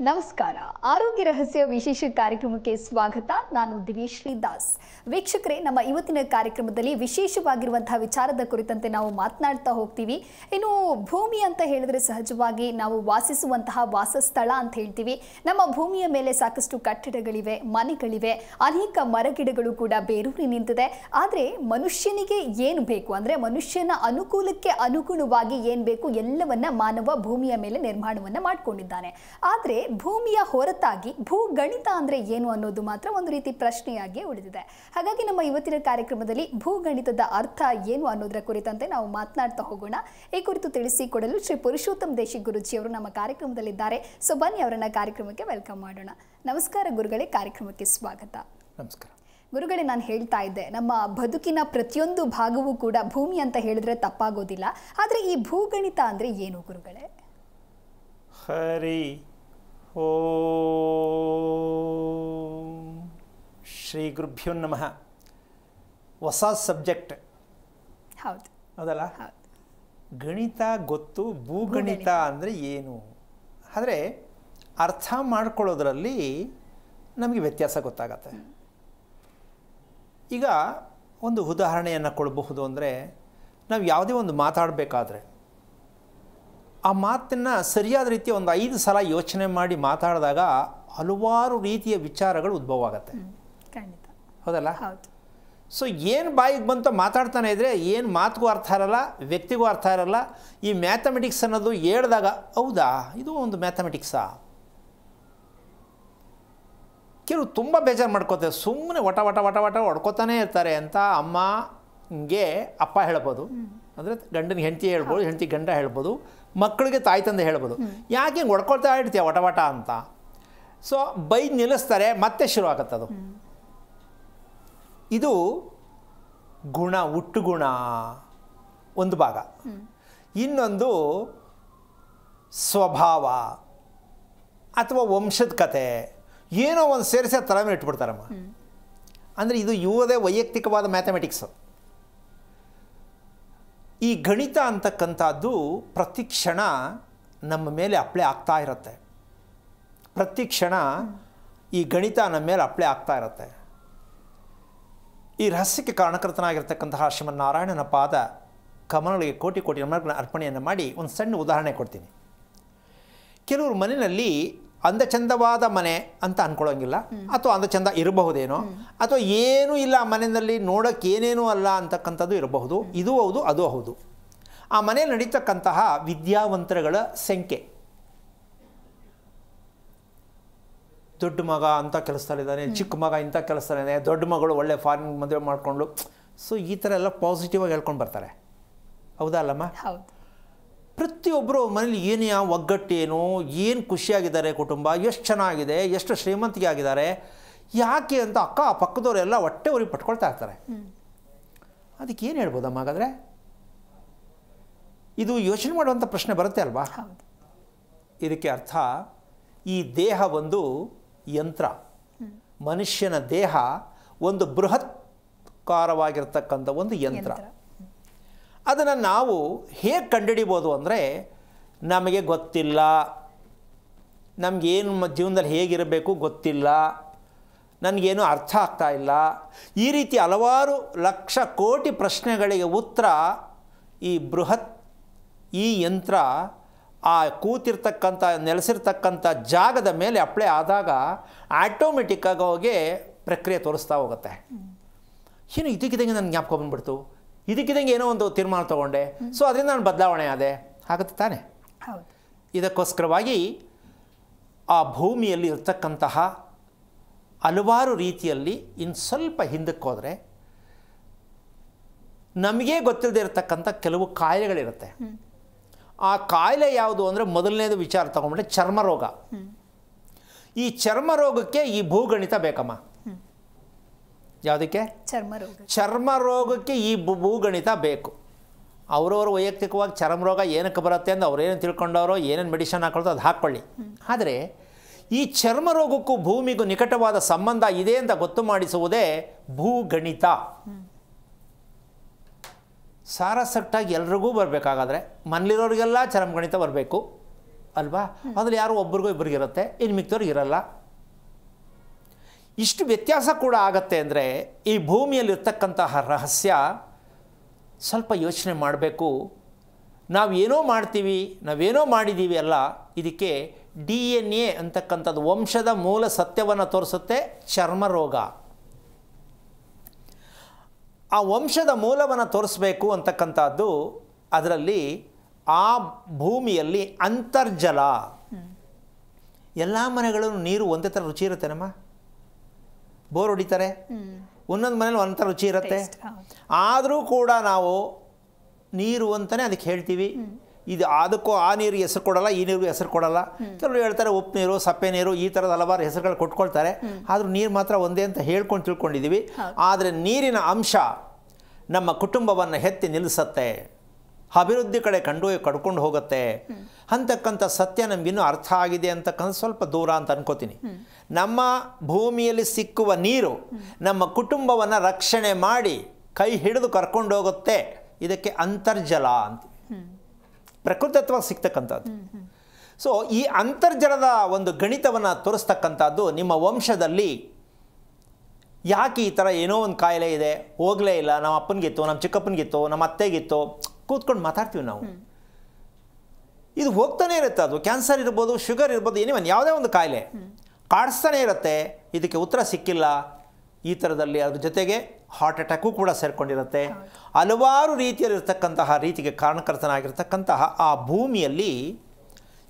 ನಮಸ್ಕಾರ. ಆರೋಗ್ಯ ರಹಸ್ಯ ವಿಶೇಷ ಕಾರ್ಯಕ್ರಮಕ್ಕೆ ಸ್ವಾಗತ. ನಾನು ದಿವ್ಯಶ್ರೀ ದಾಸ್. ವೀಕ್ಷಕರೇ, ನಮ್ಮ ಇವತ್ತಿನ ಕಾರ್ಯಕ್ರಮದಲ್ಲಿ ವಿಶೇಷವಾಗಿರುವಂತಹ ವಿಚಾರದ ಕುರಿತಂತೆ ನಾವು ಮಾತನಾಡ್ತಾ ಹೋಗ್ತೀವಿ. ಇನ್ನು ಭೂಮಿ ಅಂತ ಹೇಳಿದ್ರೆ ಸಹಜವಾಗಿ ನಾವು ವಾಸಿಸುವಂತಹ ವಾಸಸ್ಥಳ ಅಂತ ಹೇಳ್ತೀವಿ. ನಮ್ಮ ಭೂಮಿಯ ಮೇಲೆ ಸಾಕಷ್ಟು ಕಟ್ಟಡಗಳಿವೆ, ಮನೆಗಳಿವೆ, ಅನೇಕ ಮರಗಿಡಗಳು ಕೂಡ ಬೇರೂರಿ ನಿಂತಿದೆ. ಆದರೆ ಮನುಷ್ಯನಿಗೆ ಏನು ಬೇಕು ಅಂದರೆ ಮನುಷ್ಯನ ಅನುಕೂಲಕ್ಕೆ ಅನುಗುಣವಾಗಿ ಏನು ಬೇಕು ಎಲ್ಲವನ್ನ ಮಾನವ ಭೂಮಿಯ ಮೇಲೆ ನಿರ್ಮಾಣವನ್ನು ಮಾಡಿಕೊಂಡಿದ್ದಾನೆ. ಆದರೆ ಭೂಮಿಯ ಹೊರತಾಗಿ ಭೂಗಣಿತ ಅಂದ್ರೆ ಏನು ಅನ್ನೋದು ಮಾತ್ರ ಒಂದು ರೀತಿ ಪ್ರಶ್ನೆಯಾಗಿ ಉಳಿದಿದೆ. ಹಾಗಾಗಿ ನಮ್ಮ ಇವತ್ತಿನ ಕಾರ್ಯಕ್ರಮದಲ್ಲಿ ಭೂಗಣಿತದ ಅರ್ಥ ಏನು ಅನ್ನೋದರ ಕುರಿತಂತೆ ನಾವು ಮಾತನಾಡ್ತಾ ಹೋಗೋಣ. ಈ ಕುರಿತು ತಿಳಿಸಿಕೊಡಲು ಶ್ರೀ ಪುರುಷೋತ್ತಮ್ ದೇಶಿ ಗುರುಜಿಯವರು ನಮ್ಮ ಕಾರ್ಯಕ್ರಮದಲ್ಲಿದ್ದಾರೆ. ಸೊ ಬನ್ನಿ ಅವರನ್ನ ಕಾರ್ಯಕ್ರಮಕ್ಕೆ ವೆಲ್ಕಮ್ ಮಾಡೋಣ. ನಮಸ್ಕಾರ ಗುರುಗಳೇ, ಕಾರ್ಯಕ್ರಮಕ್ಕೆ ಸ್ವಾಗತ. ನಮಸ್ಕಾರ ಗುರುಗಳೇ, ನಾನು ಹೇಳ್ತಾ ಇದ್ದೆ ನಮ್ಮ ಬದುಕಿನ ಪ್ರತಿಯೊಂದು ಭಾಗವೂ ಕೂಡ ಭೂಮಿ ಅಂತ ಹೇಳಿದ್ರೆ ತಪ್ಪಾಗೋದಿಲ್ಲ. ಆದರೆ ಈ ಭೂಗಣಿತ ಅಂದ್ರೆ ಏನು ಗುರುಗಳೇ? ಹರಿ ಓ ಶ್ರೀ ಗುರುಭ್ಯೋ ನಮಃ. ಹೊಸ ಸಬ್ಜೆಕ್ಟ್ ಹೌದು ಹೌದಲ್ಲ? ಗಣಿತ ಗೊತ್ತು, ಭೂಗಣಿತ ಅಂದರೆ ಏನು ಆದರೆ ಅರ್ಥ ಮಾಡ್ಕೊಳ್ಳೋದ್ರಲ್ಲಿ ನಮಗೆ ವ್ಯತ್ಯಾಸ ಗೊತ್ತಾಗತ್ತೆ. ಈಗ ಒಂದು ಉದಾಹರಣೆಯನ್ನು ಕೊಡಬಹುದು ಅಂದರೆ, ನಾವು ಯಾವುದೇ ಒಂದು ಮಾತಾಡಬೇಕಾದ್ರೆ ಆ ಮಾತನ್ನು ಸರಿಯಾದ ರೀತಿಯ ಒಂದು 5 ಸಲ ಯೋಚನೆ ಮಾಡಿ ಮಾತಾಡಿದಾಗ ಹಲವಾರು ರೀತಿಯ ವಿಚಾರಗಳು ಉದ್ಭವ ಆಗುತ್ತೆ. ಹೌದಲ್ಲ? ಸೊ ಏನು ಬಾಯಿಗೆ ಬಂತು ಮಾತಾಡ್ತಾನೆ ಇದ್ದರೆ ಏನು ಮಾತಿಗೂ ಅರ್ಥ ಇರಲ್ಲ, ವ್ಯಕ್ತಿಗೂ ಅರ್ಥ ಇರಲ್ಲ. ಈ ಮ್ಯಾಥಮೆಟಿಕ್ಸ್ ಅನ್ನೋದು ಹೇಳಿದಾಗ ಹೌದಾ ಇದು ಒಂದು ಮ್ಯಾಥಮೆಟಿಕ್ಸಾ? ಕೆಲವು ತುಂಬ ಬೇಜಾರು ಮಾಡ್ಕೋತಾರೆ, ಸುಮ್ಮನೆ ವಟ ವಟ ವಟ ವಟ ಹೊಡ್ಕೋತಾನೆ ಇರ್ತಾರೆ ಅಂತ ಅಮ್ಮಂಗೆ ಅಪ್ಪ ಹೇಳ್ಬೋದು, ಅಂದರೆ ಗಂಡನಿಗೆ ಹೆಂಡತಿ ಹೇಳ್ಬೋದು, ಹೆಂಡತಿ ಗಂಡ ಹೇಳ್ಬೋದು, ಮಕ್ಕಳಿಗೆ ತಾಯಿ ತಂದೆ ಹೇಳ್ಬೋದು. ಯಾಕೆ ಹಿಂಗೆ ಹೊಡ್ಕೊಳ್ತಾ ಇರ್ತೀಯ ವಟ ವಟ ಅಂತ. ಸೊ ಬೈದು ನಿಲ್ಲಿಸ್ತಾರೆ, ಮತ್ತೆ ಶುರು ಆಗತ್ತದು. ಇದು ಗುಣ, ಹುಟ್ಟು ಗುಣ ಒಂದು ಭಾಗ. ಇನ್ನೊಂದು ಸ್ವಭಾವ ಅಥವಾ ವಂಶದ ಕತೆ, ಏನೋ ಒಂದು ಸೇರಿಸಿ ತಲೆ ಮೇಲೆ ಇಟ್ಬಿಡ್ತಾರಮ್ಮ. ಅಂದರೆ ಇದು ಇವರದೇ ವೈಯಕ್ತಿಕವಾದ ಮ್ಯಾಥಮೆಟಿಕ್ಸು. ಈ ಗಣಿತ ಅಂತಕ್ಕಂಥದ್ದು ಪ್ರತಿ ಕ್ಷಣ ನಮ್ಮ ಮೇಲೆ ಅಪ್ಲೈ ಆಗ್ತಾ ಇರುತ್ತೆ. ಪ್ರತಿ ಕ್ಷಣ ಈ ಗಣಿತ ನಮ್ಮ ಮೇಲೆ ಅಪ್ಲೈ ಆಗ್ತಾ ಇರುತ್ತೆ. ಈ ರಹಸ್ಯಕ್ಕೆ ಕಾರಣಕರ್ತನಾಗಿರ್ತಕ್ಕಂತಹ ಶ್ರೀಮನ್ನಾರಾಯಣನ ಪಾದ ಕಮಲಗಳಿಗೆ ಕೋಟಿ ಕೋಟಿ ನಮನಗಳನ್ನು ಅರ್ಪಣೆಯನ್ನು ಮಾಡಿ ಒಂದು ಸಣ್ಣ ಉದಾಹರಣೆ ಕೊಡ್ತೀನಿ. ಕೆಲವರು ಮನೆಯಲ್ಲಿ ಅಂದಚಂದವಾದ ಮನೆ ಅಂತ ಅಂದ್ಕೊಳ್ಳೋಂಗಿಲ್ಲ, ಅಥವಾ ಅಂದಚಂದ ಇರಬಹುದೇನೋ, ಅಥವಾ ಏನೂ ಇಲ್ಲ ಆ ಮನೆಯಲ್ಲಿ ನೋಡೋಕ್ಕೆ ಏನೇನೂ ಅಲ್ಲ ಅಂತಕ್ಕಂಥದ್ದು ಇರಬಹುದು. ಇದು ಹೌದು, ಅದು ಹೌದು. ಆ ಮನೆಯಲ್ಲಿ ನಡೀತಕ್ಕಂತಹ ವಿದ್ಯಾವಂತರುಗಳ ಸಂಖ್ಯೆ, ದೊಡ್ಡ ಮಗ ಅಂಥ ಕೆಲಸದಲ್ಲಿದ್ದಾನೆ, ಚಿಕ್ಕ ಮಗ ಇಂಥ ಕೆಲಸದಲ್ಲಿದ್ದಾನೆ, ದೊಡ್ಡ ಮಗಳು ಒಳ್ಳೆ ಫಾರಿನ್ ಮದುವೆ ಮಾಡಿಕೊಂಡು, ಸೊ ಈ ಥರ ಎಲ್ಲ ಪಾಸಿಟಿವ್ ಆಗಿ ಹೇಳ್ಕೊಂಡು ಬರ್ತಾರೆ. ಹೌದಾ ಅಲ್ಲಮ್ಮ? ಹೌದು. ಪ್ರತಿಯೊಬ್ಬರು ಮನೇಲಿ ಏನೇ ಒಗ್ಗಟ್ಟೇನು, ಏನು ಖುಷಿಯಾಗಿದ್ದಾರೆ, ಕುಟುಂಬ ಎಷ್ಟು ಚೆನ್ನಾಗಿದೆ, ಎಷ್ಟು ಶ್ರೀಮಂತಿಗೆ ಆಗಿದ್ದಾರೆ, ಯಾಕೆ ಅಂತ ಅಕ್ಕ ಪಕ್ಕದವರೆಲ್ಲ ಹೊಟ್ಟೆ ಉರಿ ಪಟ್ಕೊಳ್ತಾ ಇರ್ತಾರೆ. ಅದಕ್ಕೆ ಏನು ಹೇಳ್ಬೋದಮ್ಮ ಹಾಗಾದರೆ? ಇದು ಯೋಚನೆ ಮಾಡುವಂಥ ಪ್ರಶ್ನೆ ಬರುತ್ತೆ ಅಲ್ವಾ? ಇದಕ್ಕೆ ಅರ್ಥ, ಈ ದೇಹ ಒಂದು ಯಂತ್ರ. ಮನುಷ್ಯನ ದೇಹ ಒಂದು ಬೃಹತ್ಕಾರವಾಗಿರ್ತಕ್ಕಂಥ ಒಂದು ಯಂತ್ರ. ಅದನ್ನು ನಾವು ಹೇಗೆ ಕಂಡುಹಿಡಿಬೋದು ಅಂದರೆ, ನಮಗೆ ಗೊತ್ತಿಲ್ಲ, ನಮಗೇನು ಜೀವನದಲ್ಲಿ ಹೇಗಿರಬೇಕು ಗೊತ್ತಿಲ್ಲ, ನನಗೇನು ಅರ್ಥ ಆಗ್ತಾ ಇಲ್ಲ, ಈ ರೀತಿ ಹಲವಾರು ಲಕ್ಷ ಕೋಟಿ ಪ್ರಶ್ನೆಗಳಿಗೆ ಉತ್ತರ ಈ ಯಂತ್ರ ಆ ಕೂತಿರ್ತಕ್ಕಂಥ ನೆಲೆಸಿರ್ತಕ್ಕಂಥ ಜಾಗದ ಮೇಲೆ ಅಪ್ಲೈ ಆದಾಗ ಆಟೋಮೆಟಿಕ್ಕಾಗಿ ಹೋಗಿ ಪ್ರಕ್ರಿಯೆ ತೋರಿಸ್ತಾ ಹೋಗುತ್ತೆ. ಏನು ಇದಕ್ಕಿದಂಗೆ ನನ್ನ ಜ್ಞಾಪಕ ಬಂದ್ಬಿಡ್ತು, ಇದಕ್ಕಿದಂಗೆ ಏನೋ ಒಂದು ತೀರ್ಮಾನ ತೊಗೊಂಡೆ, ಸೊ ಅದರಿಂದ ನಾನು ಬದಲಾವಣೆ ಆದೆ, ಆಗುತ್ತೆ ತಾನೆ? ಇದಕ್ಕೋಸ್ಕರವಾಗಿ ಆ ಭೂಮಿಯಲ್ಲಿ ಇರ್ತಕ್ಕಂತಹ ಹಲವಾರು ರೀತಿಯಲ್ಲಿ ಇನ್ನು ಸ್ವಲ್ಪ ಹಿಂದಕ್ಕೆ ಹೋದರೆ ನಮಗೇ ಗೊತ್ತಿಲ್ಲದೆ ಇರತಕ್ಕಂಥ ಕೆಲವು ಕಾಯಿಲೆಗಳಿರುತ್ತೆ. ಆ ಕಾಯಿಲೆ ಯಾವುದು ಅಂದರೆ, ಮೊದಲನೇದು ವಿಚಾರ ತಗೊಂಡ್ರೆ ಚರ್ಮ ರೋಗ. ಈ ಚರ್ಮ ರೋಗಕ್ಕೆ ಈ ಭೂಗಣಿತ ಬೇಕಮ್ಮ. ಯಾವುದಕ್ಕೆ? ಚರ್ಮ ರೋಗಕ್ಕೆ ಈ ಭೂಗಣಿತ ಬೇಕು. ಅವರವರು ವೈಯಕ್ತಿಕವಾಗಿ ಚರ್ಮ ರೋಗ ಏನಕ್ಕೆ ಬರುತ್ತೆ ಅಂತ ಅವ್ರೇನು ತಿಳ್ಕೊಂಡವರೋ, ಏನೇನು ಮೆಡಿಸಿನ್ ಹಾಕೊಳ್ತೋ ಅದು ಹಾಕ್ಕೊಳ್ಳಿ. ಆದರೆ ಈ ಚರ್ಮ ರೋಗಕ್ಕೂ ಭೂಮಿಗೂ ನಿಕಟವಾದ ಸಂಬಂಧ ಇದೆ ಅಂತ ಗೊತ್ತು ಮಾಡಿಸುವುದೇ ಭೂಗಣಿತ. ಸಾರಸಟ್ಟಾಗಿ ಎಲ್ರಿಗೂ ಬರಬೇಕಾಗಾದರೆ ಮನೇಲಿರೋರಿಗೆಲ್ಲ ಚರ್ಮಗಣಿತ ಬರಬೇಕು. ಅಲ್ವಾ? ಅದ್ರಲ್ಲಿ ಯಾರೋ ಒಬ್ರಿಗೂ ಇಬ್ಬರಿಗೆ ಇರುತ್ತೆ, ಇನ್ನು ಮಿಕ್ತವ್ರಿಗೆ ಇರಲ್ಲ. ಇಷ್ಟು ವ್ಯತ್ಯಾಸ ಕೂಡ ಆಗತ್ತೆ ಅಂದರೆ ಈ ಭೂಮಿಯಲ್ಲಿರ್ತಕ್ಕಂತಹ ರಹಸ್ಯ ಸ್ವಲ್ಪ ಯೋಚನೆ ಮಾಡಬೇಕು. ನಾವೇನೋ ಮಾಡ್ತೀವಿ, ನಾವೇನೋ ಮಾಡಿದ್ದೀವಿ ಅಲ್ಲ, ಇದಕ್ಕೆ DNA ಅಂತಕ್ಕಂಥದ್ದು ವಂಶದ ಮೂಲ ಸತ್ಯವನ್ನು ತೋರಿಸುತ್ತೆ. ಚರ್ಮ ರೋಗ ಆ ವಂಶದ ಮೂಲವನ್ನು ತೋರಿಸ್ಬೇಕು ಅಂತಕ್ಕಂಥದ್ದು. ಅದರಲ್ಲಿ ಆ ಭೂಮಿಯಲ್ಲಿ ಅಂತರ್ಜಲ, ಎಲ್ಲ ಮನೆಗಳಲ್ಲೂ ನೀರು ಒಂದೇ ಥರ ರುಚಿ ಇರುತ್ತೆ. ನಮ್ಮ ಬೋರ್ ಹೊಡಿತಾರೆ, ಒಂದೊಂದು ಮನೇಲಿ ಒಂಥರ ರುಚಿ ಇರುತ್ತೆ. ಆದರೂ ಕೂಡ ನಾವು ನೀರು ಅಂತಲೇ ಅದಕ್ಕೆ ಹೇಳ್ತೀವಿ. ಇದು ಅದಕ್ಕೂ ಆ ನೀರಿಗೆ ಹೆಸರು ಕೊಡಲ್ಲ, ಈ ನೀರಿಗೂ ಹೆಸರು ಕೊಡಲ್ಲ. ಕೆಲವರು ಹೇಳ್ತಾರೆ ಉಪ್ಪು ನೀರು, ಸಪ್ಪೆ ನೀರು, ಈ ಥರದ ಹಲವಾರು ಹೆಸರುಗಳು ಕೊಟ್ಕೊಳ್ತಾರೆ. ಆದರೂ ನೀರು ಮಾತ್ರ ಒಂದೇ ಅಂತ ಹೇಳ್ಕೊಂಡು ತಿಳ್ಕೊಂಡಿದ್ದೀವಿ. ಆದರೆ ನೀರಿನ ಅಂಶ ನಮ್ಮ ಕುಟುಂಬವನ್ನು ಎತ್ತಿ ನಿಲ್ಲಿಸತ್ತೆ, ಅಭಿವೃದ್ಧಿ ಕಡೆ ಕಡ್ಕೊಂಡು ಹೋಗುತ್ತೆ ಅಂತಕ್ಕಂಥ ಸತ್ಯ ನಮಗಿನ್ನೂ ಅರ್ಥ ಆಗಿದೆ ಅಂತಕ್ಕಂಥ ಸ್ವಲ್ಪ ದೂರ ಅಂತ ಅನ್ಕೋತೀನಿ. ನಮ್ಮ ಭೂಮಿಯಲ್ಲಿ ಸಿಕ್ಕುವ ನೀರು ನಮ್ಮ ಕುಟುಂಬವನ್ನು ರಕ್ಷಣೆ ಮಾಡಿ ಕೈ ಹಿಡಿದು ಕರ್ಕೊಂಡು ಹೋಗುತ್ತೆ. ಇದಕ್ಕೆ ಅಂತರ್ಜಲ ಅಂತೀವಿ, ಪ್ರಕೃತಿತ್ವವಾಗಿ ಸಿಗ್ತಕ್ಕಂಥದ್ದು. ಸೊ ಈ ಅಂತರ್ಜಲದ ಒಂದು ಗಣಿತವನ್ನು ತೋರಿಸ್ತಕ್ಕಂಥದ್ದು ನಿಮ್ಮ ವಂಶದಲ್ಲಿ ಯಾಕೆ ಈ ಥರ ಏನೋ ಒಂದು ಕಾಯಿಲೆ ಇದೆ, ಹೋಗಲೇ ಇಲ್ಲ, ನಮ್ಮ ಅಪ್ಪನಿಗಿತ್ತು, ನಮ್ಮ ಚಿಕ್ಕಪ್ಪನಿಗಿತ್ತು, ನಮ್ಮ ಅತ್ತೆಗಿತ್ತು, ಕೂತ್ಕೊಂಡು ಮಾತಾಡ್ತೀವಿ ನಾವು. ಇದು ಹೋಗ್ತಾನೆ ಇರುತ್ತೆ. ಅದು ಕ್ಯಾನ್ಸರ್ ಇರ್ಬೋದು, ಶುಗರ್ ಇರ್ಬೋದು, ಏನಿವನ್ ಯಾವುದೇ ಒಂದು ಕಾಯಿಲೆ ಕಾಡಿಸ್ತಾನೆ ಇರುತ್ತೆ. ಇದಕ್ಕೆ ಉತ್ತರ ಸಿಕ್ಕಿಲ್ಲ ಈ ಥರದಲ್ಲಿ. ಅದ್ರ ಜೊತೆಗೆ ಹಾರ್ಟ್ ಅಟ್ಯಾಕು ಕೂಡ ಸೇರಿಕೊಂಡಿರುತ್ತೆ. ಹಲವಾರು ರೀತಿಯಲ್ಲಿರ್ತಕ್ಕಂತಹ ರೀತಿಗೆ ಕಾರಣಕರ್ತನಾಗಿರ್ತಕ್ಕಂತಹ ಆ ಭೂಮಿಯಲ್ಲಿ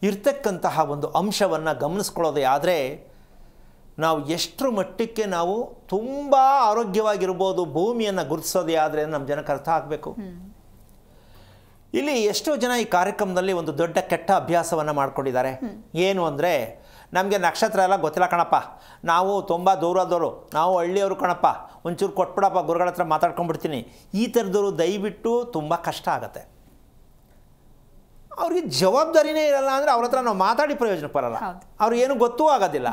ಇರ್ತಕ್ಕಂತಹ ಒಂದು ಅಂಶವನ್ನು ಗಮನಿಸ್ಕೊಳ್ಳೋದೇ ಆದರೆ ನಾವು ಎಷ್ಟರ ಮಟ್ಟಕ್ಕೆ ನಾವು ತುಂಬ ಆರೋಗ್ಯವಾಗಿರ್ಬೋದು ಭೂಮಿಯನ್ನು ಗುರುತಿಸೋದೇ ಆದರೆ ನಮ್ಮ ಜನಕ್ಕೆ ಅರ್ಥ ಆಗಬೇಕು. ಇಲ್ಲಿ ಎಷ್ಟೋ ಜನ ಈ ಕಾರ್ಯಕ್ರಮದಲ್ಲಿ ಒಂದು ದೊಡ್ಡ ಕೆಟ್ಟ ಅಭ್ಯಾಸವನ್ನು ಮಾಡ್ಕೊಂಡಿದ್ದಾರೆ. ಏನು ಅಂದರೆ, ನಮಗೆ ನಕ್ಷತ್ರ ಎಲ್ಲ ಗೊತ್ತಿಲ್ಲ ಕಣಪ್ಪ, ನಾವು ತುಂಬ ದೂರದವರು, ನಾವು ಹಳ್ಳಿಯವರು ಕಣಪ್ಪ, ಒಂಚೂರು ಕೊಟ್ಬಿಡಪ್ಪ, ಗುರುಗಳ ಹತ್ರ ಮಾತಾಡ್ಕೊಂಡ್ಬಿಡ್ತೀನಿ. ಈ ಥರದವರು ದಯವಿಟ್ಟು ತುಂಬ ಕಷ್ಟ ಆಗುತ್ತೆ. ಅವ್ರಿಗೆ ಜವಾಬ್ದಾರಿನೇ ಇರಲ್ಲ ಅಂದರೆ ಅವ್ರ ಹತ್ರ ನಾವು ಮಾತಾಡಿ ಪ್ರಯೋಜನಕ್ಕೆ ಬರಲ್ಲ. ಅವ್ರಿಗೆ ಏನು ಗೊತ್ತೂ ಆಗೋದಿಲ್ಲ.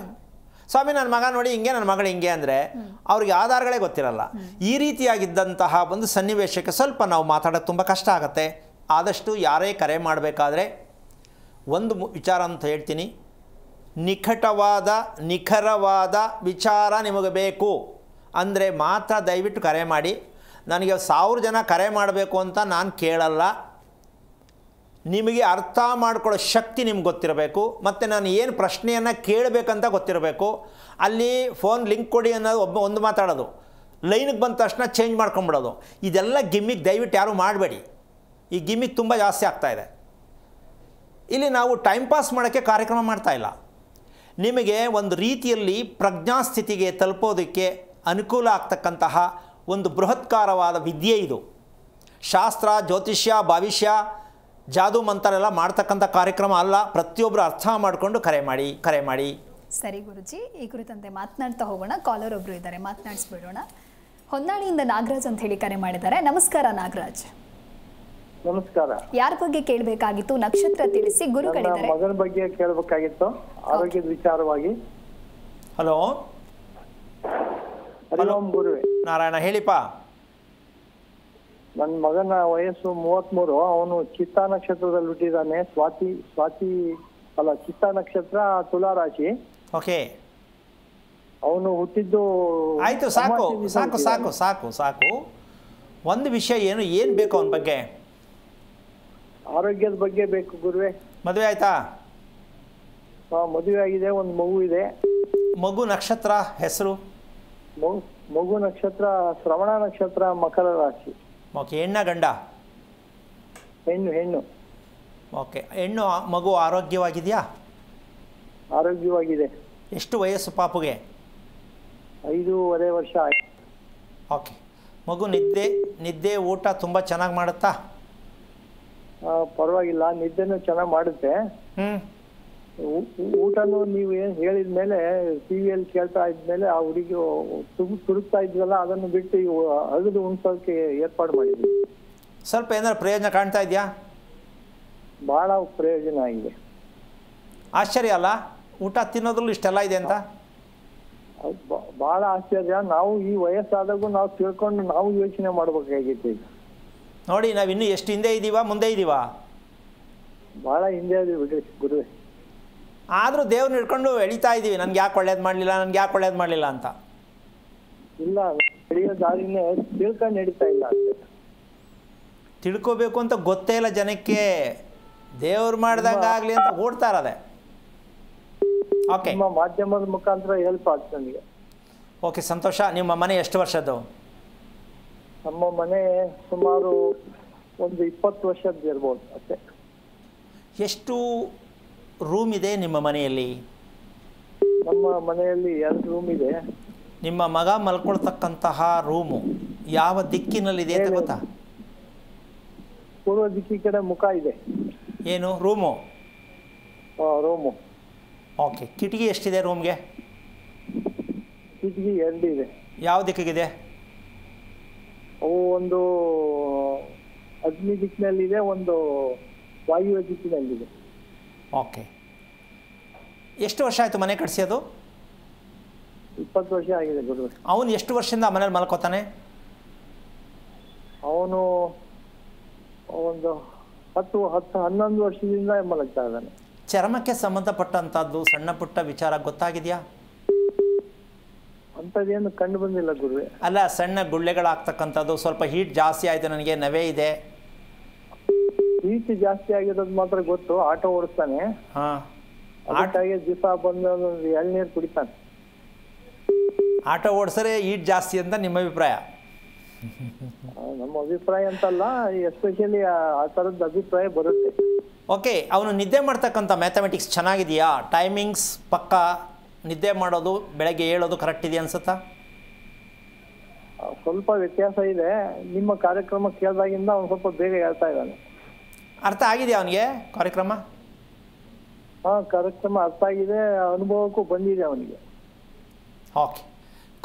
ಸ್ವಾಮಿ ನನ್ನ ಮಗ ನೋಡಿ ಹಿಂಗೆ, ನನ್ನ ಮಗಳು ಹಿಂಗೆ ಅಂದರೆ ಅವ್ರಿಗೆ ಆಧಾರಗಳೇ ಗೊತ್ತಿರಲ್ಲ. ಈ ರೀತಿಯಾಗಿದ್ದಂತಹ ಒಂದು ಸನ್ನಿವೇಶಕ್ಕೆ ಸ್ವಲ್ಪ ನಾವು ಮಾತಾಡೋದು ತುಂಬ ಕಷ್ಟ ಆಗುತ್ತೆ. ಆದಷ್ಟು ಯಾರೇ ಕರೆ ಮಾಡಬೇಕಾದ್ರೆ ಒಂದು ವಿಚಾರ ಅಂತ ಹೇಳ್ತೀನಿ, ನಿಖರವಾದ ವಿಚಾರ ನಿಮಗೆ ಬೇಕು ಅಂದರೆ ಮಾತ್ರ ದಯವಿಟ್ಟು ಕರೆ ಮಾಡಿ. ನನಗೆ 1000 ಜನ ಕರೆ ಮಾಡಬೇಕು ಅಂತ ನಾನು ಕೇಳಲ್ಲ. ನಿಮಗೆ ಅರ್ಥ ಮಾಡ್ಕೊಳ್ಳೋ ಶಕ್ತಿ ನಿಮ್ಗೆ ಗೊತ್ತಿರಬೇಕು, ಮತ್ತು ನಾನು ಏನು ಪ್ರಶ್ನೆಯನ್ನು ಕೇಳಬೇಕಂತ ಗೊತ್ತಿರಬೇಕು. ಅಲ್ಲಿ ಫೋನ್ ಲಿಂಕ್ ಕೊಡಿ ಅನ್ನೋದು ಒಂದು ಮಾತಾಡೋದು, ಲೈನಿಗೆ ಬಂದ ತಕ್ಷಣ ಚೇಂಜ್ ಮಾಡ್ಕೊಂಬಿಡೋದು, ಇದೆಲ್ಲ ಗಿಮ್ಮಿಕ್ ದಯವಿಟ್ಟು ಯಾರೂ ಮಾಡಬೇಡಿ. ಈ ಗಿಮ್ಮಿಕ್ ತುಂಬ ಜಾಸ್ತಿ ಆಗ್ತಾಯಿದೆ. ಇಲ್ಲಿ ನಾವು ಟೈಮ್ ಪಾಸ್ ಮಾಡೋಕ್ಕೆ ಕಾರ್ಯಕ್ರಮ ಮಾಡ್ತಾಯಿಲ್ಲ. ನಿಮಗೆ ಒಂದು ರೀತಿಯಲ್ಲಿ ಪ್ರಜ್ಞಾಸ್ಥಿತಿಗೆ ತಲುಪೋದಕ್ಕೆ ಅನುಕೂಲ ಆಗ್ತಕ್ಕಂತಹ ಒಂದು ಬೃಹತ್ಕಾರವಾದ ವಿದ್ಯೆ ಇದು. ಶಾಸ್ತ್ರ, ಜ್ಯೋತಿಷ್ಯ, ಭವಿಷ್ಯ, ಜಾದು ಮಂತ್ರ ಮಾಡ್ತಕ್ಕಂಥ ಕಾರ್ಯಕ್ರಮ ಅಲ್ಲ. ಪ್ರತಿಯೊಬ್ಬರು ಅರ್ಥ ಮಾಡಿಕೊಂಡು ಕರೆ ಮಾಡಿ. ಸರಿ ಗುರುಜಿ, ಈ ಕುರಿತಂತೆ ಮಾತನಾಡ್ತಾ ಹೋಗೋಣ. ಕಾಲರ್ ಒಬ್ರು ಇದ್ದಾರೆ, ಮಾತನಾಡಿಸ್ಬಿಡೋಣ. ಹೊನ್ನಾಳಿಯಿಂದ ನಾಗರಾಜ್ ಅಂತ ಹೇಳಿ ಕರೆ ಮಾಡಿದ್ದಾರೆ. ನಮಸ್ಕಾರ ನಾಗರಾಜ್. ನಮಸ್ಕಾರ. ಯಾರ ಬಗ್ಗೆ ಕೇಳಬೇಕಾಗಿತ್ತು? ನಕ್ಷತ್ರ ತಿಳಿಸಿ. ಗುರುಗಳಿದ್ದಾರೆ. ಮಗನ ಬಗ್ಗೆ ಕೇಳಬೇಕಾಗಿತ್ತು, ಆರೋಗ್ಯದ ವಿಚಾರವಾಗಿ. ಹಲೋ. ಹರಿಓಂ ಗುರುವೆ. ನಾರಾಯಣ, ಹೇಳಿಪ್ಪ. ನನ್ನ ಮಗನ ವಯಸ್ಸು 33. ಅವನು ಚಿತ್ತಾ ನಕ್ಷತ್ರದಲ್ಲಿ ಹುಟ್ಟಿದ್ದಾನೆ. ಚಿತ್ತಾ ನಕ್ಷತ್ರ, ತುಲಾ ರಾಶಿ. ಓಕೆ, ಅವನು ಹುಟ್ಟಿದ್ದು ಆಯಿತು. ಸಾಕು. ಒಂದು ವಿಷಯ ಏನು ಬೇಕು ಅವನ ಬಗ್ಗೆ? ಆರೋಗ್ಯದ ಬಗ್ಗೆ ಬೇಕು ಗುರುವೆ. ಮದುವೆ ಆಯ್ತಾ? ಮದುವೆ ಆಗಿದೆ, ಒಂದು ಮಗು ಇದೆ. ಮಗು ನಕ್ಷತ್ರ ಹೆಸರು? ಮಗು ನಕ್ಷತ್ರ ಶ್ರವಣ ನಕ್ಷತ್ರ, ಮಕರ ರಾಶಿ. ಓಕೆ, ಹೆಣ್ಣ ಗಂಡ? ಹೆಣ್ಣು. ಓಕೆ, ಹೆಣ್ಣು. ಮಗು ಆರೋಗ್ಯವಾಗಿದೆಯಾ? ಆರೋಗ್ಯವಾಗಿದೆ. ಎಷ್ಟು ವಯಸ್ಸು ಪಾಪುಗೆ? 5.5 ವರ್ಷ ಆಯ್ತು. ಓಕೆ. ಮಗು ನಿದ್ದೆ ಊಟ ತುಂಬ ಚೆನ್ನಾಗಿ ಮಾಡುತ್ತಾ? ಪರವಾಗಿಲ್ಲ, ನಿದ್ದೆನೂ ಚೆನ್ನಾಗಿ ಮಾಡುತ್ತೆ. ಊಟನೂ ನೀವು ಏನು ಹೇಳಿದ್ಮೇಲೆ ಟಿವಿಯಲ್ಲಿ ಕೇಳ್ತಾ ಇದ್ಮೇಲೆ ಆ ಹುಡುಗಿ ತುರುಕ್ತಾ ಇದ್ವಲ್ಲ, ಅದನ್ನು ಬಿಟ್ಟು ಅಗದು ಉಣ್ಸೋಕೆ ಏರ್ಪಾಡು ಮಾಡಿದ್ವಿ. ಸ್ವಲ್ಪ ಏನಾದ್ರು ಪ್ರಯೋಜನ ಕಾಣ್ತಾ ಇದೆಯಾ? ಬಹಳ ಪ್ರಯೋಜನ ಆಗಿದೆ. ಆಶ್ಚರ್ಯ ಅಲ್ಲ, ಊಟ ತಿನ್ನೋದ್ರಲ್ಲೂ ಇಷ್ಟೆಲ್ಲ ಇದೆ ಅಂತ? ಬಹಳ ಆಶ್ಚರ್ಯ. ನಾವು ಈ ವಯಸ್ಸಾದಾಗೂ ನಾವು ತಿಳ್ಕೊಂಡು ನಾವು ಯೋಚನೆ ಮಾಡ್ಬೇಕಾಗಿತ್ತು. ಈಗ ನೋಡಿ, ನಾವು ಇನ್ನೂ ಎಷ್ಟು ಹಿಂದೆ ಇದ್ದೀವಾ ಮುಂದೆ ಇದ್ದೀವಾ? ಬಹಳ ಹಿಂದೆ ಇದೀವಿ ಬಿಡ್ರಿ ಗುರುವೆ. ಆದರೂ ದೇವ್ರನ್ನ ಹಿಡ್ಕೊಂಡು ಎಳಿತಾ ಇದ್ದೀವಿ, ನನಗೆ ಯಾಕೆ ಒಳ್ಳೇದು ಮಾಡಲಿಲ್ಲ ಅಂತ. ಇಲ್ಲ, ನಡೆಯೋ ದಾರಿನೇ ತಿಳ್ಕೊಂಡು ನಡೀತಾ ಇಲ್ಲ ಅಷ್ಟೇ. ತಿಳ್ಕೋಬೇಕು ಅಂತ ಗೊತ್ತೇ ಇಲ್ಲ ಜನಕ್ಕೆ, ದೇವ್ರು ಮಾಡ್ದಂಗೆ ಆಗಲಿ ಅಂತ ಓಡ್ತಾ ಇರೋದೆ. ಓಕೆ, ನಿಮ್ಮ ಮಾಧ್ಯಮದ ಮುಖಾಂತರ ಹೆಲ್ಪ್ ಆಗ್ತದೆ ನನಗೆ. ಓಕೆ, ಸಂತೋಷ. ನಿಮ್ಮ ಮನೆ ಎಷ್ಟು ವರ್ಷದ್ದು? ನಮ್ಮ ಮನೆ ಸುಮಾರು ಒಂದು 20 ವರ್ಷದ್ದು ಇರ್ಬೋದು ಅಷ್ಟೇ. ಎಷ್ಟು ರೂಮ್ ಇದೆ ನಿಮ್ಮ ಮನೆಯಲ್ಲಿ? ನಮ್ಮ ಮನೆಯಲ್ಲಿ 2 ರೂಮ್ ಇದೆ. ನಿಮ್ಮ ಮಗ ಮಲ್ಕೊಳ್ತಕ್ಕಂತಹ ರೂಮು ಯಾವ ದಿಕ್ಕಿನಲ್ಲಿದೆ ಅಂತ ಗೊತ್ತಾ? ಪೂರ್ವ ದಿಕ್ಕಿ ಕಡೆ ಮುಖ ಇದೆ. ಏನು ರೂಮು? ರೂಮು. ಓಕೆ, ಕಿಟಕಿ ಎಷ್ಟಿದೆ ರೂಮ್ಗೆ? ಕಿಟಕಿ 2 ಇದೆ. ಯಾವ ದಿಕ್ಕಿಗಿದೆ? ಅವು ಒಂದು ಅಗ್ನಿ ದಿಕ್ಕಿನಲ್ಲಿದೆ, ಒಂದು ವಾಯುವ್ಯ ದಿಕ್ಕಿನಲ್ಲಿದೆ. ಓಕೆ, ಎಷ್ಟು ವರ್ಷ ಆಯಿತು ಮನೆ ಕಟ್ಸಿಯೋದು? 20 ವರ್ಷ ಆಗಿದೆ ಗುರು. ಅವನು ಎಷ್ಟು ವರ್ಷದಿಂದ ಆ ಮನೇಲಿ ಮಲ್ಕೋತಾನೆ? ಅವನು ಒಂದು 11 ವರ್ಷದಿಂದ ಮಲಗ್ತಾ ಇದ್ದಾನೆ. ಚರ್ಮಕ್ಕೆ ಸಂಬಂಧಪಟ್ಟಂಥದ್ದು ಸಣ್ಣ ಪುಟ್ಟ ವಿಚಾರ ಗೊತ್ತಾಗಿದೆಯಾ? ಅಂಥದ್ದೇನು ಕಂಡು ಬಂದಿಲ್ಲ ಗುರುವೆ. ಅಲ್ಲ, ಸಣ್ಣ ಗುಳ್ಳೆಗಳಾಗ್ತಕ್ಕಂಥದ್ದು, ಸ್ವಲ್ಪ ಹೀಟ್ ಜಾಸ್ತಿ ಆಯಿತು, ನನಗೆ ನವೆ ಇದೆ. ಹೀಟ್ ಜಾಸ್ತಿ ಆಗಿರೋದು ಮಾತ್ರ ಗೊತ್ತು. ಆಟೋ ಓಡಿಸ್ತಾನೆ, ಹಾಂ, ಅದಕ್ಕಾಗಿ ದಿವಸ ಬಂದು ಎಳ್ನೀರು ಕುಡಿತಾನೆ. ಆಟೋ ಓಡಿಸರೆ ಹೀಟ್ ಜಾಸ್ತಿ ಅಂತ ನಿಮ್ಮ ಅಭಿಪ್ರಾಯ? ನಮ್ಮ ಅಭಿಪ್ರಾಯ ಅಂತಲ್ಲ, ಎಸ್ಪೆಷಲಿ ಆ ಥರದ್ದು ಅಭಿಪ್ರಾಯ ಬರುತ್ತೆ. ಓಕೆ, ಅವನು ನಿದ್ದೆ ಮಾಡ್ತಕ್ಕಂಥ ಮ್ಯಾಥಮೆಟಿಕ್ಸ್ ಚೆನ್ನಾಗಿದೆಯಾ? ಟೈಮಿಂಗ್ಸ್ ಪಕ್ಕ ನಿದ್ದೆ ಮಾಡೋದು, ಬೆಳಗ್ಗೆ ಏಳೋದು ಕರೆಕ್ಟ್ ಇದೆಯಾ ಅನ್ಸುತ್ತಾ? ಸ್ವಲ್ಪ ವ್ಯತ್ಯಾಸ ಇದೆ. ನಿಮ್ಮ ಕಾರ್ಯಕ್ರಮ ಕೇಳಿದಾಗಿಂದ ಅವ್ನು ಸ್ವಲ್ಪ ಬೇಗ ಹೇಳ್ತಾ ಇದ್ದಾನೆ. ಅರ್ಥ ಆಗಿದೆಯಾ ಅವನಿಗೆ ಕಾರ್ಯಕ್ರಮ? ಕಾರ್ಯಕ್ರಮ ಅರ್ಥ ಆಗಿದೆ, ಅನುಭವಕ್ಕೂ ಬಂದಿದೆ ಅವನಿಗೆ. ಓಕೆ,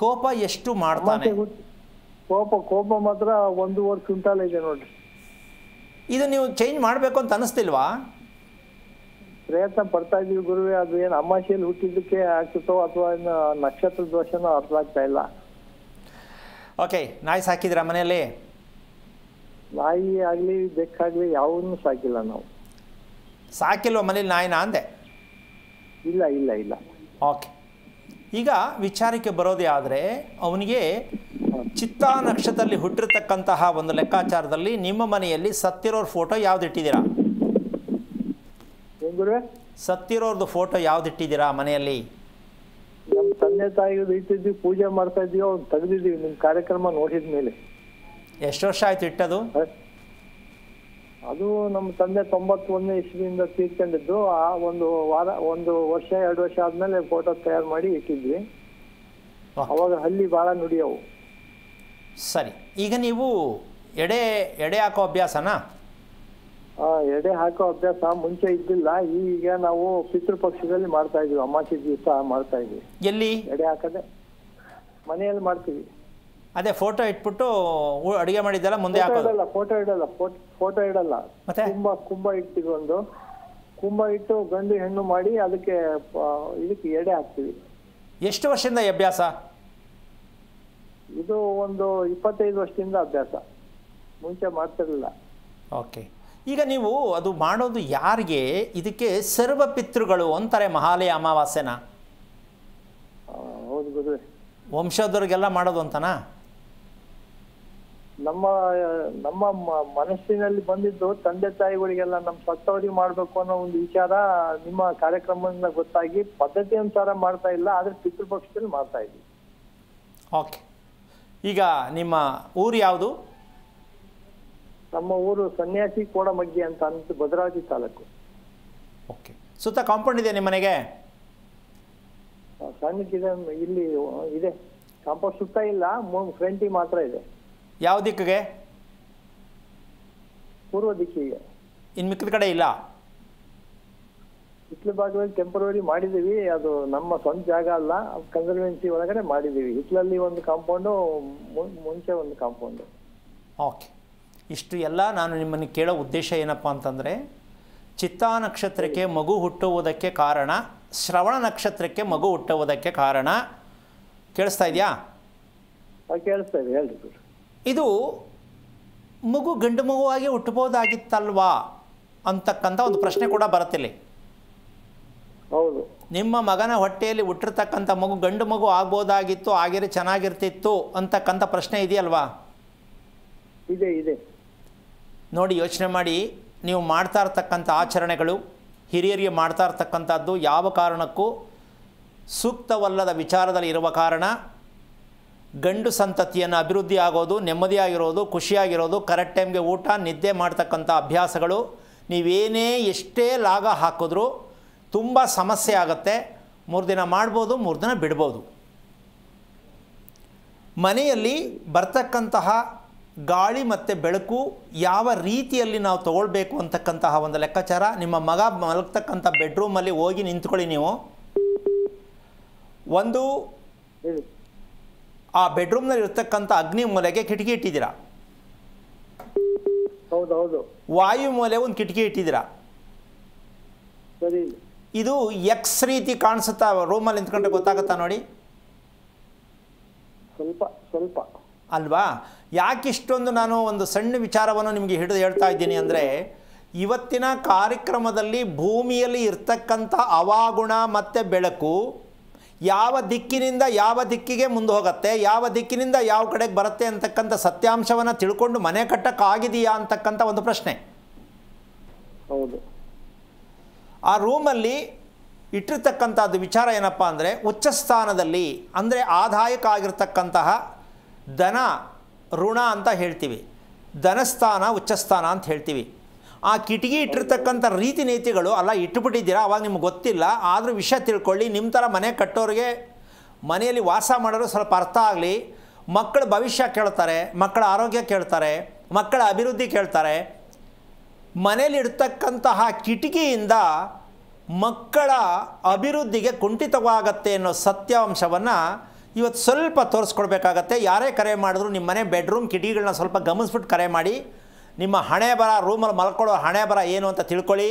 ಕೋಪ ಎಷ್ಟು ಮಾಡ್ತಾನೆ? ಕೋಪ ಮಾತ್ರ 1.5 ಕ್ವಿಂಟಾಲ್ ಇದೆ ನೋಡ್ರಿ. ಇದು ನೀವು ಚೇಂಜ್ ಮಾಡಬೇಕು ಅಂತ ಅನಿಸ್ತಿಲ್ವಾ? ಪ್ರಯತ್ನ ಪಡ್ತಾ ಇದೀವಿ ಗುರುವೆ. ಅದು ಏನು ಅಮಾವಾಸ್ಯೆಯಲ್ಲಿ ಹುಟ್ಟಿದ್ದಕ್ಕೆ ಆಗ್ತಿತ್ತೋ ಅಥವಾ ನಕ್ಷತ್ರ ದೋಷನೋ ಅರ್ಥ ಆಗ್ತಾ ಇಲ್ಲ. ಓಕೆ, ನಾಯಿ ಸಾಕಿದ್ದೀರಾ ಮನೆಯಲ್ಲಿ? ನಾಯಿ ಆಗಲಿ ಬೆಕ್ಕಾಗಲಿ ಯಾವನ್ನೂ ಸಾಕಿಲ್ಲ ನಾವು. ಸಾಕಿಲ್ವ ಮನೇಲಿ ನಾಯಿನ ಅಂದೆ? ಇಲ್ಲ ಇಲ್ಲ ಇಲ್ಲ. ಓಕೆ, ಈಗ ವಿಚಾರಕ್ಕೆ ಬರೋದೇ ಆದರೆ ಅವನಿಗೆ ಚಿತ್ತಾ ನಕ್ಷತ್ರದಲ್ಲಿ ಹುಟ್ಟಿರ್ತಕ್ಕಂತಹ ಒಂದು ಲೆಕ್ಕಾಚಾರದಲ್ಲಿ ನಿಮ್ಮ ಮನೆಯಲ್ಲಿ ಸತ್ತಿರೋರ ಫೋಟೋ ಯಾವ್ದು ಇಟ್ಟಿದ್ದೀರಾ? ಸತ್ತಿರೋರ್ದು ಫೋಟೋ ಯಾವ್ದು ಇಟ್ಟಿದ್ದೀರಾ ಮನೆಯಲ್ಲಿ? ನಮ್ಮ ತಂದೆ ತಾಯಿಗಳು ಇಟ್ಟಿದ್ವಿ, ಪೂಜೆ ಮಾಡ್ತಾ ಇದ್ದೀವಿ, ಅವ್ರು ತೆಗೆದಿದ್ದೀವಿ ನಿಮ್ಮ ಕಾರ್ಯಕ್ರಮ ನೋಡಿದ ಮೇಲೆ. ಎಷ್ಟು ವರ್ಷ ಆಯ್ತು ಇಟ್ಟದು? ಅದು ನಮ್ಮ ತಂದೆ 91ನೇ ಇಸ್ವಿಯಿಂದ ತೀರ್ಕೊಂಡಿದ್ದು. ಆ ಒಂದು ವರ್ಷ 2 ವರ್ಷ ಆದ್ಮೇಲೆ ಫೋಟೋ ತಯಾರು ಮಾಡಿ ಇಟ್ಟಿದ್ವಿ. ಅವಾಗ ಹಲ್ಲಿ ಭಾಳ ನುಡಿಯವು. ಸರಿ, ಈಗ ನೀವು ಎಡೆ ಹಾಕೋ ಅಭ್ಯಾಸನಾ? ಎಡೆ ಹಾಕೋ ಅಭ್ಯಾಸ ಮುಂಚೆ ಇದ್ದಿಲ್ಲ. ಈಗ ನಾವು ಪಿತೃಪಕ್ಷದಲ್ಲಿ ಮಾಡ್ತಾ ಇದೀವಿ, ಅಮಾವಾಸ್ಯೆ ದಿವಸ ಮಾಡ್ತಾ ಇದೀವಿ. ಎಲ್ಲಿ ಎಡೆ ಹಾಕದೆ? ಮನೆಯಲ್ಲಿ ಮಾಡ್ತೀವಿ. ಅದೇ ಫೋಟೋ ಇಟ್ಬಿಟ್ಟು ಅಡುಗೆ ಮಾಡಿದ್ದೆಲ್ಲ ಮುಂದೆ ಹಾಕೋದು? ಫೋಟೋ ಇಡಲ್ಲ. ಮತ್ತೆ ಕುಂಭ ಇಡ್ತೀವಿ. ಒಂದು ಕುಂಭ ಇಟ್ಟು ಗಂಡು ಹೆಣ್ಣು ಮಾಡಿ ಅದಕ್ಕೆ ಎಡೆ ಹಾಕ್ತೀವಿ. ಎಷ್ಟು ವರ್ಷದಿಂದ ಈ ಅಭ್ಯಾಸ? ಇದು ಒಂದು 25 ವರ್ಷದಿಂದ ಅಭ್ಯಾಸ. ಮುಂಚೆ ಮಾಡ್ತಿರ್ಲಿಲ್ಲ. ಓಕೆ, ಈಗ ನೀವು ಅದು ಮಾಡೋದು ಯಾರಿಗೆ? ಇದಕ್ಕೆ ಸರ್ವ ಪಿತೃಗಳು ಅಂತಾರೆ ಮಹಾಲಯ ಅಮಾವಾಸ್ಯೆನ. ಹೌದು ಗುರುವೆ. ವಂಶದವ್ರಿಗೆಲ್ಲ ಮಾಡೋದು ಅಂತನಾ? ನಮ್ಮ ಮನಸ್ಸಿನಲ್ಲಿ ಬಂದಿದ್ದು ತಂದೆ ತಾಯಿಗಳಿಗೆಲ್ಲ ನಮ್ಮ ಸತ್ತವರಿಗೆ ಮಾಡಬೇಕು ಅನ್ನೋ ಒಂದು ವಿಚಾರ ನಿಮ್ಮ ಕಾರ್ಯಕ್ರಮದಿಂದ ಗೊತ್ತಾಗಿ ಪದ್ಧತಿ ಅನುಸಾರ ಮಾಡ್ತಾ ಇಲ್ಲ, ಆದ್ರೆ ಪಿತೃಪಕ್ಷದಲ್ಲಿ ಮಾಡ್ತಾ ಇದ್ದೀವಿ. ಓಕೆ, ಈಗ ನಿಮ್ಮ ಊರು ಯಾವುದು? ನಮ್ಮ ಊರು ಸನ್ಯಾಸಿ ಕೋಡಮಗ್ಗಿ ಅಂತ ಭದ್ರಾವತಿ ತಾಲೂಕು. ಓಕೆ, ಸುತ್ತ ಕಾಂಪೌಂಡ್ ಇದೆ ನಿಮ್ಮ ಮನೆಗೆ? ಸಣ್ಣಕ್ಕಿದೆ, ಇಲ್ಲಿ ಇದೆ ಕಾಂಪೌಂಡ್. ಸುತ್ತ ಇಲ್ಲ, ಫ್ರಂಟಿಗೆ ಮಾತ್ರ ಇದೆ. ಯಾವ ದಿಕ್ಕಿಗೆ? ಪೂರ್ವ ದಿಕ್ಕಿಗೆ. ಇನ್ನು ಮಿಕ್ಕಿದ ಕಡೆ ಇಲ್ಲ? ಹಿತ್ಲ ಭಾಗದಲ್ಲಿ ಟೆಂಪರರಿ ಮಾಡಿದೀವಿ. ಅದು ನಮ್ಮ ಸ್ವಂತ ಜಾಗ ಅಲ್ಲ, ಕನ್ಸರ್ವೆನ್ಸಿ ಒಳಗಡೆ ಮಾಡಿದೀವಿ. ಹಿತ್ಲಲ್ಲಿ ಒಂದು ಕಾಂಪೌಂಡು, ಮುಂಚೆ ಒಂದು ಕಾಂಪೌಂಡು. ಓಕೆ, ಇಷ್ಟು ಎಲ್ಲ ನಾನು ನಿಮ್ಮನ್ನು ಕೇಳೋ ಉದ್ದೇಶ ಏನಪ್ಪ ಅಂತಂದರೆ, ಚಿತ್ತಾ ನಕ್ಷತ್ರಕ್ಕೆ ಮಗು ಹುಟ್ಟುವುದಕ್ಕೆ ಕಾರಣ, ಶ್ರವಣ ನಕ್ಷತ್ರಕ್ಕೆ ಮಗು ಹುಟ್ಟುವುದಕ್ಕೆ ಕಾರಣ. ಕೇಳಿಸ್ತಾ ಇದೆಯಾ? ಕೇಳಿಸ್ತಾ ಇದೆ, ಹೇಳ್ರಿ. ಇದು ಮಗು ಗಂಡು ಮಗುವಾಗಿ ಹುಟ್ಟಬಹುದಾಗಿತ್ತಲ್ವಾ ಅಂತಕ್ಕಂಥ ಒಂದು ಪ್ರಶ್ನೆ ಕೂಡ ಬರುತ್ತಿಲ್ಲ. ಹೌದು. ನಿಮ್ಮ ಮಗನ ಹೊಟ್ಟೆಯಲ್ಲಿ ಹುಟ್ಟಿರ್ತಕ್ಕಂಥ ಮಗು ಗಂಡು ಮಗು ಆಗ್ಬೋದಾಗಿತ್ತು, ಆಗಿದ್ರೆ ಚೆನ್ನಾಗಿರ್ತಿತ್ತು ಅಂತಕ್ಕಂಥ ಪ್ರಶ್ನೆ ಇದೆಯಲ್ವಾ? ಇದೆ ಇದೆ. ನೋಡಿ, ಯೋಚನೆ ಮಾಡಿ. ನೀವು ಮಾಡ್ತಾ ಇರ್ತಕ್ಕಂಥ ಆಚರಣೆಗಳು, ಹಿರಿಯರಿಗೆ ಮಾಡ್ತಾ ಇರ್ತಕ್ಕಂಥದ್ದು ಯಾವ ಕಾರಣಕ್ಕೂ ಸೂಕ್ತವಲ್ಲದ ವಿಚಾರದಲ್ಲಿ ಇರುವ ಕಾರಣ ಗಂಡು ಸಂತತಿಯನ್ನು ಅಭಿವೃದ್ಧಿ ಆಗೋದು, ನೆಮ್ಮದಿಯಾಗಿರೋದು, ಖುಷಿಯಾಗಿರೋದು, ಕರೆಕ್ಟ್ ಟೈಮ್ಗೆ ಊಟ ನಿದ್ದೆ ಮಾಡ್ತಕ್ಕಂಥ ಅಭ್ಯಾಸಗಳು ನೀವೇನೇ ಎಷ್ಟೇ ಲಾಗ ಹಾಕಿದ್ರೂ ತುಂಬ ಸಮಸ್ಯೆ ಆಗುತ್ತೆ. 3 ದಿನ ಮಾಡ್ಬೋದು, 3 ದಿನ ಬಿಡ್ಬೋದು. ಮನೆಯಲ್ಲಿ ಬರ್ತಕ್ಕಂತಹ ಗಾಳಿ ಮತ್ತು ಬೆಳಕು ಯಾವ ರೀತಿಯಲ್ಲಿ ನಾವು ತಗೊಳ್ಬೇಕು ಅಂತಕ್ಕಂತಹ ಒಂದು ಲೆಕ್ಕಾಚಾರ. ನಿಮ್ಮ ಮಗ ಮಲಗ್ತಕ್ಕಂಥ ಬೆಡ್ರೂಮಲ್ಲಿ ಹೋಗಿ ನಿಂತ್ಕೊಳ್ಳಿ. ನೀವು ಒಂದು ಆ ಬೆಡ್ರೂಮ್ನಲ್ಲಿ ಇರ್ತಕ್ಕಂಥ ಅಗ್ನಿ ಮೂಲೆಗೆ ಕಿಟಕಿ ಇಟ್ಟಿದ್ದೀರಾ, ಹೌದೌದು. ವಾಯು ಮೂಲೆ ಒಂದು ಕಿಟಕಿ ಇಟ್ಟಿದ್ದೀರಾ. ಸರಿ. ಇದು ಎಕ್ಸ್ ರೀತಿ ಕಾಣಿಸುತ್ತಾ? ರೂಮಲ್ಲಿ ನಿಂತ್ಕೊಂಡ್ರೆ ಗೊತ್ತಾಗುತ್ತಾ ನೋಡಿ? ಸ್ವಲ್ಪ ಸ್ವಲ್ಪ ಅಲ್ವಾ? ಯಾಕಿಷ್ಟೊಂದು ನಾನು ಒಂದು ಸಣ್ಣ ವಿಚಾರವನ್ನು ನಿಮಗೆ ಹಿಡಿದು ಹೇಳ್ತಾ ಇದ್ದೀನಿ ಅಂದರೆ, ಇವತ್ತಿನ ಕಾರ್ಯಕ್ರಮದಲ್ಲಿ ಭೂಮಿಯಲ್ಲಿ ಇರ್ತಕ್ಕಂಥ ಹವಾಗುಣ ಮತ್ತು ಬೆಳಕು ಯಾವ ದಿಕ್ಕಿನಿಂದ ಯಾವ ದಿಕ್ಕಿಗೆ ಮುಂದೆ ಹೋಗುತ್ತೆ, ಯಾವ ದಿಕ್ಕಿನಿಂದ ಯಾವ ಕಡೆಗೆ ಬರುತ್ತೆ ಅಂತಕ್ಕಂಥ ಸತ್ಯಾಂಶವನ್ನು ತಿಳ್ಕೊಂಡು ಮನೆ ಕಟ್ಟಕ್ಕಾಗಿದೆಯಾ ಅಂತಕ್ಕಂಥ ಒಂದು ಪ್ರಶ್ನೆ. ಹೌದು. ಆ ರೂಮಲ್ಲಿ ಇಟ್ಟಿರ್ತಕ್ಕಂಥದ್ದು ವಿಚಾರ ಏನಪ್ಪ ಅಂದರೆ, ಉಚ್ಚ ಸ್ಥಾನದಲ್ಲಿ ಅಂದರೆ ಆದಾಯಕ ಆಗಿರ್ತಕ್ಕಂತಹ ಧನ ಋಣ ಅಂತ ಹೇಳ್ತೀವಿ, ಧನಸ್ಥಾನ ಉಚ್ಚಸ್ಥಾನ ಅಂತ ಹೇಳ್ತೀವಿ. ಆ ಕಿಟಕಿ ಇಟ್ಟಿರ್ತಕ್ಕಂಥ ರೀತಿ ನೀತಿಗಳು ಅಲ್ಲ ಇಟ್ಟುಬಿಟ್ಟಿದ್ದೀರಾ, ಅವಾಗ ನಿಮ್ಗೆ ಗೊತ್ತಿಲ್ಲ. ಆದರೂ ವಿಷಯ ತಿಳ್ಕೊಳ್ಳಿ. ನಿಮ್ಮ ಥರ ಮನೆ ಕಟ್ಟೋರಿಗೆ, ಮನೆಯಲ್ಲಿ ವಾಸ ಮಾಡೋರು ಸ್ವಲ್ಪ ಅರ್ಥ ಆಗಲಿ. ಮಕ್ಕಳ ಭವಿಷ್ಯ ಕೇಳ್ತಾರೆ, ಮಕ್ಕಳ ಆರೋಗ್ಯ ಕೇಳ್ತಾರೆ, ಮಕ್ಕಳ ಅಭಿವೃದ್ಧಿ ಕೇಳ್ತಾರೆ. ಮನೇಲಿ ಇಡ್ತಕ್ಕಂತಹ ಕಿಟಕಿಯಿಂದ ಮಕ್ಕಳ ಅಭಿವೃದ್ಧಿಗೆ ಕುಂಠಿತವಾಗತ್ತೆ ಅನ್ನೋ ಸತ್ಯಾಂಶವನ್ನು ಇವತ್ತು ಸ್ವಲ್ಪ ತೋರಿಸ್ಕೊಡ್ಬೇಕಾಗತ್ತೆ. ಯಾರೇ ಕರೆ ಮಾಡಿದ್ರು ನಿಮ್ಮ ಮನೆ ಬೆಡ್ರೂಮ್ ಕಿಟಕಿಗಳನ್ನ ಸ್ವಲ್ಪ ಗಮನಿಸ್ಬಿಟ್ಟು ಕರೆ ಮಾಡಿ. ನಿಮ್ಮ ಹಣೆ ಬರ, ರೂಮಲ್ಲಿ ಮಲ್ಕೊಳ್ಳೋ ಹಣೆ ಬರ ಏನು ಅಂತ ತಿಳ್ಕೊಳ್ಳಿ.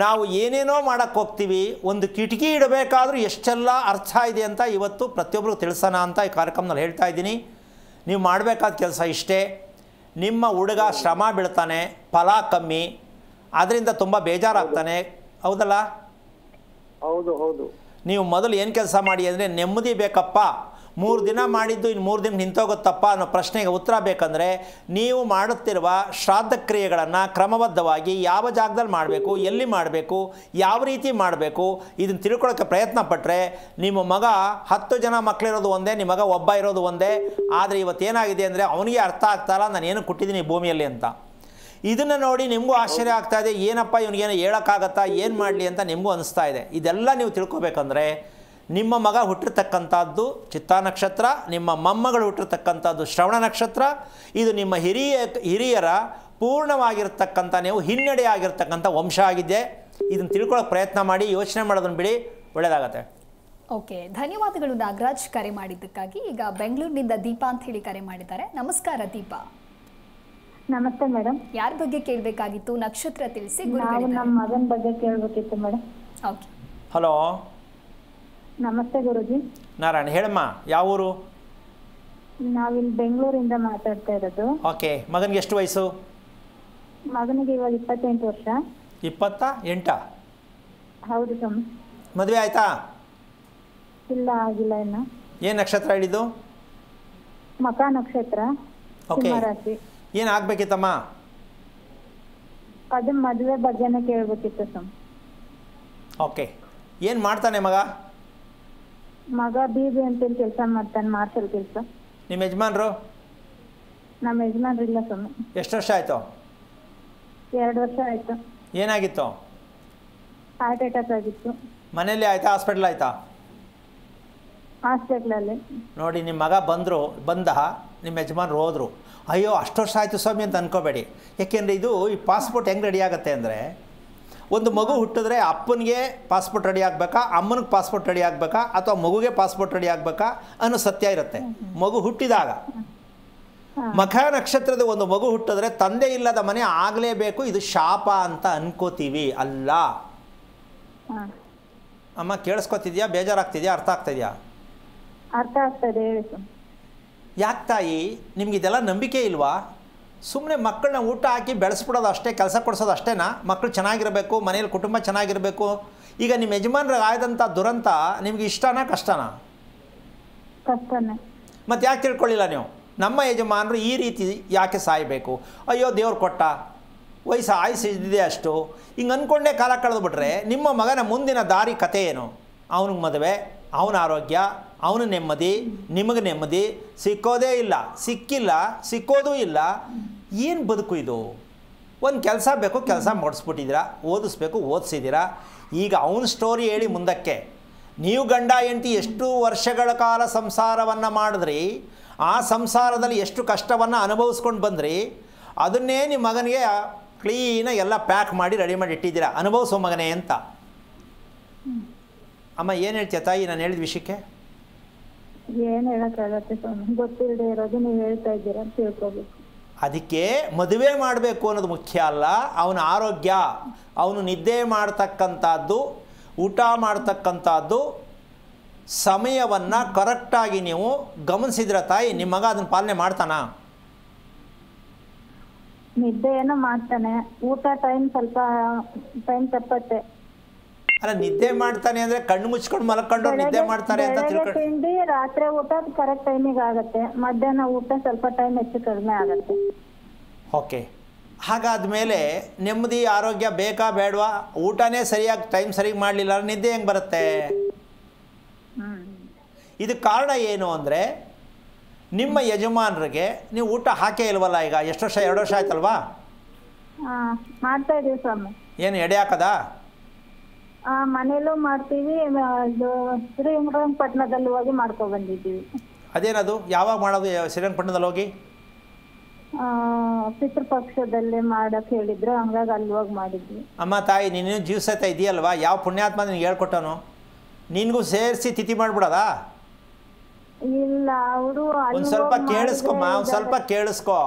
ನಾವು ಏನೇನೋ ಮಾಡೋಕ್ಕೆ ಹೋಗ್ತೀವಿ, ಒಂದು ಕಿಟಕಿ ಇಡಬೇಕಾದ್ರೂ ಎಷ್ಟೆಲ್ಲ ಅರ್ಥ ಇದೆ ಅಂತ ಇವತ್ತು ಪ್ರತಿಯೊಬ್ಬರು ತಿಳಿಸೋಣ ಅಂತ ಈ ಕಾರ್ಯಕ್ರಮದಲ್ಲಿ ಹೇಳ್ತಾ ಇದ್ದೀನಿ. ನೀವು ಮಾಡಬೇಕಾದ ಕೆಲಸ ಇಷ್ಟೇ. ನಿಮ್ಮ ಹುಡುಗ ಶ್ರಮ ಬೀಳ್ತಾನೆ, ಫಲ ಕಮ್ಮಿ, ಅದರಿಂದ ತುಂಬ ಬೇಜಾರಾಗ್ತಾನೆ, ಹೌದಲ್ಲ? ಹೌದು ಹೌದು. ನೀವು ಮೊದಲು ಏನು ಕೆಲಸ ಮಾಡಿ ಅಂದರೆ, ನೆಮ್ಮದಿ ಬೇಕಪ್ಪ, 3 ದಿನ ಮಾಡಿದ್ದು ಇನ್ನು 3 ದಿನ ನಿಂತೋಗುತ್ತಪ್ಪ ಅನ್ನೋ ಪ್ರಶ್ನೆಗೆ ಉತ್ತರ ಬೇಕಂದರೆ, ನೀವು ಮಾಡುತ್ತಿರುವ ಶ್ರಾದ್ದ ಕ್ರಿಯೆಗಳನ್ನು ಕ್ರಮಬದ್ಧವಾಗಿ ಯಾವ ಜಾಗದಲ್ಲಿ ಮಾಡಬೇಕು, ಎಲ್ಲಿ ಮಾಡಬೇಕು, ಯಾವ ರೀತಿ ಮಾಡಬೇಕು, ಇದನ್ನು ತಿಳ್ಕೊಳ್ಳೋಕ್ಕೆ ಪ್ರಯತ್ನ ಪಟ್ಟರೆ ನಿಮ್ಮ ಮಗ 10 ಜನ ಮಕ್ಕಳಿರೋದು ಒಂದೇ, ನಿಮ್ಮ ಮಗ ಒಬ್ಬ ಇರೋದು ಒಂದೇ. ಆದರೆ ಇವತ್ತೇನಾಗಿದೆ ಅಂದರೆ, ಅವನಿಗೆ ಅರ್ಥ ಆಗ್ತಾಯಿಲ್ಲ ನಾನು ಏನು ಕೊಟ್ಟಿದ್ದೀನಿ ಭೂಮಿಯಲ್ಲಿ ಅಂತ. ಇದನ್ನು ನೋಡಿ ನಿಮಗೂ ಆಶ್ಚರ್ಯ ಆಗ್ತಾ ಇದೆ, ಏನಪ್ಪ ಇವನಿಗೇನು ಹೇಳೋಕ್ಕಾಗತ್ತಾ, ಏನು ಮಾಡಲಿ ಅಂತ ನಿಮಗೂ ಅನಿಸ್ತಾ ಇದೆ. ಇದೆಲ್ಲ ನೀವು ತಿಳ್ಕೊಬೇಕಂದ್ರೆ, ನಿಮ್ಮ ಮಗ ಹುಟ್ಟಿರ್ತಕ್ಕಂಥದ್ದು ಚಿತ್ತಾ ನಕ್ಷತ್ರ, ನಿಮ್ಮ ಮೊಮ್ಮಗಳು ಹುಟ್ಟಿರ್ತಕ್ಕಂಥದ್ದು ಶ್ರವಣ ನಕ್ಷತ್ರ. ಇದು ನಿಮ್ಮ ಹಿರಿಯರ ಪೂರ್ಣವಾಗಿರ್ತಕ್ಕಂಥ, ನೀವು ಹಿನ್ನಡೆ ಆಗಿರ್ತಕ್ಕಂಥ ವಂಶ ಆಗಿದೆ. ಇದನ್ನು ತಿಳ್ಕೊಳ್ಳೋಕೆ ಪ್ರಯತ್ನ ಮಾಡಿ, ಯೋಚನೆ ಮಾಡೋದನ್ನು ಬಿಡಿ, ಒಳ್ಳೆಯದಾಗತ್ತೆ. ಓಕೆ, ಧನ್ಯವಾದಗಳು ನಾಗರಾಜ್ ಕರೆ ಮಾಡಿದ್ದಕ್ಕಾಗಿ. ಈಗ ಬೆಂಗಳೂರಿನಿಂದ ದೀಪಾ ಅಂತ ಹೇಳಿ ಕರೆ ಮಾಡಿದ್ದಾರೆ. ನಮಸ್ಕಾರ ದೀಪಾ. ನಮಸ್ತೆ ಮೇಡಮ್. ಯಾರ ಬಗ್ಗೆ ಕೇಳಬೇಕಾಗಿತ್ತು? ನಕ್ಷತ್ರ ತಿಳಿಸಿ. ನಾವು ನಮ್ಮ ಮಗನ ಬಗ್ಗೆ ಕೇಳಬೇಕಿತ್ತು ಮೇಡಮ್. ಓಕೆ. ಹಲೋ, ನಮಸ್ತೆ ಗುರುಜಿ. ನಾರಾಯಣ, ಹೇಳಮ್ಮ, ಯಾವ ಊರು? ನಾವಿಲ್ಲಿ ಬೆಂಗಳೂರಿಂದ ಮಾತಾಡ್ತಾ ಇರೋದು. ಓಕೆ. ಮಗನಿಗೆ ಎಷ್ಟು ವಯಸ್ಸು? ಮಗನಿಗೆ ಇವಾಗ 28 ವರ್ಷ. 28? ಹೌದು ಸ್ವಾಮಿ. ಮದುವೆ ಆಯ್ತಾ? ಇಲ್ಲ, ಆಗಿಲ್ಲ ಇನ್ನು. ಏನು ನಕ್ಷತ್ರ ಹೇಳಿದ್ದು? ಮಕ ನಕ್ಷತ್ರ, ಓಕೆ. ಸಿಂಹರಾಶಿ. ಏನು ಆಗಬೇಕಿತ್ತಮ್ಮ? ಅದು ಮದುವೆ ಬಗ್ಗೆನೇ ಕೇಳಬೇಕಿತ್ತು ಸ್ವಾಮಿ. ಓಕೆ. ಏನು ಮಾಡ್ತಾನೆ ಮಗ? ಮಗ ಬೀಬಿ ಅಂತೇಳಿ ಕೆಲಸ ಮಾಡ್ತಾನೆ, ಮಾರ್ಷಲ್ ಕೆಲಸ. ನಿಮ್ಮ ಯಜಮಾನ್ರು? ನಮ್ಮ ಯಜಮಾನ್ರು ಇಲ್ಲ ಸ್ವಾಮಿ. ಎಷ್ಟು ವರ್ಷ ಆಯಿತು? 2 ವರ್ಷ ಆಯ್ತು. ಏನಾಗಿತ್ತು? ಹಾರ್ಟ್ ಅಟ್ಯಾಕ್ ಆಗಿತ್ತು. ಮನೇಲಿ ಆಯಿತಾ, ಹಾಸ್ಪಿಟ್ಲ್ ಆಯಿತಾ? ಹಾಸ್ಪಿಟ್ಲಲ್ಲಿ. ನೋಡಿ, ನಿಮ್ಮ ಮಗ ಬಂದ ನಿಮ್ಮ ಯಜಮಾನ್ರು ಹೋದರು. ಅಯ್ಯೋ ಅಷ್ಟು ವರ್ಷ ಆಯಿತು ಸ್ವಾಮಿ ಅಂತ ಅಂದ್ಕೋಬೇಡಿ. ಯಾಕೆಂದರೆ ಇದು ಈ ಪಾಸ್ಪೋರ್ಟ್ ಹೆಂಗೆ ರೆಡಿ ಆಗುತ್ತೆ ಅಂದರೆ, ಒಂದು ಮಗು ಹುಟ್ಟಿದ್ರೆ ಅಪ್ಪನಿಗೆ ಪಾಸ್ಪೋರ್ಟ್ ರೆಡಿ ಆಗಬೇಕಾ, ಅಮ್ಮನಿಗೆ ಪಾಸ್ಪೋರ್ಟ್ ರೆಡಿ ಆಗಬೇಕಾ, ಅಥವಾ ಮಗುಗೆ ಪಾಸ್ಪೋರ್ಟ್ ರೆಡಿ ಆಗಬೇಕಾ ಅನ್ನೋ ಸತ್ಯ ಇರುತ್ತೆ. ಮಗು ಹುಟ್ಟಿದಾಗ ಮಖ ನಕ್ಷತ್ರದ ಒಂದು ಮಗು ಹುಟ್ಟಿದ್ರೆ ತಂದೆ ಇಲ್ಲದ ಮನೆ ಆಗಲೇಬೇಕು, ಇದು ಶಾಪ ಅಂತ ಅನ್ಕೋತೀವಿ. ಅಲ್ಲ ಅಮ್ಮ, ಕೇಳಿಸ್ಕೊತಿದ್ಯಾ? ಬೇಜಾರಾಗ್ತಿದ್ಯಾ? ಅರ್ಥ ಆಗ್ತಿದ್ಯಾ? ಅರ್ಥ ಆಗ್ತದೆ. ಹೇಳಿ. ಯಾಕೆ ತಾಯಿ, ನಿಮ್ಗೆ ಇದೆಲ್ಲ ನಂಬಿಕೆ ಇಲ್ವಾ? ಸುಮ್ಮನೆ ಮಕ್ಕಳನ್ನ ಊಟ ಹಾಕಿ ಬೆಳೆಸ್ಬಿಡೋದು ಅಷ್ಟೇ, ಕೆಲಸ ಕೊಡಿಸೋದು ಅಷ್ಟೇನಾ? ಮಕ್ಕಳು ಚೆನ್ನಾಗಿರಬೇಕು, ಮನೇಲಿ ಕುಟುಂಬ ಚೆನ್ನಾಗಿರಬೇಕು. ಈಗ ನಿಮ್ಮ ಯಜಮಾನ್ರಿಗೆ ಆದಂಥ ದುರಂತ ನಿಮ್ಗೆ ಇಷ್ಟನಾ ಕಷ್ಟನಾ? ಕಷ್ಟನೇ. ಮತ್ತು ಯಾಕೆ ತಿಳ್ಕೊಳ್ಳಿಲ್ಲ ನೀವು? ನಮ್ಮ ಯಜಮಾನರು ಈ ರೀತಿ ಯಾಕೆ ಸಾಯಬೇಕು? ಅಯ್ಯೋ ದೇವ್ರು ಕೊಟ್ಟ, ವಯಸ್ಸು ಆಯುಸ್ಸು ಇದ್ದಿದೆ ಅಷ್ಟು, ಹಿಂಗೆ ಅಂದ್ಕೊಂಡೇ ಕಾಲ ಕಳೆದುಬಿಟ್ರೆ ನಿಮ್ಮ ಮಗನ ಮುಂದಿನ ದಾರಿ ಕತೆ ಏನು? ಅವನಿಗೆ ಮದುವೆ, ಅವನ ಆರೋಗ್ಯ, ಅವನು ನೆಮ್ಮದಿ, ನಿಮಗೆ ನೆಮ್ಮದಿ ಸಿಕ್ಕೋದೇ ಇಲ್ಲ, ಸಿಕ್ಕಿಲ್ಲ, ಸಿಕ್ಕೋದೂ ಇಲ್ಲ. ಏನು ಬದುಕು ಇದು? ಒಂದು ಕೆಲಸ ಬೇಕು, ಕೆಲಸ ಮಾಡಿಸ್ಬಿಟ್ಟಿದ್ದೀರಾ, ಓದಿಸ್ಬೇಕು, ಓದಿಸಿದ್ದೀರಾ. ಈಗ ಅವನ ಸ್ಟೋರಿ ಹೇಳಿ ಮುಂದಕ್ಕೆ. ನೀವು ಗಂಡ ಹೆಂಡತಿ ಎಷ್ಟು ವರ್ಷಗಳ ಕಾಲ ಸಂಸಾರವನ್ನು ಮಾಡಿದ್ರಿ, ಆ ಸಂಸಾರದಲ್ಲಿ ಎಷ್ಟು ಕಷ್ಟವನ್ನು ಅನುಭವಿಸ್ಕೊಂಡು ಬಂದ್ರಿ, ಅದನ್ನೇ ನಿಮ್ಮ ಮಗನಿಗೆ ಕ್ಲೀನಾಗಿ ಎಲ್ಲ ಪ್ಯಾಕ್ ಮಾಡಿ ರೆಡಿ ಮಾಡಿ ಇಟ್ಟಿದ್ದೀರಾ, ಅನುಭವಿಸೋ ಮಗನೇ ಅಂತ. ಅಮ್ಮ ಏನು ಹೇಳ್ತೀಯ ತಾಯಿ ನಾನು ಹೇಳಿದ ವಿಷಯಕ್ಕೆ? ಏನ್ ಹೇಳಕ್ಕಾಗತ್ತೆ ಸ್ವಾಮಿ, ಗೊತ್ತಿಲ್ಲದೆ ಇರೋದು ನೀವು ಹೇಳ್ತಾ ಇದ್ದೀರಾ ಅಂತ ತಿಳ್ಕೊಬೇಕು. ಅದಕ್ಕೆ ಮದುವೆ ಮಾಡಬೇಕು ಅನ್ನೋದು ಮುಖ್ಯ ಅಲ್ಲ, ಅವನ ಆರೋಗ್ಯ, ಅವನು ನಿದ್ದೆ ಮಾಡ್ತಕ್ಕಂಥದ್ದು, ಊಟ ಮಾಡ್ತಕ್ಕಂಥದ್ದು ಸಮಯವನ್ನು ಕರೆಕ್ಟಾಗಿ ನೀವು ಗಮನಿಸಿದ್ರ ತಾಯಿ, ನಿಮ್ಮ ಮಗ ಅದನ್ನು ಪಾಲನೆ ಮಾಡ್ತಾನಾ? ನಿದ್ದೆ ಏನೋ ಮಾಡ್ತಾನೆ, ಊಟ ಸ್ವಲ್ಪ ಟೈಮ್ ತಪ್ಪತ್ತೆ. ಅಲ್ಲ, ನಿದ್ದೆ ಮಾಡ್ತಾನೆ ಅಂದರೆ ಕಣ್ಣು ಮುಚ್ಕೊಂಡು ಮಲ್ಕೊಂಡವ್ರು ನಿದ್ದೆ ಮಾಡ್ತಾರೆ ಅಂತ ತಿಳ್ಕೊಂಡು. ತಿಂಡಿ ರಾತ್ರಿ ಊಟ ಕರೆಕ್ಟ್ ಟೈಮಿಗೆ ಆಗುತ್ತೆ, ಮಧ್ಯಾಹ್ನ ಊಟ ಸ್ವಲ್ಪ ಟೈಮ್ ಹೆಚ್ಚು ಕಡಿಮೆ ಆಗುತ್ತೆ. ಓಕೆ, ಹಾಗಾದ್ಮೇಲೆ ನೆಮ್ಮದಿ ಆರೋಗ್ಯ ಬೇಕಾ ಬೇಡವಾ? ಊಟನೇ ಸರಿಯಾಗಿ ಟೈಮ್ ಸರಿಯಾಗಿ ಮಾಡಲಿಲ್ಲ, ನಿದ್ದೆ ಹೆಂಗೆ ಬರುತ್ತೆ? ಇದಕ್ಕೆ ಕಾರಣ ಏನು ಅಂದರೆ ನಿಮ್ಮ ಯಜಮಾನರಿಗೆ ನೀವು ಊಟ ಹಾಕೇ ಇಲ್ವಲ್ಲ. ಈಗ ಎಷ್ಟು ವರ್ಷ? 2 ವರ್ಷ ಆಯ್ತಲ್ವಾ? ಮಾಡ್ತಾ ಇದೀವಿ ಸ್ವಾಮಿ. ಏನು ಎಡೆ ಹಾಕದಾ? ಮನೇಲೂ ಮಾಡ್ತೀವಿ, ಶ್ರೀರಂಗಪಟ್ಟಣದಲ್ಲಿ ಹೋಗಿ ಮಾಡ್ಕೊ ಬಂದಿದ್ದೀವಿ. ಅದೇನದು? ಯಾವಾಗ ಮಾಡೋದು ಶ್ರೀರಂಗಪಟ್ಟಣದಲ್ಲಿ ಹೋಗಿ? ಪಿತೃಪಕ್ಷದಲ್ಲಿ ಮಾಡಕ್ ಹೇಳಿದ್ರು, ಹಂಗಾಗಿ ಅಲ್ಲಿ ಹೋಗಿ ಮಾಡಿದ್ವಿ. ಅಮ್ಮ ತಾಯಿ, ನೀನು ಜೀವಸತ ಇದೆಯಲ್ವಾ? ಯಾವ ಪುಣ್ಯಾತ್ಮ ನಿನಗೆ ಹೇಳ್ಕೊಟ್ಟನು? ನಿನಗೂ ಸೇರಿಸಿ ತಿಥಿ ಮಾಡ್ಬಿಡೋದಾ? ಇಲ್ಲ, ಅವರು ಒಂದು ಸ್ವಲ್ಪ ಕೇಳಿಸ್ಕೊಮ್ಮ, ಒಂದು ಸ್ವಲ್ಪ ಕೇಳಿಸ್ಕೊ.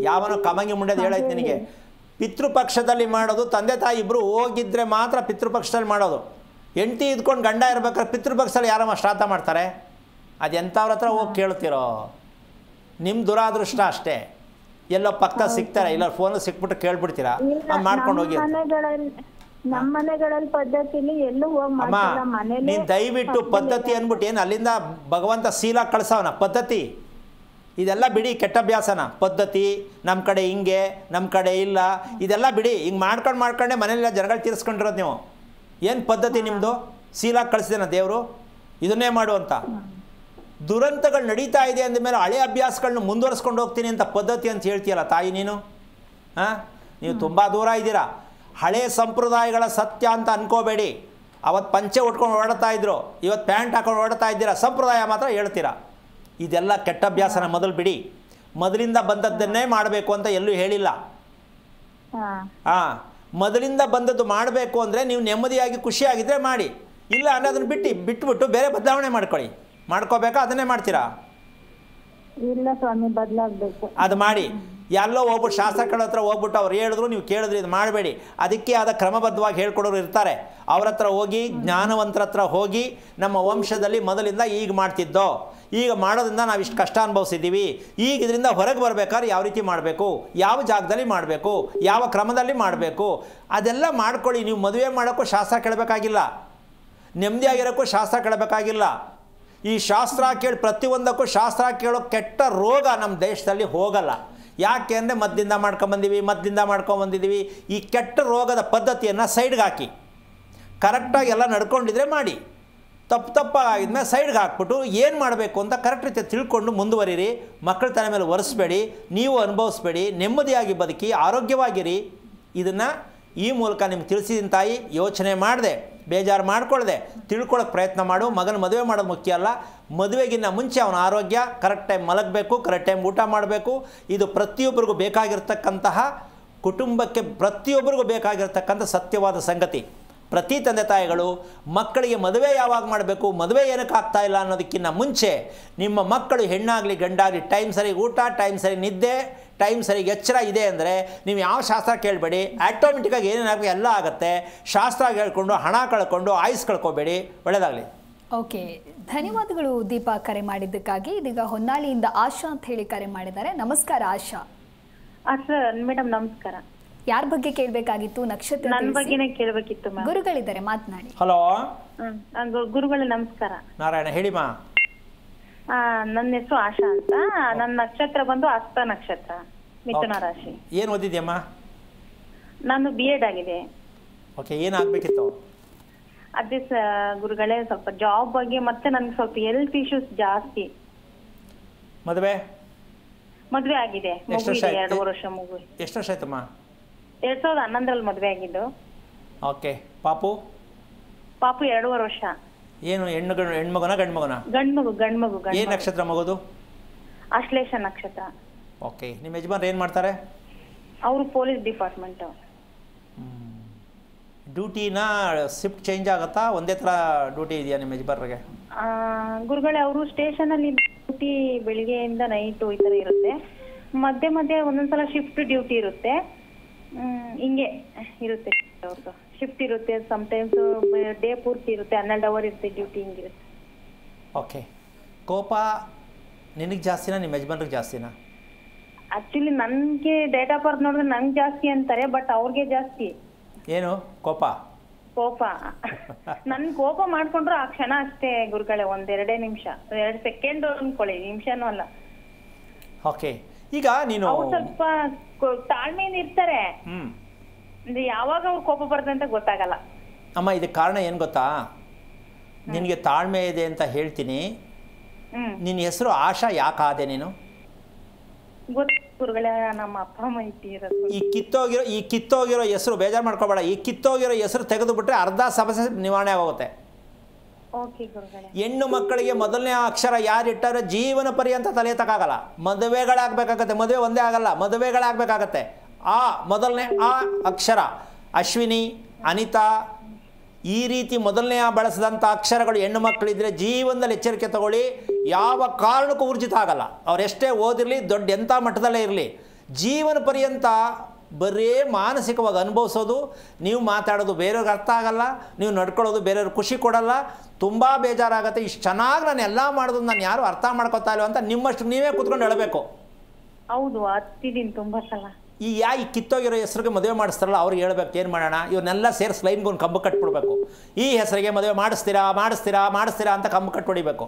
ಯಾವನೋ ಕಮಂಗಿ ಮುಂಡೆದು ಹೇಳೈತೆ ನಿನಗೆ. ಪಿತೃಪಕ್ಷದಲ್ಲಿ ಮಾಡೋದು ತಂದೆ ತಾಯಿ ಇಬ್ಬರು ಹೋಗಿದ್ರೆ ಮಾತ್ರ ಪಿತೃಪಕ್ಷದಲ್ಲಿ ಮಾಡೋದು. ಹೆಂಡತಿ ಇದ್ಕೊಂಡು ಗಂಡ ಇರ್ಬೇಕಾದ್ರೆ ಪಿತೃಪಕ್ಷದಲ್ಲಿ ಯಾರಮ್ಮ ಶ್ರಾದ್ದ ಮಾಡ್ತಾರೆ? ಅದು ಎಂಥವ್ರ ಹತ್ರ ಹೋಗಿ ಕೇಳ್ತಿರೋ? ನಿಮ್ಮ ದುರಾದೃಷ್ಟ ಅಷ್ಟೇ. ಎಲ್ಲೋ ಪಕ್ಕ ಸಿಗ್ತಾರೆ, ಇಲ್ಲ ಫೋನಲ್ಲಿ ಸಿಕ್ಬಿಟ್ಟು ಕೇಳ್ಬಿಡ್ತೀರಾ, ಮಾಡ್ಕೊಂಡು ಹೋಗಿ. ನಮ್ಮ ಮನೆಗಳಲ್ಲಿ ಪದ್ಧತಿಲಿ ಎಲ್ಲೂ ಹೋಗಿ ಅಮ್ಮ, ನೀನು ದಯವಿಟ್ಟು ಪದ್ಧತಿ ಅಂದ್ಬಿಟ್ಟು ಏನು ಅಲ್ಲಿಂದ ಭಗವಂತ ಸೀಲ ಕಳ್ಸವನ ಪದ್ಧತಿ ಇದೆಲ್ಲ ಬಿಡಿ. ಕೆಟ್ಟ ಅಭ್ಯಾಸನ ಪದ್ಧತಿ, ನಮ್ಮ ಕಡೆ ಹಿಂಗೆ, ನಮ್ಮ ಕಡೆ ಇಲ್ಲ, ಇದೆಲ್ಲ ಬಿಡಿ. ಹಿಂಗೆ ಮಾಡ್ಕೊಂಡೇ ಮನೇಲೆಲ್ಲ ಜನಗಳು ತೀರಿಸ್ಕೊಂಡಿರೋದು ನೀವು. ಏನು ಪದ್ಧತಿ ನಿಮ್ಮದು? ಸೀಲಾಗಿ ಕಳಿಸಿದೇನ ದೇವರು ಇದನ್ನೇ ಮಾಡು ಅಂತ? ದುರಂತಗಳು ನಡೀತಾ ಇದೆ ಅಂದಮೇಲೆ ಹಳೆ ಅಭ್ಯಾಸಗಳನ್ನ ಮುಂದುವರಿಸ್ಕೊಂಡು ಹೋಗ್ತೀನಿ ಅಂತ ಪದ್ಧತಿ ಅಂತ ಹೇಳ್ತೀಯಲ್ಲ ತಾಯಿ ನೀನು. ನೀವು ತುಂಬ ದೂರ ಇದ್ದೀರಾ. ಹಳೆ ಸಂಪ್ರದಾಯಗಳ ಸತ್ಯ ಅಂತ ಅನ್ಕೋಬೇಡಿ. ಅವತ್ತು ಪಂಚೆ ಉಟ್ಕೊಂಡು ಓಡಾಡ್ತಾ ಇದ್ರು, ಇವತ್ತು ಪ್ಯಾಂಟ್ ಹಾಕೊಂಡು ಓಡಾಡ್ತಾ ಇದ್ದೀರಾ, ಸಂಪ್ರದಾಯ ಮಾತ್ರ ಹೇಳ್ತೀರಾ. ಇದೆಲ್ಲ ಕೆಟ್ಟ ಅಭ್ಯಾಸನ ಮೊದಲು ಬಿಡಿ. ಮೊದಲಿಂದ ಬಂದದ್ದನ್ನೇ ಮಾಡಬೇಕು ಅಂತ ಎಲ್ಲೂ ಹೇಳಿಲ್ಲ. ಮೊದಲಿಂದ ಬಂದದ್ದು ಮಾಡಬೇಕು ಅಂದರೆ ನೀವು ನೆಮ್ಮದಿಯಾಗಿ ಖುಷಿಯಾಗಿದ್ದರೆ ಮಾಡಿ, ಇಲ್ಲ ಅಂದರೆ ಅದನ್ನು ಬಿಟ್ಬಿಟ್ಟು ಬೇರೆ ಬದಲಾವಣೆ ಮಾಡ್ಕೊಳ್ಳಿ. ಮಾಡ್ಕೋಬೇಕಾ? ಅದನ್ನೇ ಮಾಡ್ತೀರಾ? ಇಲ್ಲ ಸ್ವಾಮಿ, ಬದಲಾಗಬೇಕು. ಅದು ಮಾಡಿ. ಎಲ್ಲೋ ಹೋಗ್ಬಿಟ್ಟು ಶಾಸ್ತ್ರಗಳ ಹತ್ರ ಹೋಗ್ಬಿಟ್ಟು ಅವ್ರು ಹೇಳಿದ್ರು ನೀವು ಕೇಳಿದ್ರಿ, ಇದು ಮಾಡಬೇಡಿ. ಅದಕ್ಕೆ ಆದ ಕ್ರಮಬದ್ಧವಾಗಿ ಹೇಳ್ಕೊಡೋರು ಇರ್ತಾರೆ, ಅವ್ರ ಹತ್ರ ಹೋಗಿ, ಜ್ಞಾನವಂತರ ಹತ್ರ ಹೋಗಿ, ನಮ್ಮ ವಂಶದಲ್ಲಿ ಮೊದಲಿಂದ ಈಗ ಮಾಡ್ತಿದ್ದೋ, ಈಗ ಮಾಡೋದ್ರಿಂದ ನಾವು ಇಷ್ಟು ಕಷ್ಟ ಅನುಭವಿಸಿದ್ದೀವಿ, ಈಗ ಇದರಿಂದ ಹೊರಗೆ ಬರಬೇಕಾದ್ರೆ ಯಾವ ರೀತಿ ಮಾಡಬೇಕು, ಯಾವ ಜಾಗದಲ್ಲಿ ಮಾಡಬೇಕು, ಯಾವ ಕ್ರಮದಲ್ಲಿ ಮಾಡಬೇಕು, ಅದೆಲ್ಲ ಮಾಡ್ಕೊಳ್ಳಿ. ನೀವು ಮದುವೆ ಮಾಡೋಕ್ಕೂ ಶಾಸ್ತ್ರ ಕೇಳಬೇಕಾಗಿಲ್ಲ, ನೆಮ್ಮದಿಯಾಗಿರೋಕ್ಕೂ ಶಾಸ್ತ್ರ ಕೇಳಬೇಕಾಗಿಲ್ಲ. ಈ ಶಾಸ್ತ್ರ ಕೇಳಿ ಪ್ರತಿಯೊಂದಕ್ಕೂ ಶಾಸ್ತ್ರ ಕೇಳೋ ಕೆಟ್ಟ ರೋಗ ನಮ್ಮ ದೇಶದಲ್ಲಿ ಹೋಗಲ್ಲ. ಯಾಕೆ ಅಂದರೆ ಮದ್ದಿಂದ ಮಾಡ್ಕೊಂಬಂದಿದ್ದೀವಿ. ಈ ಕೆಟ್ಟ ರೋಗದ ಪದ್ಧತಿಯನ್ನು ಸೈಡ್ಗೆ ಹಾಕಿ, ಕರೆಕ್ಟಾಗಿ ಎಲ್ಲ ನಡ್ಕೊಂಡಿದ್ರೆ ಮಾಡಿ. ತಪ್ಪಾಗಿದ್ಮೇಲೆ ಸೈಡ್ಗೆ ಹಾಕ್ಬಿಟ್ಟು ಏನು ಮಾಡಬೇಕು ಅಂತ ಕರೆಕ್ಟ್ ರೀತಿ ತಿಳ್ಕೊಂಡು ಮುಂದುವರಿರಿ. ಮಕ್ಕಳ ತಲೆ ಮೇಲೆ ಒರೆಸ್ಬೇಡಿ, ನೀವು ಅನುಭವಿಸ್ಬೇಡಿ, ನೆಮ್ಮದಿಯಾಗಿ ಬದುಕಿ, ಆರೋಗ್ಯವಾಗಿರಿ. ಇದನ್ನು ಈ ಮೂಲಕ ನಿಮ್ಗೆ ತಿಳಿಸಿದ ತಾಯಿ, ಯೋಚನೆ ಮಾಡಿದೆ, ಬೇಜಾರು ಮಾಡ್ಕೊಳ್ಳದೆ ತಿಳ್ಕೊಳ್ಳೋಕೆ ಪ್ರಯತ್ನ ಮಾಡು. ಮಗನ ಮದುವೆ ಮಾಡೋದು ಮುಖ್ಯ ಅಲ್ಲ, ಮದುವೆಗಿನ್ನ ಮುಂಚೆ ಅವನ ಆರೋಗ್ಯ, ಕರೆಕ್ಟ್ ಟೈಮ್ ಮಲಗಬೇಕು, ಕರೆಕ್ಟ್ ಟೈಮ್ ಊಟ ಮಾಡಬೇಕು. ಇದು ಪ್ರತಿಯೊಬ್ಬರಿಗೂ ಬೇಕಾಗಿರ್ತಕ್ಕಂತಹ, ಕುಟುಂಬಕ್ಕೆ ಪ್ರತಿಯೊಬ್ಬರಿಗೂ ಬೇಕಾಗಿರ್ತಕ್ಕಂಥ ಸತ್ಯವಾದ ಸಂಗತಿ. ಪ್ರತಿ ತಂದೆ ತಾಯಿಗಳು ಮಕ್ಕಳಿಗೆ ಮದುವೆ ಯಾವಾಗ ಮಾಡಬೇಕು, ಮದುವೆ ಏನಕ್ಕೆ ಆಗ್ತಾ ಇಲ್ಲ ಅನ್ನೋದಕ್ಕಿಂತ ಮುಂಚೆ ನಿಮ್ಮ ಮಕ್ಕಳು ಹೆಣ್ಣಾಗಲಿ ಗಂಡಾಗಲಿ ಟೈಮ್ ಸರಿಗೆ ಊಟ, ಟೈಮ್ ಸರಿ ನಿದ್ದೆ, ಟೈಮ್ ಸರಿಗೆ ಎಚ್ಚರ ಇದೆ ಅಂದರೆ ನೀವು ಯಾವ ಶಾಸ್ತ್ರ ಕೇಳಬೇಡಿ. ಆಟೋಮೆಟಿಕ್ಕಾಗಿ ಏನೇನಾಗಬೇಕು ಎಲ್ಲ ಆಗುತ್ತೆ. ಶಾಸ್ತ್ರ ಹೇಳ್ಕೊಂಡು ಹಣ ಕಳ್ಕೊಂಡು ಆಯುಸ್ ಕಳ್ಕೊಬೇಡಿ. ಒಳ್ಳೆಯದಾಗಲಿ. ಓಕೆ, ಧನ್ಯವಾದಗಳು ದೀಪಾ ಕರೆ ಮಾಡಿದ್ದಕ್ಕಾಗಿ. ಇದೀಗ ಹೊನ್ನಾಳಿಯಿಂದ ಆಶಾ ಅಂತ ಹೇಳಿ ಕರೆ ಮಾಡಿದ್ದಾರೆ. ನಮಸ್ಕಾರ ಆಶಾ. ಸರ್ ಮೇಡಮ್ ನಮಸ್ಕಾರ. ಯಾರ ಬಗ್ಗೆ ಕೇಳಬೇಕಾಗಿತ್ತು? ನಕ್ಷತ್ರ ನನ್ನ ತಿಳಿಸಿ. ಬಗ್ಗೆನೇ ಕೇಳಬೇಕಿತ್ತು ಮ್ಯಾಮ್. ಗುರುಗಳಿದ್ದಾರೆ, ಮಾತನಾಡಿ. ಹಲೋ ಗುರುಗಳೇ ನಮಸ್ಕಾರ. ನಾರಾಯಣ, ಹೇಳಿಮ್ಮ. ನನ್ನ ಹೆಸರು ಆಶಾ ಅಂತ. ನನ್ನ ನಕ್ಷತ್ರ ಬಂದು ಹಸ್ತ ನಕ್ಷತ್ರ, ಮಿಥುನ ರಾಶಿ. ಏನು ಓದಿದ್ಯಮ್ಮ? ನಾನು B.Ed ಆಗಿದೆ. ಓಕೆ, ಏನಾಗಬೇಕಿತ್ತು? ಅದೇ ಗುರುಗಳೇ, ಸ್ವಲ್ಪ ಜಾಬ್ ಬಗ್ಗೆ ಮತ್ತೆ ನನ್ಗೆ ಸ್ವಲ್ಪ ಹೆಲ್ತ್ ಇಶ್ಯೂಸ್ ಜಾಸ್ತಿ. ಮದ್ವೆ ಆಗಿದೆ, ಎಷ್ಟು ವರ್ಷ ಮಗು ಇದೆ, ಆಯ್ತು? 2 ವರ್ಷ ಮಗು. ಎಷ್ಟು ವರ್ಷ ಆಯ್ತಮ್ಮ? 2011ರಲ್ಲಿ ಮದ್ವೆ ಆಗಿದ್ದು. ಓಕೆ. ಪಾಪು 2.5 ವರ್ಷ. ಏನು ಹೆಣ್ಮಗುನ ಗಂಡು ಮಗುನ? ಗಂಡು ಮಗು. ಏನು ನಕ್ಷತ್ರ ಮಗೋದು? ಆಶ್ಲೇಷ ನಕ್ಷತ್ರ. ಓಕೆ. ನಿಮ್ಮ ಯಜಮಾನ್ರು ಏನು ಮಾಡ್ತಾರೆ? ಅವರು ಪೊಲೀಸ್ ಡಿಪಾರ್ಟ್ಮೆಂಟ್. ಡ್ಯೂಟಿನ ಶಿಫ್ಟ್ ಚೇಂಜ್ ಆಗುತ್ತಾ? ಒಂದೇ ಥರ ಡ್ಯೂಟಿ ಇದೆಯಾ ನಿಮ್ಮ ಯಜಮಾನ್ರಿಗೆ? ಗುರುಗಳೇ, ಅವರು ಸ್ಟೇಷನ್ ಅಲ್ಲಿ ಡ್ಯೂಟಿ ಬೆಳಿಗ್ಗೆಯಿಂದ ನೈಟು ಈ ತರ ಇರುತ್ತೆ. ಮಧ್ಯೆ ಒಂದೊಂದ್ಸಲ ಶಿಫ್ಟ್ ಡ್ಯೂಟಿ ಇರುತ್ತೆ. ಹಿಂಗೆ ಇರುತ್ತೆ ಅವ್ರದ್ದು. ಶಿಫ್ಟ್ ಇರುತ್ತೆ, ಸಮ್ಟೈಮ್ಸ್ ಡೇ ಪೂರ್ತಿ ಇರುತ್ತೆ, 12 ಅವರ್ ಇರುತ್ತೆ ಡ್ಯೂಟಿ, ಹಿಂಗಿರುತ್ತೆ. ಓಕೆ. ಕೋಪ ನಿನಗೆ ಜಾಸ್ತಿನಾ ನಿಮ್ಮ ಯಜಮಾನ್ರಿಗೆ ಜಾಸ್ತಿನಾ? ಆಕ್ಚುಲಿ ನನ್ಗೆ ಡೇಟ್ ಆಫ್ ಬರ್ತ್ ನೋಡಿದ್ರೆ ನಂಗೆ ಜಾಸ್ತಿ ಅಂತಾರೆ, ಬಟ್ ಅವ್ರಿಗೆ ಜಾಸ್ತಿ. ಏನು ಕೋಪ? ನನ್ ಕೋಪ ಮಾಡ್ಕೊಂಡ್ರು ಆ ಕ್ಷಣ ಅಷ್ಟೇ ಗುರುಗಳೇ, 1-2 ನಿಮಿಷ, 2 ಸೆಕೆಂಡ್ ಅನ್ಕೊಳ್ಳಿ, ನಿಮಿಷನೂ ಅಲ್ಲ. ಓಕೆ. ಈಗ ನೀನು ಅವ್ರು ಸ್ವಲ್ಪ ತಾಳ್ಮೆಯಿಂದ ಇರ್ತಾರೆ. ಯಾವಾಗ ಅವ್ರು ಕೋಪ ಬರ್ತದೆ ಅಂತ ಗೊತ್ತಾಗಲ್ಲ. ಅಮ್ಮ, ಇದಕ್ಕೆ ಕಾರಣ ಏನು ಗೊತ್ತಾ? ನಿನಗೆ ತಾಳ್ಮೆ ಇದೆ ಅಂತ ಹೇಳ್ತೀನಿ. ನಿನ್ನ ಹೆಸರು ಆಶಾ ಯಾಕಾದೆ ನೀನು? ಗುರುಗಳೇ, ನಮ್ಮ ಅಪ್ಪ ಅಮ್ಮ ಇಟ್ಟಿರೋದು. ಈ ಕಿತ್ತೋಗಿರೋ ಹೆಸರು ಬೇಜಾರು ಮಾಡ್ಕೋಬೇಡ. ಈ ಕಿತ್ತೋಗಿರೋ ಹೆಸರು ತೆಗೆದು ಬಿಟ್ರೆ ಅರ್ಧ ಸಮಸ್ಯೆ ನಿವಾರಣೆ ಆಗೋಗುತ್ತೆ. ಹೆಣ್ಣು ಮಕ್ಕಳಿಗೆ ಮೊದಲನೇ ಅಕ್ಷರ ಯಾರಿಟ್ಟಾರೋ ಜೀವನ ಪರ್ಯಂತ ತಲೆ ಎತ್ತಕ್ಕಾಗಲ್ಲ. ಮದುವೆಗಳಾಗಬೇಕಾಗತ್ತೆ, ಮದುವೆ ಒಂದೇ ಆಗಲ್ಲ, ಮದುವೆಗಳಾಗಬೇಕಾಗತ್ತೆ. ಮೊದಲನೇ ಆ ಅಕ್ಷರ ಅಶ್ವಿನಿ, ಅನಿತಾ, ಈ ರೀತಿ ಮೊದಲನೇ ಬಳಸಿದಂಥ ಅಕ್ಷರಗಳು ಹೆಣ್ಣು ಮಕ್ಕಳಿದ್ರೆ ಜೀವನದಲ್ಲಿ ಎಚ್ಚರಿಕೆ ತಗೊಳ್ಳಿ. ಯಾವ ಕಾರಣಕ್ಕೂ ಊರ್ಜಿತ ಆಗಲ್ಲ. ಅವರೆಷ್ಟೇ ಓದಿರಲಿ, ದೊಡ್ಡ ಎಂಥ ಮಟ್ಟದಲ್ಲೇ ಇರಲಿ, ಜೀವನ ಪರ್ಯಂತ ಬರೀ ಮಾನಸಿಕವಾಗಿ ಅನುಭವಿಸೋದು. ನೀವು ಮಾತಾಡೋದು ಬೇರೆಯವ್ರಿಗೆ ಅರ್ಥ ಆಗಲ್ಲ, ನೀವು ನಡ್ಕೊಳ್ಳೋದು ಬೇರೆಯವ್ರಿಗೆ ಖುಷಿ ಕೊಡಲ್ಲ, ತುಂಬ ಬೇಜಾರಾಗುತ್ತೆ. ಇಷ್ಟು ಚೆನ್ನಾಗಿ ನಾನು ಎಲ್ಲ ಮಾಡೋದು ನಾನು ಯಾರು ಅರ್ಥ ಮಾಡ್ಕೊತಾ ಇಲ್ಲ ಅಂತ ನಿಮ್ಮಷ್ಟು ನೀವೇ ಕೂತ್ಕೊಂಡು ಹೇಳಬೇಕು. ಹೌದು, ಹತ್ತಿದ್ದೀನಿ ತುಂಬ ಸಲ. ಈ ಕಿತ್ತೋಗಿರೋ ಹೆಸರಿಗೆ ಮದುವೆ ಮಾಡಿಸ್ತಾರಲ್ಲ ಅವ್ರಿಗೆ ಹೇಳ್ಬೇಕು, ಏನು ಮಾಡೋಣ, ಇವನ್ನೆಲ್ಲ ಸೇರಿಸಿ ಲೈನ್ಗೆ ಒಂದು ಕಂಬ ಕಟ್ಬಿಡ್ಬೇಕು. ಈ ಹೆಸರಿಗೆ ಮದುವೆ ಮಾಡಿಸ್ತೀರಾ ಅಂತ ಕಂಬ ಕಟ್ಬಿಡಿಬೇಕು.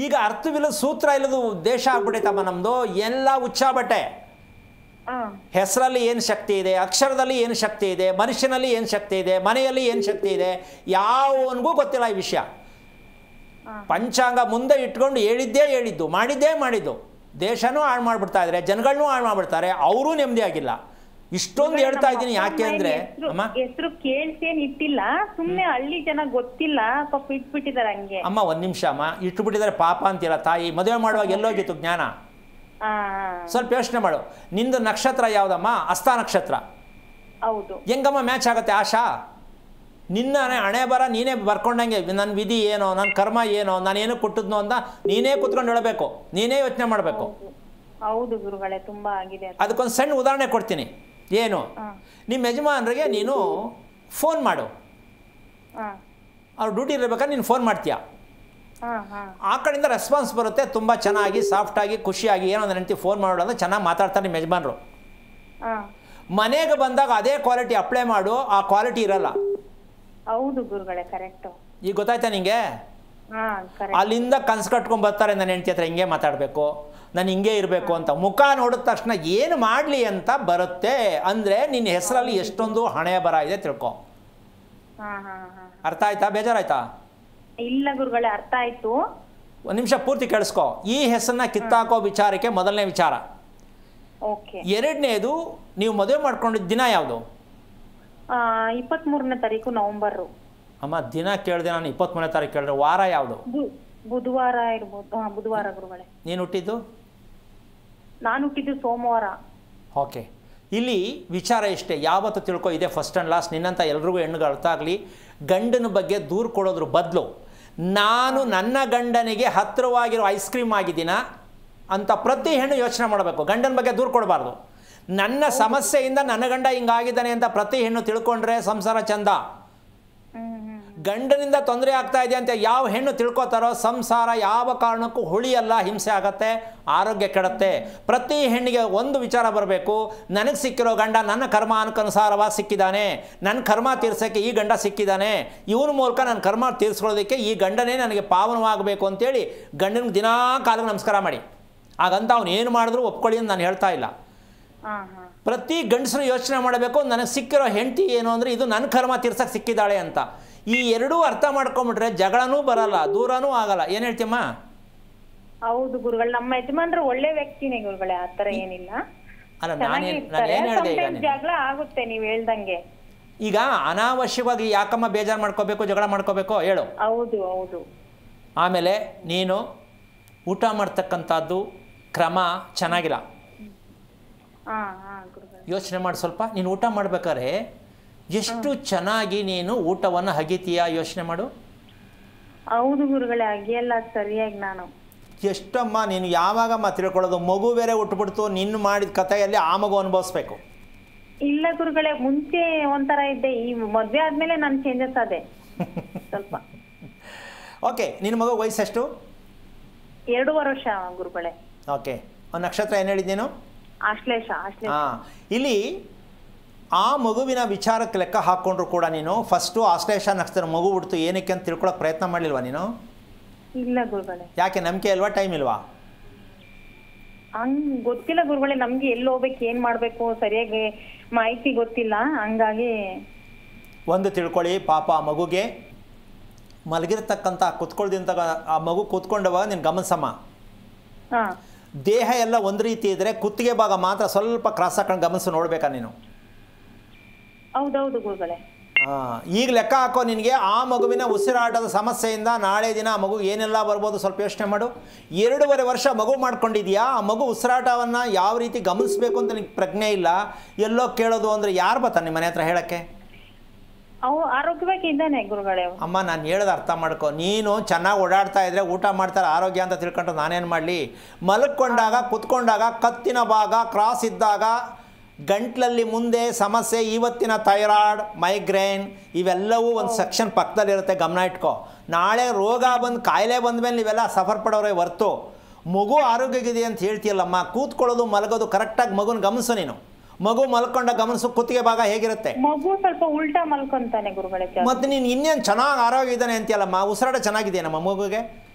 ಈಗ ಅರ್ಥವಿಲ್ಲದ ಸೂತ್ರ ಇಲ್ಲದು ದೇಶ ಆಗ್ಬಿಟ್ಟೈತಮ್ಮ ನಮ್ಮದು. ಎಲ್ಲ ಹುಚ್ಚಾಬಟ್ಟೆ. ಹೆಸರಲ್ಲಿ ಏನು ಶಕ್ತಿ ಇದೆ, ಅಕ್ಷರದಲ್ಲಿ ಏನು ಶಕ್ತಿ ಇದೆ, ಮನುಷ್ಯನಲ್ಲಿ ಏನು ಶಕ್ತಿ ಇದೆ, ಮನೆಯಲ್ಲಿ ಏನು ಶಕ್ತಿ ಇದೆ, ಯಾವನಿಗೂ ಗೊತ್ತಿಲ್ಲ ಈ ವಿಷಯ. ಪಂಚಾಂಗ ಮುಂದೆ ಇಟ್ಕೊಂಡು ಹೇಳಿದ್ದು ಮಾಡಿದ್ದು ದೇಶನೂ ಹಾಳು ಮಾಡಿಬಿಡ್ತಾ ಇದ್ದಾರೆ, ಜನಗಳನ್ನೂ ಹಾಳು ಮಾಡಿಬಿಡ್ತಾರೆ, ಅವರೂ ನೆಮ್ಮದಿ ಆಗಿಲ್ಲ. ಇಷ್ಟೊಂದು ಹೇಳ್ತಾ ಇದ್ದೀನಿ ಯಾಕೆ ಅಂದರೆ, ಹೆಸರು ಕೇಳ್ತೇನೆ ಇಟ್ಟಿಲ್ಲ, ಸುಮ್ಮನೆ ಹಳ್ಳಿ ಜನ ಗೊತ್ತಿಲ್ಲ, ಪಾಪ ಇಟ್ಬಿಟ್ಟಿದ್ದಾರೆ ಹಂಗೆ. ಅಮ್ಮ ಒಂದು ನಿಮಿಷ ಅಮ್ಮ, ಇಟ್ಬಿಟ್ಟಿದ್ದಾರೆ ಪಾಪ ಅಂತೀರ ತಾಯಿ. ಮದುವೆ ಮಾಡುವಾಗ ಎಲ್ಲೋಗಿತ್ತು ಜ್ಞಾನ? ಸ್ವಲ್ಪ ಯೋಚನೆ ಮಾಡು. ನಿಂದು ನಕ್ಷತ್ರ ಯಾವುದಮ್ಮ? ಹಸ್ತ ನಕ್ಷತ್ರ. ಹೌದು. ಹೆಂಗಮ್ಮ ಮ್ಯಾಚ್ ಆಗುತ್ತೆ ಆಶಾ? ನಿನ್ನ ಹಣೆ ಬರ ನೀನೇ ಬರ್ಕೊಂಡಂಗೆ, ನನ್ನ ವಿಧಿ ಏನೋ, ನನ್ನ ಕರ್ಮ ಏನೋ, ನಾನೇನು ಕೊಟ್ಟಿದ್ನೋ ಅಂತ ನೀನೇ ಕುತ್ಕೊಂಡು ಹೇಳಬೇಕು, ನೀನೇ ಯೋಚನೆ ಮಾಡಬೇಕು. ಹೌದು ಗುರುಗಳೇ, ತುಂಬಾ ಆಗಿದೆ. ಅದಕ್ಕೊಂದು ಸಣ್ಣ ಉದಾಹರಣೆ ಕೊಡ್ತೀನಿ. ಏನು, ನಿಮ್ಮ ಯಜಮಾನರಿಗೆ ನೀನು ಫೋನ್ ಮಾಡು, ಅವ್ರು ಡ್ಯೂಟಿ ಇರಬೇಕಾದ್ರೆ ನೀನು ಫೋನ್ ಮಾಡ್ತೀಯ, ಆ ಕಡೆಯಿಂದ ರೆಸ್ಪಾನ್ಸ್ ಬರುತ್ತೆ, ತುಂಬ ಚೆನ್ನಾಗಿ ಸಾಫ್ಟಾಗಿ ಖುಷಿಯಾಗಿ ಏನೋ ಒಂದು ಹೆಂಡತಿ ಫೋನ್ ಮಾಡೋದು ಅಂದ್ರೆ ಚೆನ್ನಾಗಿ ಮಾತಾಡ್ತಾರೆ ನಿಮ್ಮ ಯಜಮಾನರು. ಮನೆಗೆ ಬಂದಾಗ ಅದೇ ಕ್ವಾಲಿಟಿ ಅಪ್ಲೈ ಮಾಡು, ಆ ಕ್ವಾಲಿಟಿ ಇರಲ್ಲ. ಹೌದು ಗುರುಗಳೇ, ಕರೆಕ್ಟ್. ಈಗ ಗೊತ್ತಾಯ್ತಾ ನಿಂಗೆ? ಅಲ್ಲಿಂದ ಕನ್ಸು ಕಟ್ಕೊಂಡು ಬರ್ತಾರೆ, ನನ್ನ ಹೆಂಡತಿ ಹತ್ರ ಹಿಂಗೆ ಮಾತಾಡಬೇಕು, ನಾನು ಹಿಂಗೆ ಇರಬೇಕು ಅಂತ. ಮುಖ ನೋಡಿದ ತಕ್ಷಣ ಏನು ಮಾಡಲಿ ಅಂತ ಬರುತ್ತೆ. ಅಂದರೆ ನಿನ್ನ ಹೆಸರಲ್ಲಿ ಎಷ್ಟೊಂದು ಹಣೆ ಬರ ಇದೆ ತಿಳ್ಕೊ. ಅರ್ಥ ಆಯ್ತಾ? ಬೇಜಾರಾಯ್ತಾ? ಇಲ್ಲ ಗುರುಗಳೇ, ಅರ್ಥ ಆಯ್ತು. ಒಂದು ನಿಮಿಷ ಪೂರ್ತಿ ಕೇಳಿಸ್ಕೊ. ಈ ಹೆಸರನ್ನ ಕಿತ್ತಾಕೋ ವಿಚಾರಕ್ಕೆ ಮೊದಲನೇ ವಿಚಾರ. ಎರಡನೇದು, ನೀವು ಮದುವೆ ಮಾಡ್ಕೊಂಡಿದ್ದ ದಿನ ಯಾವುದು? 23ನೇ ತಾರೀಕು ನವೆಂಬರ್. ಅಮ್ಮ ದಿನ ಕೇಳಿದೆ ನಾನು, 23ನೇ ತಾರೀಕು ಕೇಳಿದ್ರೆ ವಾರ ಯಾವುದು? ಬುಧವಾರ ಇರ್ಬೋದು. ಬುಧವಾರ ಗುರುಗಳೇ. ನೀನು ಹುಟ್ಟಿದ್ದು? ನಾನು ಹುಟ್ಟಿದ್ದು ಸೋಮವಾರ. ಓಕೆ. ಇಲ್ಲಿ ವಿಚಾರ ಇಷ್ಟೇ, ಯಾವತ್ತು ತಿಳ್ಕೊ, ಇದೆ ಫಸ್ಟ್ ಆ್ಯಂಡ್ ಲಾಸ್ಟ್. ನಿನ್ನಂಥ ಎಲ್ರಿಗೂ ಹೆಣ್ಣುಗಳು ಅರ್ಥ ಆಗಲಿ. ಗಂಡನ ಬಗ್ಗೆ ದೂರು ಕೊಡೋದ್ರ ಬದಲು, ನಾನು ನನ್ನ ಗಂಡನಿಗೆ ಹತ್ತಿರವಾಗಿರೋ ಐಸ್ ಕ್ರೀಮ್ ಆಗಿದ್ದೀನ ಅಂತ ಪ್ರತಿ ಹೆಣ್ಣು ಯೋಚನೆ ಮಾಡಬೇಕು. ಗಂಡನ ಬಗ್ಗೆ ದೂರು ಕೊಡಬಾರ್ದು. ನನ್ನ ಸಮಸ್ಯೆಯಿಂದ ನನ್ನ ಗಂಡ ಹಿಂಗಾಗಿದ್ದಾನೆ ಅಂತ ಪ್ರತಿ ಹೆಣ್ಣು ತಿಳ್ಕೊಂಡ್ರೆ ಸಂಸಾರ ಚಂದ. ಗಂಡನಿಂದ ತೊಂದರೆ ಆಗ್ತಾ ಇದೆ ಅಂತ ಯಾವ ಹೆಣ್ಣು ತಿಳ್ಕೊತಾರೋ ಸಂಸಾರ ಯಾವ ಕಾರಣಕ್ಕೂ ಹುಳಿಯಲ್ಲ, ಹಿಂಸೆ ಆಗತ್ತೆ, ಆರೋಗ್ಯ ಕೆಡುತ್ತೆ. ಪ್ರತಿ ಹೆಣ್ಣಿಗೆ ಒಂದು ವಿಚಾರ ಬರಬೇಕು, ನನಗೆ ಸಿಕ್ಕಿರೋ ಗಂಡ ನನ್ನ ಕರ್ಮಾನುಸಾರವಾಗಿ ಸಿಕ್ಕಿದ್ದಾನೆ, ನನ್ನ ಕರ್ಮ ತೀರ್ಸೋಕ್ಕೆ ಈ ಗಂಡ ಸಿಕ್ಕಿದ್ದಾನೆ, ಇವನ ಮೂಲಕ ನನ್ನ ಕರ್ಮ ತೀರಿಸ್ಕೊಳ್ಳೋದಕ್ಕೆ ಈ ಗಂಡನೇ ನನಗೆ ಪಾವನವಾಗಬೇಕು ಅಂತೇಳಿ ಗಂಡನಿಗೆ ದಿನಾ ಕಾಲಿಗೆ ನಮಸ್ಕಾರ ಮಾಡಿ. ಹಾಗಂತ ಅವನು ಏನು ಮಾಡಿದ್ರು ಒಪ್ಕೊಳ್ಳಿ ಅಂತ ನಾನು ಹೇಳ್ತಾ ಇಲ್ಲ. ಪ್ರತಿ ಗಂಡಸರು ಯೋಚನೆ ಮಾಡಬೇಕು, ನನಗೆ ಸಿಕ್ಕಿರೋ ಹೆಂಡತಿ ಏನು ಅಂದರೆ ಇದು ನನ್ನ ಕರ್ಮ ತೀರ್ಸಕ್ಕೆ ಸಿಕ್ಕಿದ್ದಾಳೆ ಅಂತ. ಈ ಎರಡೂ ಅರ್ಥ ಮಾಡ್ಕೊಂಬಿಟ್ರೆ ಜಗಳನೂ ಬರಲ್ಲ, ದೂರನೂ ಆಗಲ್ಲ. ಏನು ಹೇಳ್ತೀಯಮ್ಮ? ಹೌದು ಗುರುಗಳು, ನಮ್ಮ ಯಜಮಾನ್ರು ಒಳ್ಳೆ ವ್ಯಕ್ತಿನೇ ಗುರುಗಳೇ, ಆತರ ಏನಿಲ್ಲ. ಅಲ್ಲ, ನಾನು ಏನು ಹೇಳಿದೆ ಈಗ? ಜಗಳ ಆಗುತ್ತೆ ನೀವು ಹೇಳ್ದಂಗೆ. ಈಗ ಅನಾವಶ್ಯವಾಗಿ ಯಾಕಮ್ಮ ಬೇಜಾರು ಮಾಡ್ಕೋಬೇಕು, ಜಗಳ ಮಾಡ್ಕೋಬೇಕು ಹೇಳು. ಹೌದು ಹೌದು. ಆಮೇಲೆ ನೀನು ಊಟ ಮಾಡ್ತಕ್ಕಂಥದ್ದು ಕ್ರಮ ಚೆನ್ನಾಗಿಲ್ಲ. ಯೋಚನೆ ಮಾಡಿ ಸ್ವಲ್ಪ. ನೀನು ಊಟ ಮಾಡ್ಬೇಕಾದ್ರೆ ಎಷ್ಟು ಚೆನ್ನಾಗಿ ನೀನು ಊಟವನ್ನು ಹಗಿತೀಯ ಯೋಚನೆ ಮಾಡು. ಹೌದು ಗುರುಗಳೇ, ಅಗಿಯಲ್ಲ ಸರಿಯಾಗಿ ನಾನು. ಎಷ್ಟಮ್ಮ ನೀನು ಯಾವಾಗಮ್ಮ ತಿಳ್ಕೊಳ್ಳೋದು? ಮಗು ಬೇರೆ ಹುಟ್ಟುಬಿಡ್ತು, ನಿನ್ನ ಮಾಡಿದ ಕಥೆಯಲ್ಲಿ ಆ ಮಗು ಅನುಭವಿಸ್ಬೇಕು. ಇಲ್ಲ ಗುರುಗಳೇ, ಮುಂಚೆ ಒಂಥರ ಇದ್ದೆ, ಈ ಮದ್ವೆ ಆದ್ಮೇಲೆ ನಾನು ಚೇಂಜಸ್ ಆದೆ ಸ್ವಲ್ಪ. ಓಕೆ, ನಿನ್ನ ಮಗು ವಯಸ್ಸೆಷ್ಟು? 2.5 ವರ್ಷ ಗುರುಗಳೇ. ಓಕೆ, ಒಂದು ನಕ್ಷತ್ರ ಏನು ಹೇಳಿದ್ದು ನೀನು? ಆಶ್ಲೇಷ. ಹಾಂ, ಇಲ್ಲಿ ಆ ಮಗುವಿನ ವಿಚಾರಕ್ಕೆ ಲೆಕ್ಕ ಹಾಕ್ಕೊಂಡ್ರು ಕೂಡ ನೀನು ಫಸ್ಟು ಆಶ್ಲೇಷ ನಕ್ಷತ್ರ ಮಗು ಬಿಡ್ತು ಏನಕ್ಕೆ ಅಂತ ತಿಳ್ಕೊಳ್ಳೋಕೆ ಪ್ರಯತ್ನ ಮಾಡಲಿಲ್ವಾ ನೀನು? ಇಲ್ಲ ಗುರುಗಳೇ. ಯಾಕೆ, ನಂಬಿಕೆ ಇಲ್ವಾ, ಟೈಮ್ ಇಲ್ವಾ? ಹಂಗ್ ಗೊತ್ತಿಲ್ಲ ಗುರುಗಳೇ, ನಮ್ಗೆ ಎಲ್ಲಿ ಹೋಗ್ಬೇಕು, ಏನ್ ಮಾಡ್ಬೇಕು ಸರಿಯಾಗಿ ಮಾಹಿತಿ ಗೊತ್ತಿಲ್ಲ, ಹಂಗಾಗಿ. ಒಂದು ತಿಳ್ಕೊಳ್ಳಿ, ಪಾಪ ಆ ಮಗುಗೆ ಮಲಗಿರ್ತಕ್ಕಂಥ ಕುತ್ಕೊಳ್ದಿಂತ ಆ ಮಗು ಕೂತ್ಕೊಂಡವಾಗ ನೀನು ಗಮನಿಸಮ್ಮ. ದೇಹ ಎಲ್ಲ ಒಂದು ರೀತಿ ಇದ್ದರೆ ಕುತ್ತಿಗೆ ಭಾಗ ಮಾತ್ರ ಸ್ವಲ್ಪ ಕ್ರಾಸ್ ಹಾಕೊಂಡು ಗಮನಿಸಿ ನೋಡ್ಬೇಕಾ ನೀನು? ಹೌದೌದು ಗುರುಗಳೇ. ಈಗ ಲೆಕ್ಕ ಹಾಕೋ ನಿನಗೆ ಆ ಮಗುವಿನ ಉಸಿರಾಟದ ಸಮಸ್ಯೆಯಿಂದ ನಾಳೆ ದಿನ ಆ ಮಗು ಏನೆಲ್ಲ ಬರ್ಬೋದು ಸ್ವಲ್ಪ ಯೋಚನೆ ಮಾಡು. 2.5 ವರ್ಷ ಮಗು ಮಾಡ್ಕೊಂಡಿದ್ಯಾ, ಆ ಮಗು ಉಸಿರಾಟವನ್ನು ಯಾವ ರೀತಿ ಗಮನಿಸಬೇಕು ಅಂತ ನಿನಗೆ ಪ್ರಜ್ಞೆ ಇಲ್ಲ. ಎಲ್ಲೋ ಕೇಳೋದು ಅಂದರೆ ಯಾರು ಬರ್ತಾನೆ ನಿಮ್ಮ ಮನೆ ಹತ್ರ ಹೇಳೋಕ್ಕೆ? ಆರೋಗ್ಯವಾಗಿ ಇದ್ದಾನೆ ಗುರುಗಳೇ. ಅಮ್ಮ, ನಾನು ಹೇಳೋದು ಅರ್ಥ ಮಾಡ್ಕೊ. ನೀನು ಚೆನ್ನಾಗಿ ಓಡಾಡ್ತಾ ಇದ್ರೆ ಊಟ ಮಾಡ್ತಾರೆ ಆರೋಗ್ಯ ಅಂತ ತಿಳ್ಕೊಂಡು ನಾನೇನು ಮಾಡಲಿ? ಮಲಕ್ಕೊಂಡಾಗ ಕುತ್ಕೊಂಡಾಗ ಕತ್ತಿನ ಭಾಗ ಕ್ರಾಸ್ ಇದ್ದಾಗ ಗಂಟ್ಲಲ್ಲಿ ಮುಂದೆ ಸಮಸ್ಯೆ, ಇವತ್ತಿನ ಥೈರಾಯ್ಡ್, ಮೈಗ್ರೇನ್ ಇವೆಲ್ಲವೂ ಒಂದು ಸೆಕ್ಷನ್ ಪಕ್ಕದಲ್ಲಿರುತ್ತೆ, ಗಮನ ಇಟ್ಕೊ. ನಾಳೆ ರೋಗ ಬಂದು ಕಾಯಿಲೆ ಬಂದಮೇಲೆ ನೀವೆಲ್ಲ ಸಫರ್ ಪಡೋರೆ ಹೊರ್ತು ಮಗು ಆರೋಗ್ಯಗಿದೆ ಅಂತ ಹೇಳ್ತೀಯಲ್ಲಮ್ಮ. ಕೂತ್ಕೊಳ್ಳೋದು ಮಲಗೋದು ಕರೆಕ್ಟಾಗಿ ಮಗುನ ಗಮನಿಸು ನೀನು. ಮಗು ಮಲ್ಕೊಂಡ ಗಮನಿಸು, ಕುತ್ತಿಗೆ ಭಾಗ ಹೇಗಿರುತ್ತೆ? ಮಗು ಸ್ವಲ್ಪ ಉಲ್ಟಾ ಮಲ್ಕೊಂತಾನೆ ಗುರುಗಳೇ. ಮತ್ತೆ ನೀನು ಇನ್ನೇನು ಚೆನ್ನಾಗಿ ಆರೋಗ್ಯ ಇದ್ದಾನೆ ಅಂತೀಯಲ್ಲಮ್ಮ, ಉಸಿರಾಟ ಚೆನ್ನಾಗಿದೆ ನಮ್ಮ ಮಗುಗೆ?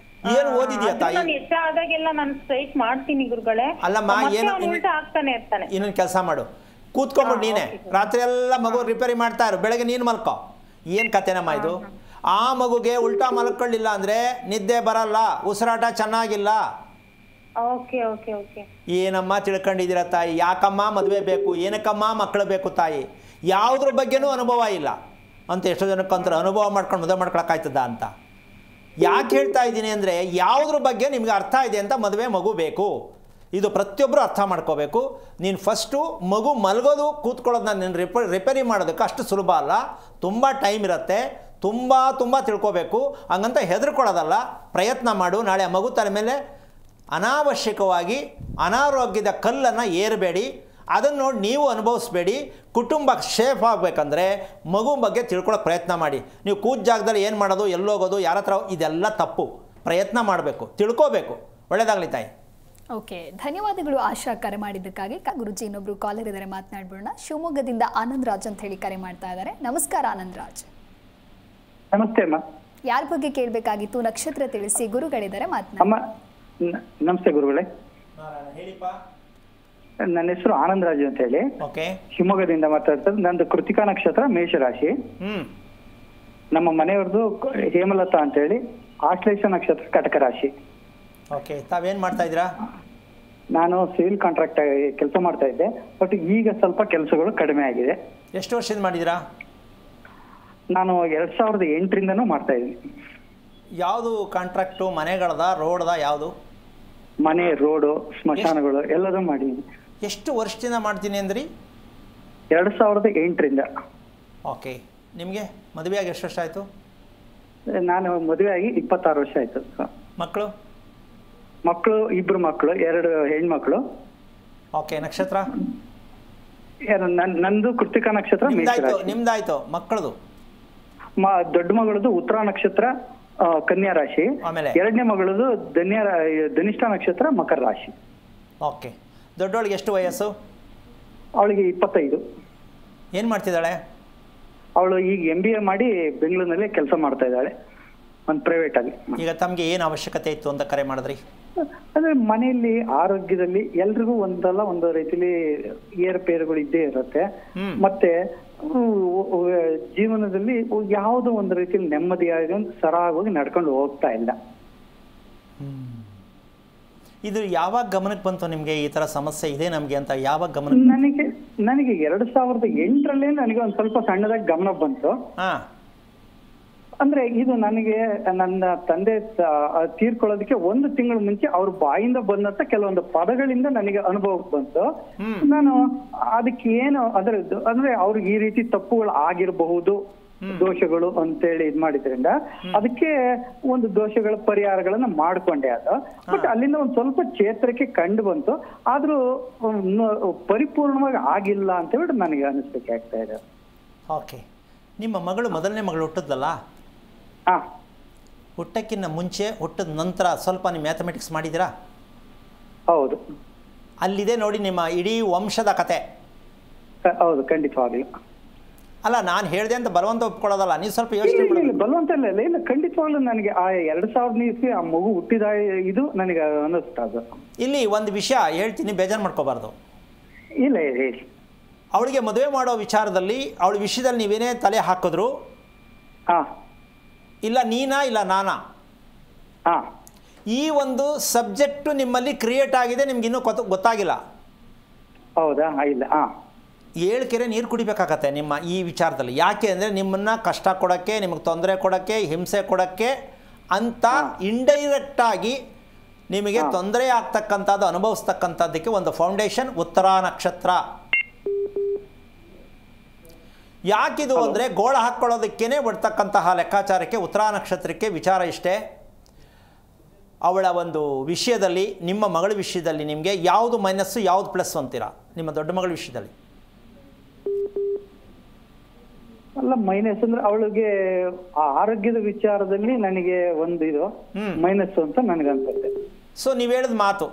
ಏನು ಓದಿದ್ಯಾ ತಾಯಿ? ಆದಾಗೆಲ್ಲ ನಾನು ಸ್ಟ್ರೈಟ್ ಮಾಡ್ತೀನಿ ಗುರುಗಳೇ. ಅಲ್ಲಮ್ಮ, ಏನು ಉಲ್ಟಾ ಆಗ್ತಾನೆ ಇರ್ತಾನೆ. ಇನ್ನೊಂದು ಕೆಲಸ ಮಾಡು, ಕೂತ್ಕೊಂಡ್ಬಿಟ್ಟು ನೀನೆ ರಾತ್ರಿ ಎಲ್ಲ ಮಗು ರಿಪೇರಿ ಮಾಡ್ತಾ ಇರು, ಬೆಳಗ್ಗೆ ನೀನು ಮಲ್ಕೋ. ಏನು ಕತೆನಮ್ಮ ಇದು? ಆ ಮಗುಗೆ ಉಲ್ಟಾ ಮಲ್ಕೊಳ್ಳಿಲ್ಲ ಅಂದರೆ ನಿದ್ದೆ ಬರಲ್ಲ, ಉಸಿರಾಟ ಚೆನ್ನಾಗಿಲ್ಲ. ಏನಮ್ಮ ತಿಳ್ಕೊಂಡಿದ್ದೀರ ತಾಯಿ? ಯಾಕಮ್ಮ ಮದುವೆ ಬೇಕು, ಏನಕ್ಕಮ್ಮ ಮಕ್ಕಳು ಬೇಕು ತಾಯಿ? ಯಾವುದ್ರ ಬಗ್ಗೆನೂ ಅನುಭವ ಇಲ್ಲ ಅಂತ ಎಷ್ಟೋ ಜನಕ್ಕಂತಾರೆ. ಅನುಭವ ಮಾಡ್ಕೊಂಡು ಮದುವೆ ಮಾಡ್ಕೊಳಕ್ಕಾಯ್ತದ ಅಂತ ಯಾಕೆ ಹೇಳ್ತಾ ಇದ್ದೀನಿ ಅಂದರೆ, ಯಾವುದ್ರ ಬಗ್ಗೆ ನಿಮ್ಗೆ ಅರ್ಥ ಇದೆ ಅಂತ ಮದುವೆ ಮಗು ಬೇಕು. ಇದು ಪ್ರತಿಯೊಬ್ಬರು ಅರ್ಥ ಮಾಡ್ಕೋಬೇಕು. ನೀನು ಫಸ್ಟು ಮಗು ಮಲಗೋದು ಕೂತ್ಕೊಳ್ಳೋದನ್ನ ನೀನು ರಿಪೇರಿ ಮಾಡೋದಕ್ಕೆ ಅಷ್ಟು ಸುಲಭ ಅಲ್ಲ, ತುಂಬ ಟೈಮ್ ಇರುತ್ತೆ, ತುಂಬ ತಿಳ್ಕೋಬೇಕು. ಹಂಗಂತ ಹೆದರ್ಕೊಳ್ಳೋದಲ್ಲ, ಪ್ರಯತ್ನ ಮಾಡು. ನಾಳೆ ಆ ಮಗು ತಲೆ ಮೇಲೆ ಅನಾವಶ್ಯಕವಾಗಿ ಅನಾರೋಗ್ಯದ ಕಲ್ಲನ್ನು ಏರಬೇಡಿ, ಅದನ್ನು ನೋಡಿ ನೀವು ಅನುಭವಿಸ್ಬೇಡಿ. ಕುಟುಂಬ ಸೇಫ್ ಆಗಬೇಕಂದ್ರೆ ಮಗು ಬಗ್ಗೆ ತಿಳ್ಕೊಳ್ಳೋಕೆ ಪ್ರಯತ್ನ ಮಾಡಿ. ನೀವು ಕೂತ ಜಾಗದಲ್ಲಿ ಏನು ಮಾಡೋದು, ಎಲ್ಲೋಗೋದು, ಯಾರ ಹತ್ರ, ಇದೆಲ್ಲ ತಪ್ಪು. ಪ್ರಯತ್ನ ಮಾಡಬೇಕು, ತಿಳ್ಕೋಬೇಕು. ಒಳ್ಳೆಯದಾಗಲಿ ತಾಯಿ. ಓಕೆ, ಧನ್ಯವಾದಗಳು ಆಶಾ, ಕರೆ ಮಾಡಿದ್ದಕ್ಕಾಗಿ. ಗುರುಜಿ, ಇನ್ನೊಬ್ರು ಕಾಲರ್ ಇದ್ದಾರೆ, ಮಾತನಾಡ್ಬೋಣ. ಶಿವಮೊಗ್ಗದಿಂದ ಆನಂದ್ ರಾಜ್ ಅಂತ ಹೇಳಿ ಕರೆ ಮಾಡ್ತಾ ಇದ್ದಾರೆ. ನಮಸ್ಕಾರ ಆನಂದ್ ರಾಜ್. ನಮಸ್ತೆ ಅಮ್ಮ. ಯಾರ ಬಗ್ಗೆ ಕೇಳಬೇಕಾಗಿತ್ತು? ನಕ್ಷತ್ರ ತಿಳಿಸಿ. ಗುರುಗಳಿದ್ದಾರೆ, ಮಾತನಾಡಿ. ನಮಸ್ತೆ ಗುರುಗಳೇ. ನನ್ನ ಹೆಸರು ಆನಂದ್ ರಾಜು ಅಂತ ಹೇಳಿ, ಶಿವಮೊಗ್ಗದಿಂದ ಮಾತಾಡ್ತಾರೆ. ನಂದು ಕೃತಿಕಾ ನಕ್ಷತ್ರ, ಮೇಷರಾಶಿ. ನಮ್ಮ ಮನೆಯವ್ರದ್ದು ಹೇಮಲತಾ ಅಂತ ಹೇಳಿ, ಆಶ್ಲೇಷ ನಕ್ಷತ್ರ, ಕಟಕ ರಾಶಿ. ತಾವೇನ್ ಮಾಡ್ತಾ ಇದ್ದೀರಾ? ನಾನು ಸಿವಿಲ್ ಕಾಂಟ್ರಾಕ್ಟ್ ಕೆಲಸ ಮಾಡ್ತಾ ಇದ್ದೆ, ಬಟ್ ಈಗ ಸ್ವಲ್ಪ ಕೆಲಸಗಳು ಕಡಿಮೆ ಆಗಿದೆ. ಎಷ್ಟು ವರ್ಷದಿಂದ ಮಾಡಿದಿರಾ? ನಾನು 2008ರಿಂದನೂ ಮಾಡ್ತಾ ಇದ್ದೀನಿ. ಯಾವುದು ಕಾಂಟ್ರಾಕ್ಟು? ಮನೆಗಳದ, ರೋಡ್ದ, ಯಾವುದು? ಮನೆ, ರೋಡು, ಸ್ಮಶಾನಗಳು ಎಲ್ಲದೂ ಮಾಡಿದ್ದೀನಿ. ಎಷ್ಟು ವರ್ಷದಿಂದ ಮಾಡ್ತೀನಿ ಅಂದ್ರಿ? 2008ರಿಂದ. ಓಕೆ, ನಿಮಗೆ ಮದುವೆಯಾಗಿ ಎಷ್ಟು ವರ್ಷ ಆಯಿತು? ನಾನು ಮದುವೆಯಾಗಿ 26 ವರ್ಷ ಆಯಿತು. ಮಕ್ಕಳು? ಮಕ್ಕಳು 2 ಮಕ್ಕಳು, 2 ಹೆಣ್ಮಕ್ಳು. ಓಕೆ, ನಕ್ಷತ್ರ? ನಂದು ಕೃತಿಕಾ ನಕ್ಷತ್ರ. ನಿಮ್ದಾಯ್ತು. ಮಕ್ಕಳದು? ದೊಡ್ಡ ಮಗಳದು ಉತ್ತರ ನಕ್ಷತ್ರ ಕನ್ಯಾ ರಾಶಿ, ಆಮೇಲೆ ಎರಡನೇ ಮಗಳದು ಧನಿಷ್ಠ ನಕ್ಷತ್ರ ಮಕರ ರಾಶಿ. ಓಕೆ. ದೊಡ್ಡವಳಿಗೆ ಎಷ್ಟು ವಯಸ್ಸು? ಅವಳಿಗೆ 25. ಏನು ಮಾಡ್ತಿದ್ದಾಳೆ? ಅವಳು ಈಗ MBA ಮಾಡಿ ಬೆಂಗಳೂರಿನಲ್ಲಿ ಕೆಲಸ ಮಾಡ್ತಾ ಇದ್ದಾಳೆ, ಒಂದು ಪ್ರೈವೇಟ್ ಆಗಿ. ಈಗ ತಮಗೆ ಏನು ಅವಶ್ಯಕತೆ ಇತ್ತು ಅಂತ ಕರೆ ಮಾಡಿದ್ರಿ? ಅಂದ್ರೆ ಮನೆಯಲ್ಲಿ ಆರೋಗ್ಯದಲ್ಲಿ ಎಲ್ರಿಗೂ ಒಂದಲ್ಲ ಒಂದು ರೀತಿಲಿ ಏರುಪೇರುಗಳು ಇದ್ದೇ ಇರುತ್ತೆ. ಮತ್ತೆ ಜೀವನದಲ್ಲಿ ಯಾವುದೋ ಒಂದು ರೀತಿಯಲ್ಲಿ ನೆಮ್ಮದಿಯಾಗಿ ಸರಾಗವಾಗಿ ನಡ್ಕೊಂಡು ಹೋಗ್ತಾ ಇಲ್ಲ. ಇದು ಯಾವಾಗ ಗಮನಕ್ಕೆ ಬಂತು ನಿಮಗೆ ಈ ತರ ಸಮಸ್ಯೆ ಇದೆ ನಮಗೆ ಅಂತ? ಯಾವಾಗ ಗಮನ? ನನಗೆ 2008 ನನಗೆ ಒಂದು ಸ್ವಲ್ಪ ಸಣ್ಣದಾಗಿ ಗಮನ ಬಂತು. ಅಂದ್ರೆ ಇದು ನನಗೆ ನನ್ನ ತಂದೆ ತೀರ್ಕೊಳ್ಳೋದಕ್ಕೆ 1 ತಿಂಗಳ ಮುಂಚೆ ಅವ್ರ ಬಾಯಿಂದ ಬಂದಂತ ಕೆಲವೊಂದು ಪದಗಳಿಂದ ನನಗೆ ಅನುಭವಕ್ಕೆ ಬಂತು. ನಾನು ಅದಕ್ಕೆ ಏನು ಅಂದ್ರೆ ಅವ್ರಿಗೆ ಈ ರೀತಿ ತಪ್ಪುಗಳು ಆಗಿರಬಹುದು, ದೋಷಗಳು ಅಂತೇಳಿ ಇದ್ ಮಾಡಿದ್ರಿಂದ ಅದಕ್ಕೆ ಒಂದು ದೋಷಗಳ ಪರಿಹಾರಗಳನ್ನ ಮಾಡ್ಕೊಂಡೆ. ಅದು ಬಟ್ ಅಲ್ಲಿಂದ ಒಂದ್ ಸ್ವಲ್ಪ ಚೇತರಿಕೆ ಕಂಡು ಬಂತು, ಆದ್ರೂ ಪರಿಪೂರ್ಣವಾಗಿ ಆಗಿಲ್ಲ ಅಂತ ಹೇಳಿ ನನಗೆ ಅನಿಸ್ಬೇಕಾಗ್ತಾ ಇದೆ. ಓಕೆ. ನಿಮ್ಮ ಮಗಳು ಮೊದಲನೇ ಮಗಳು ಹುಟ್ಟಿದ್ಲಲ್ಲ, ಹುಟ್ಟಕ್ಕಿಂತ ಮುಂಚೆ ಹುಟ್ಟಿದ ನಂತರ ಸ್ವಲ್ಪ ನೀವು ಮ್ಯಾಥಮೆಟಿಕ್ಸ್ ಮಾಡಿದ್ದೀರಾ? ಹೌದು. ಅಲ್ಲಿದೆ ನೋಡಿ ನಿಮ್ಮ ಇಡೀ ವಂಶದ ಕತೆ. ಹೌದು, ಖಂಡಿತವಾಗ್ಲಿ. ಅಲ್ಲ, ನಾನು ಹೇಳಿದೆ ಅಂತ ಬಲವಂತ ಒಪ್ಕೊಳ್ಳೋದಲ್ಲ, ನೀವು ಸ್ವಲ್ಪ ಯೋಚನೆ ಮಾಡಿ. ಬಲವಂತ ಇಲ್ಲ, ಖಂಡಿತವಾಗ್ಲೂ ನನಗೆ ಆ 2000 ಆ ಮಗು ಹುಟ್ಟಿದ ಇದು ನನಗೆ ಅನ್ನಿಸ್ತಾ. ಅದು ಇಲ್ಲಿ ಒಂದು ವಿಷಯ ಹೇಳ್ತೀನಿ, ಬೇಜಾರು ಮಾಡ್ಕೋಬಾರ್ದು. ಇಲ್ಲ ಹೇಳಿ. ಅವಳಿಗೆ ಮದುವೆ ಮಾಡೋ ವಿಚಾರದಲ್ಲಿ ಅವಳ ವಿಷಯದಲ್ಲಿ ನೀವೇನೇ ತಲೆ ಹಾಕಿದ್ರು, ಇಲ್ಲ ನೀನಾ ಇಲ್ಲ ನಾನಾ, ಈ ಒಂದು ಸಬ್ಜೆಕ್ಟು ನಿಮ್ಮಲ್ಲಿ ಕ್ರಿಯೇಟ್ ಆಗಿದೆ, ನಿಮ್ಗೆ ಇನ್ನೂ ಗೊತ್ತಾಗಿಲ್ಲ. ಹೌದಾ? ಇಲ್ಲ. 7 ಕೆರೆ ನೀರು ಕುಡಿಬೇಕಾಗತ್ತೆ ನಿಮ್ಮ ಈ ವಿಚಾರದಲ್ಲಿ. ಯಾಕೆ ಅಂದರೆ ನಿಮ್ಮನ್ನು ಕಷ್ಟ ಕೊಡೋಕ್ಕೆ, ನಿಮಗೆ ತೊಂದರೆ ಕೊಡೋಕ್ಕೆ, ಹಿಂಸೆ ಕೊಡೋಕ್ಕೆ ಅಂತ ಇಂಡೈರೆಕ್ಟಾಗಿ ನಿಮಗೆ ತೊಂದರೆ ಆಗ್ತಕ್ಕಂಥದ್ದು ಅನುಭವಿಸ್ತಕ್ಕಂಥದ್ದಕ್ಕೆ ಒಂದು ಫೌಂಡೇಶನ್ ಉತ್ತರ ನಕ್ಷತ್ರ. ಯಾಕಿದು ಅಂದರೆ ಗೋಳ ಹಾಕ್ಕೊಳ್ಳೋದಕ್ಕೇ ಬಿಡ್ತಕ್ಕಂತಹ ಲೆಕ್ಕಾಚಾರಕ್ಕೆ ಉತ್ತರ ನಕ್ಷತ್ರಕ್ಕೆ ವಿಚಾರ ಇಷ್ಟೇ. ಅವಳ ಒಂದು ವಿಷಯದಲ್ಲಿ, ನಿಮ್ಮ ಮಗಳ ವಿಷಯದಲ್ಲಿ ನಿಮಗೆ ಯಾವುದು ಮೈನಸ್ಸು ಯಾವುದು ಪ್ಲಸ್ ಅಂತೀರಾ ನಿಮ್ಮ ದೊಡ್ಡ ಮಗಳ ವಿಷಯದಲ್ಲಿ? ಅಲ್ಲ, ಮೈನಸ್ ಅಂದ್ರೆ ಅವಳಿಗೆ ಆರೋಗ್ಯದ ವಿಚಾರದಲ್ಲಿ ನನಗೆ ಒಂದು ಇದು ಮೈನಸ್ ಅಂತ ನನಗನ್ಸುತ್ತೆ. ಸೊ ನೀವು ಹೇಳಿದ ಮಾತು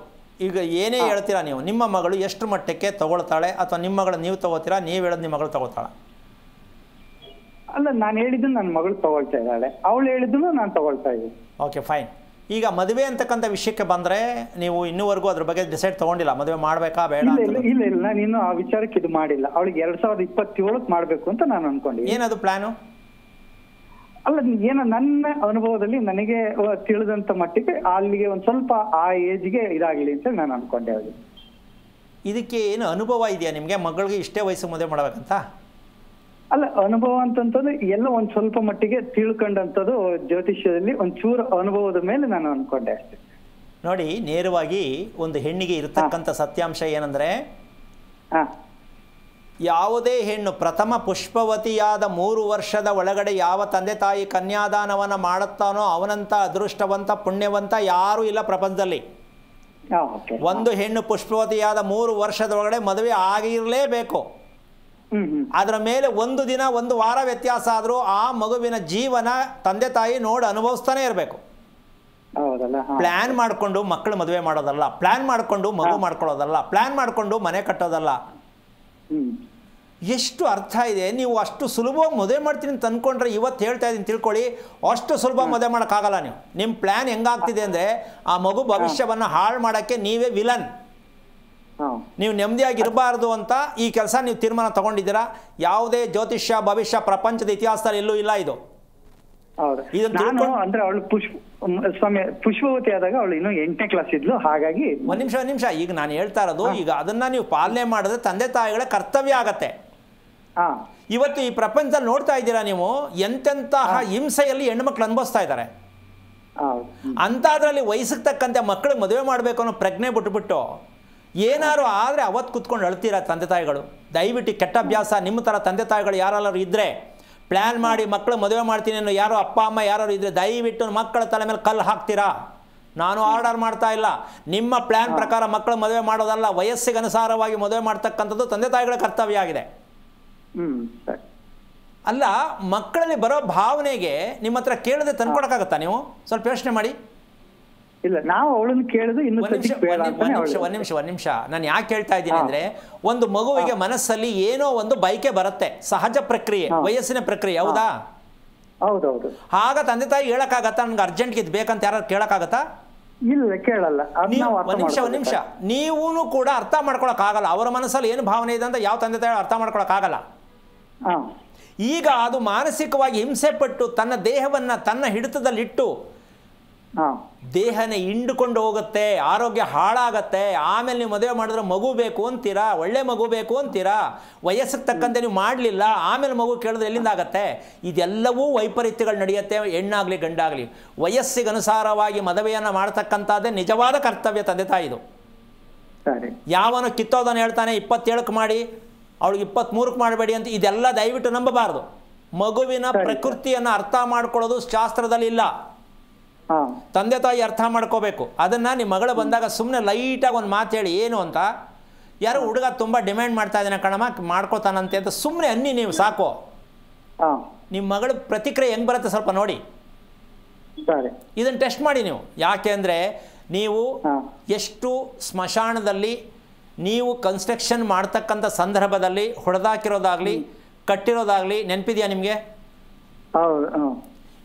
ಈಗ ಏನೇ ಹೇಳ್ತೀರಾ ನೀವು, ನಿಮ್ಮ ಮಗಳು ಎಷ್ಟು ಮಟ್ಟಕ್ಕೆ ತಗೊಳ್ತಾಳೆ, ಅಥವಾ ನಿಮ್ಮ ಮಗಳು ನೀವು ತಗೋತೀರಾ, ನೀವು ಹೇಳೋದು ನಿಮ್ಮ ಮಗಳು ತಗೋತಾಳೆ? ಅಲ್ಲ, ನಾನು ಹೇಳಿದ್ದು ನನ್ನ ಮಗಳು ತಗೊಳ್ತಾ ಇದ್ದಾಳೆ, ಅವಳು ಹೇಳಿದ್ದು ನಾನು ತಗೊಳ್ತಾ ಇದ್ದೀನಿ. Okay, fine. ಈಗ ಮದುವೆ ಅಂತಕ್ಕಂಥ ವಿಷಯಕ್ಕೆ ಬಂದರೆ ನೀವು ಇನ್ನೂವರೆಗೂ ಅದ್ರ ಬಗ್ಗೆ ಡಿಸೈಡ್ ತೊಗೊಂಡಿಲ್ಲ, ಮದುವೆ ಮಾಡಬೇಕಾ ಬೇಡ? ಇಲ್ಲ, ನಾನು ಇನ್ನೂ ಆ ವಿಚಾರಕ್ಕೆ ಇದು ಮಾಡಿಲ್ಲ. ಅವಳಿಗೆ 2027 ಮಾಡಬೇಕು ಅಂತ ನಾನು ಅನ್ಕೊಂಡಿದ್ದೀನಿ. ಏನದು ಪ್ಲಾನು? ಅಲ್ಲ, ಏನೋ ನನ್ನ ಅನುಭವದಲ್ಲಿ ನನಗೆ ತಿಳಿದಂತ ಮಟ್ಟಿಗೆ ಅಲ್ಲಿಗೆ ಒಂದ್ ಸ್ವಲ್ಪ ಆ ಏಜ್ಗೆ ಇದಾಗಲಿ ಅಂತ ನಾನು ಅನ್ಕೊಂಡೆ. ಅವಳು ಇದಕ್ಕೆ ಏನು ಅನುಭವ ಇದೆಯಾ ನಿಮಗೆ? ಮಗಳಿಗೆ ಇಷ್ಟೇ ವಯಸ್ಸು ಮದುವೆ ಮಾಡಬೇಕಂತ? ಅಲ್ಲ, ಅನುಭವ ಅಂತಂತಂದ್ರೆ ಎಲ್ಲ ಒಂದ್ ಸ್ವಲ್ಪ ಮಟ್ಟಿಗೆ ತಿಳ್ಕೊಂಡಂಥದ್ದು ಜ್ಯೋತಿಷ್ಯದಲ್ಲಿ ಒಂಚೂರು ಅನುಭವದ ಮೇಲೆ ನಾನು ಅನ್ಕೊಂಡೆ ಅಷ್ಟೇ. ನೋಡಿ, ನೇರವಾಗಿ ಒಂದು ಹೆಣ್ಣಿಗೆ ಇರತಕ್ಕಂಥ ಸತ್ಯಾಂಶ ಏನಂದ್ರೆ, ಯಾವುದೇ ಹೆಣ್ಣು ಪ್ರಥಮ ಪುಷ್ಪವತಿಯಾದ 3 ವರ್ಷದ ಒಳಗಡೆ ಯಾವ ತಂದೆ ತಾಯಿ ಕನ್ಯಾದಾನವನ್ನು ಮಾಡುತ್ತಾನೋ ಅವನಂತ ಅದೃಷ್ಟವಂತ ಪುಣ್ಯವಂತ ಯಾರೂ ಇಲ್ಲ ಪ್ರಪಂಚದಲ್ಲಿ. ಒಂದು ಹೆಣ್ಣು ಪುಷ್ಪವತಿಯಾದ 3 ವರ್ಷದ ಒಳಗಡೆ ಮದುವೆ ಆಗಿರಲೇಬೇಕು. ಅದರ ಮೇಲೆ 1 ದಿನ 1 ವಾರ ವ್ಯತ್ಯಾಸ ಆದರೂ ಆ ಮಗುವಿನ ಜೀವನ ತಂದೆ ತಾಯಿ ನೋಡಿ ಅನುಭವಿಸ್ತಾನೆ ಇರಬೇಕು. ಪ್ಲಾನ್ ಮಾಡಿಕೊಂಡು ಮಕ್ಕಳು ಮದುವೆ ಮಾಡೋದಲ್ಲ, ಪ್ಲಾನ್ ಮಾಡಿಕೊಂಡು ಮಗು ಮಾಡ್ಕೊಳ್ಳೋದಲ್ಲ, ಪ್ಲಾನ್ ಮಾಡಿಕೊಂಡು ಮನೆ ಕಟ್ಟೋದಲ್ಲ. ಎಷ್ಟು ಅರ್ಥ ಇದೆ. ನೀವು ಅಷ್ಟು ಸುಲಭವಾಗಿ ಮದುವೆ ಮಾಡ್ತೀನಿ ಅಂತ ಅಂದ್ಕೊಂಡ್ರೆ, ಇವತ್ತು ಹೇಳ್ತಾ ಇದ್ದೀನಿ ತಿಳ್ಕೊಳ್ಳಿ, ಅಷ್ಟು ಸುಲಭ ಮದುವೆ ಮಾಡೋಕ್ಕಾಗಲ್ಲ. ನಿಮ್ಮ ಪ್ಲ್ಯಾನ್ ಹೆಂಗಾಗ್ತಿದೆ ಅಂದರೆ, ಆ ಮಗು ಭವಿಷ್ಯವನ್ನು ಹಾಳು ಮಾಡೋಕ್ಕೆ ನೀವೇ ವಿಲನ್. ನೀವು ನೆಮ್ಮದಿಯಾಗಿರಬಾರ್ದು ಅಂತ ಈ ಕೆಲಸ ನೀವು ತೀರ್ಮಾನ ತಗೊಂಡಿದ್ದೀರಾ. ಯಾವುದೇ ಜ್ಯೋತಿಷ್ಯ ಭವಿಷ್ಯ ಪ್ರಪಂಚದ ಇತಿಹಾಸದಲ್ಲಿ ಎಲ್ಲೂ ಇಲ್ಲ ಇದು. ಅಂದ್ರೆ ಅವಳು ಪುಷ್ಪವತಿ ಆದಾಗ ಅವಳು ಇನ್ನು 8ನೇ ಕ್ಲಾಸ್ ಇದ್ಲು. ಹಾಗಾಗಿ ಒಂದ್ ನಿಮಿಷ ಈಗ ನಾನು ಹೇಳ್ತಾ ಇರೋದು, ಈಗ ಅದನ್ನ ನೀವು ಪಾಲನೆ ಮಾಡಿದ್ರೆ ತಂದೆ ತಾಯಿಗಳ ಕರ್ತವ್ಯ ಆಗತ್ತೆ. ಇವತ್ತು ಈ ಪ್ರಪಂಚದಲ್ಲಿ ನೋಡ್ತಾ ಇದ್ದೀರಾ ನೀವು, ಎಂತೆಂತಹ ಹಿಂಸೆಯಲ್ಲಿ ಹೆಣ್ಮಕ್ಳು ಅನುಭವಿಸ್ತಾ ಇದ್ದಾರೆ. ಅಂತಾದ್ರಲ್ಲಿ ವಯಸ್ಸಿಗೆ ತಕ್ಕಂತೆ ಮಕ್ಕಳು ಮದುವೆ ಮಾಡಬೇಕು ಅನ್ನೋ ಪ್ರಜ್ಞೆ ಬಿಟ್ಬಿಟ್ಟು ಏನಾರು ಆದರೆ ಅವತ್ತು ಕುತ್ಕೊಂಡು ಅಳ್ತೀರಾ ತಂದೆ ತಾಯಿಗಳು. ದಯವಿಟ್ಟು ಕೆಟ್ಟ ಅಭ್ಯಾಸ ನಿಮ್ಮ ಥರ ತಂದೆ ತಾಯಿಗಳು ಯಾರೆಲ್ಲರೂ ಇದ್ದರೆ, ಪ್ಲ್ಯಾನ್ ಮಾಡಿ ಮಕ್ಕಳು ಮದುವೆ ಮಾಡ್ತೀನಿ ಅನ್ನೋ ಯಾರೋ ಅಪ್ಪ ಅಮ್ಮ ಯಾರು ಇದ್ದರೆ, ದಯವಿಟ್ಟು ಮಕ್ಕಳ ತಲೆ ಮೇಲೆ ಕಲ್ಲು ಹಾಕ್ತೀರಾ. ನಾನು ಆರ್ಡರ್ ಮಾಡ್ತಾ ಇಲ್ಲ, ನಿಮ್ಮ ಪ್ಲ್ಯಾನ್ ಪ್ರಕಾರ ಮಕ್ಕಳು ಮದುವೆ ಮಾಡೋದಲ್ಲ, ವಯಸ್ಸಿಗೆ ಅನುಸಾರವಾಗಿ ಮದುವೆ ಮಾಡ್ತಕ್ಕಂಥದ್ದು ತಂದೆ ತಾಯಿಗಳ ಕರ್ತವ್ಯ ಆಗಿದೆ. ಅಲ್ಲ, ಮಕ್ಕಳಲ್ಲಿ ಬರೋ ಭಾವನೆಗೆ ನಿಮ್ಮ ಹತ್ರ ಕೇಳದೆ ತಂದ್ಕೊಡಕ್ಕಾಗತ್ತಾ ನೀವು? ಸ್ವಲ್ಪ ಯೋಚನೆ ಮಾಡಿ. ಇಲ್ಲ, ನಾವು ಅವಳನ್ನು ಕೇಳಿದ್ರು ಇನ್ನು ಒಂದ್ ನಿಮಿಷ ನಾನು ಯಾಕೆ ಹೇಳ್ತಾ ಇದ್ದೀನಿ ಅಂದ್ರೆ, ಒಂದು ಮಗುವಿಗೆ ಮನಸ್ಸಲ್ಲಿ ಏನೋ ಒಂದು ಬಯಕೆ ಬರುತ್ತೆ, ಸಹಜ ಪ್ರಕ್ರಿಯೆ, ವಯಸ್ಸಿನ ಪ್ರಕ್ರಿಯೆ, ಹೌದಾ? ಹೌದೌದು. ಆಗ ತಂದೆ ತಾಯಿ ಹೇಳಕ್ಕಾಗತ್ತಾ ನನ್ಗೆ ಅರ್ಜೆಂಟ್ಗೆ ಇದು ಬೇಕಂತ ಯಾರು ಕೇಳಕ್ಕಾಗತ್ತಾ? ಇಲ್ಲ, ಕೇಳಲ್ಲ. ಒಂದ್ ನಿಮಿಷ ನೀವೂ ಕೂಡ ಅರ್ಥ ಮಾಡ್ಕೊಳಕ್ ಆಗಲ್ಲ. ಅವರ ಮನಸ್ಸಲ್ಲಿ ಏನು ಭಾವನೆ ಇದೆ ಅಂತ ಯಾವ ತಂದೆ ತಾಯಿ ಅರ್ಥ ಮಾಡ್ಕೊಳಕ್ ಆಗಲ್ಲ. ಈಗ ಅದು ಮಾನಸಿಕವಾಗಿ ಹಿಂಸೆ ಪಟ್ಟು ತನ್ನ ದೇಹವನ್ನ ತನ್ನ ಹಿಡಿತದಲ್ಲಿಟ್ಟು ದೇಹನ ಹಿಂಡ್ಕೊಂಡು ಹೋಗುತ್ತೆ, ಆರೋಗ್ಯ ಹಾಳಾಗತ್ತೆ. ಆಮೇಲೆ ನೀವು ಮದುವೆ ಮಾಡಿದ್ರೆ ಮಗು ಬೇಕು ಅಂತೀರಾ, ಒಳ್ಳೆ ಮಗು ಬೇಕು ಅಂತೀರಾ, ವಯಸ್ಸಿಗೆ ತಕ್ಕಂತೆ ನೀವು ಮಾಡಲಿಲ್ಲ, ಆಮೇಲೆ ಮಗು ಕೇಳಿದ್ರೆ ಎಲ್ಲಿಂದ ಆಗತ್ತೆ? ಇದೆಲ್ಲವೂ ವೈಪರೀತ್ಯಗಳು ನಡೆಯುತ್ತೆ, ಹೆಣ್ಣಾಗಲಿ ಗಂಡಾಗಲಿ. ವಯಸ್ಸಿಗೆ ಅನುಸಾರವಾಗಿ ಮದುವೆಯನ್ನು ಮಾಡ್ತಕ್ಕಂಥದ್ದೇ ನಿಜವಾದ ಕರ್ತವ್ಯ ತಂದೆ ತಾಯಿದು. ಯಾವನು ಕಿತ್ತೋದನ್ನು ಹೇಳ್ತಾನೆ 27ಕ್ಕೆ ಮಾಡಿ, ಅವಳಿಗೆ 23ಕ್ಕೆ ಮಾಡಬೇಡಿ ಅಂತ, ಇದೆಲ್ಲ ದಯವಿಟ್ಟು ನಂಬಬಾರ್ದು. ಮಗುವಿನ ಪ್ರಕೃತಿಯನ್ನು ಅರ್ಥ ಮಾಡ್ಕೊಳ್ಳೋದು ಶಾಸ್ತ್ರದಲ್ಲಿ ಇಲ್ಲ. ತಂದೆ ತಾಯಿ ಅರ್ಥ ಮಾಡ್ಕೋಬೇಕು. ಅದನ್ನು ನಿಮ್ಮ ಮಗಳು ಬಂದಾಗ ಸುಮ್ಮನೆ ಲೈಟಾಗಿ ಒಂದು ಮಾತು ಹೇಳಿ, ಏನು ಅಂತ, ಯಾರೋ ಹುಡುಗ ತುಂಬ ಡಿಮ್ಯಾಂಡ್ ಮಾಡ್ತಾ ಇದ್ದಾನೆ ಕಣಮ್ಮ, ಮಾಡ್ಕೋತಾನಂತೆ ಅಂತ ಸುಮ್ಮನೆ ಅನ್ನಿ ನೀವು, ಸಾಕು. ನಿಮ್ಮ ಮಗಳ ಪ್ರತಿಕ್ರಿಯೆ ಹೆಂಗೆ ಬರುತ್ತೆ ಸ್ವಲ್ಪ ನೋಡಿ. ಇದನ್ನು ಟೆಸ್ಟ್ ಮಾಡಿ ನೀವು. ಯಾಕೆ ಅಂದರೆ ನೀವು ಎಷ್ಟು ಸ್ಮಶಾನದಲ್ಲಿ ನೀವು ಕನ್ಸ್ಟ್ರಕ್ಷನ್ ಮಾಡ್ತಕ್ಕಂಥ ಸಂದರ್ಭದಲ್ಲಿ ಹೊಡೆದಾಕಿರೋದಾಗಲಿ ಕಟ್ಟಿರೋದಾಗಲಿ ನೆನಪಿದೆಯಾ ನಿಮಗೆ?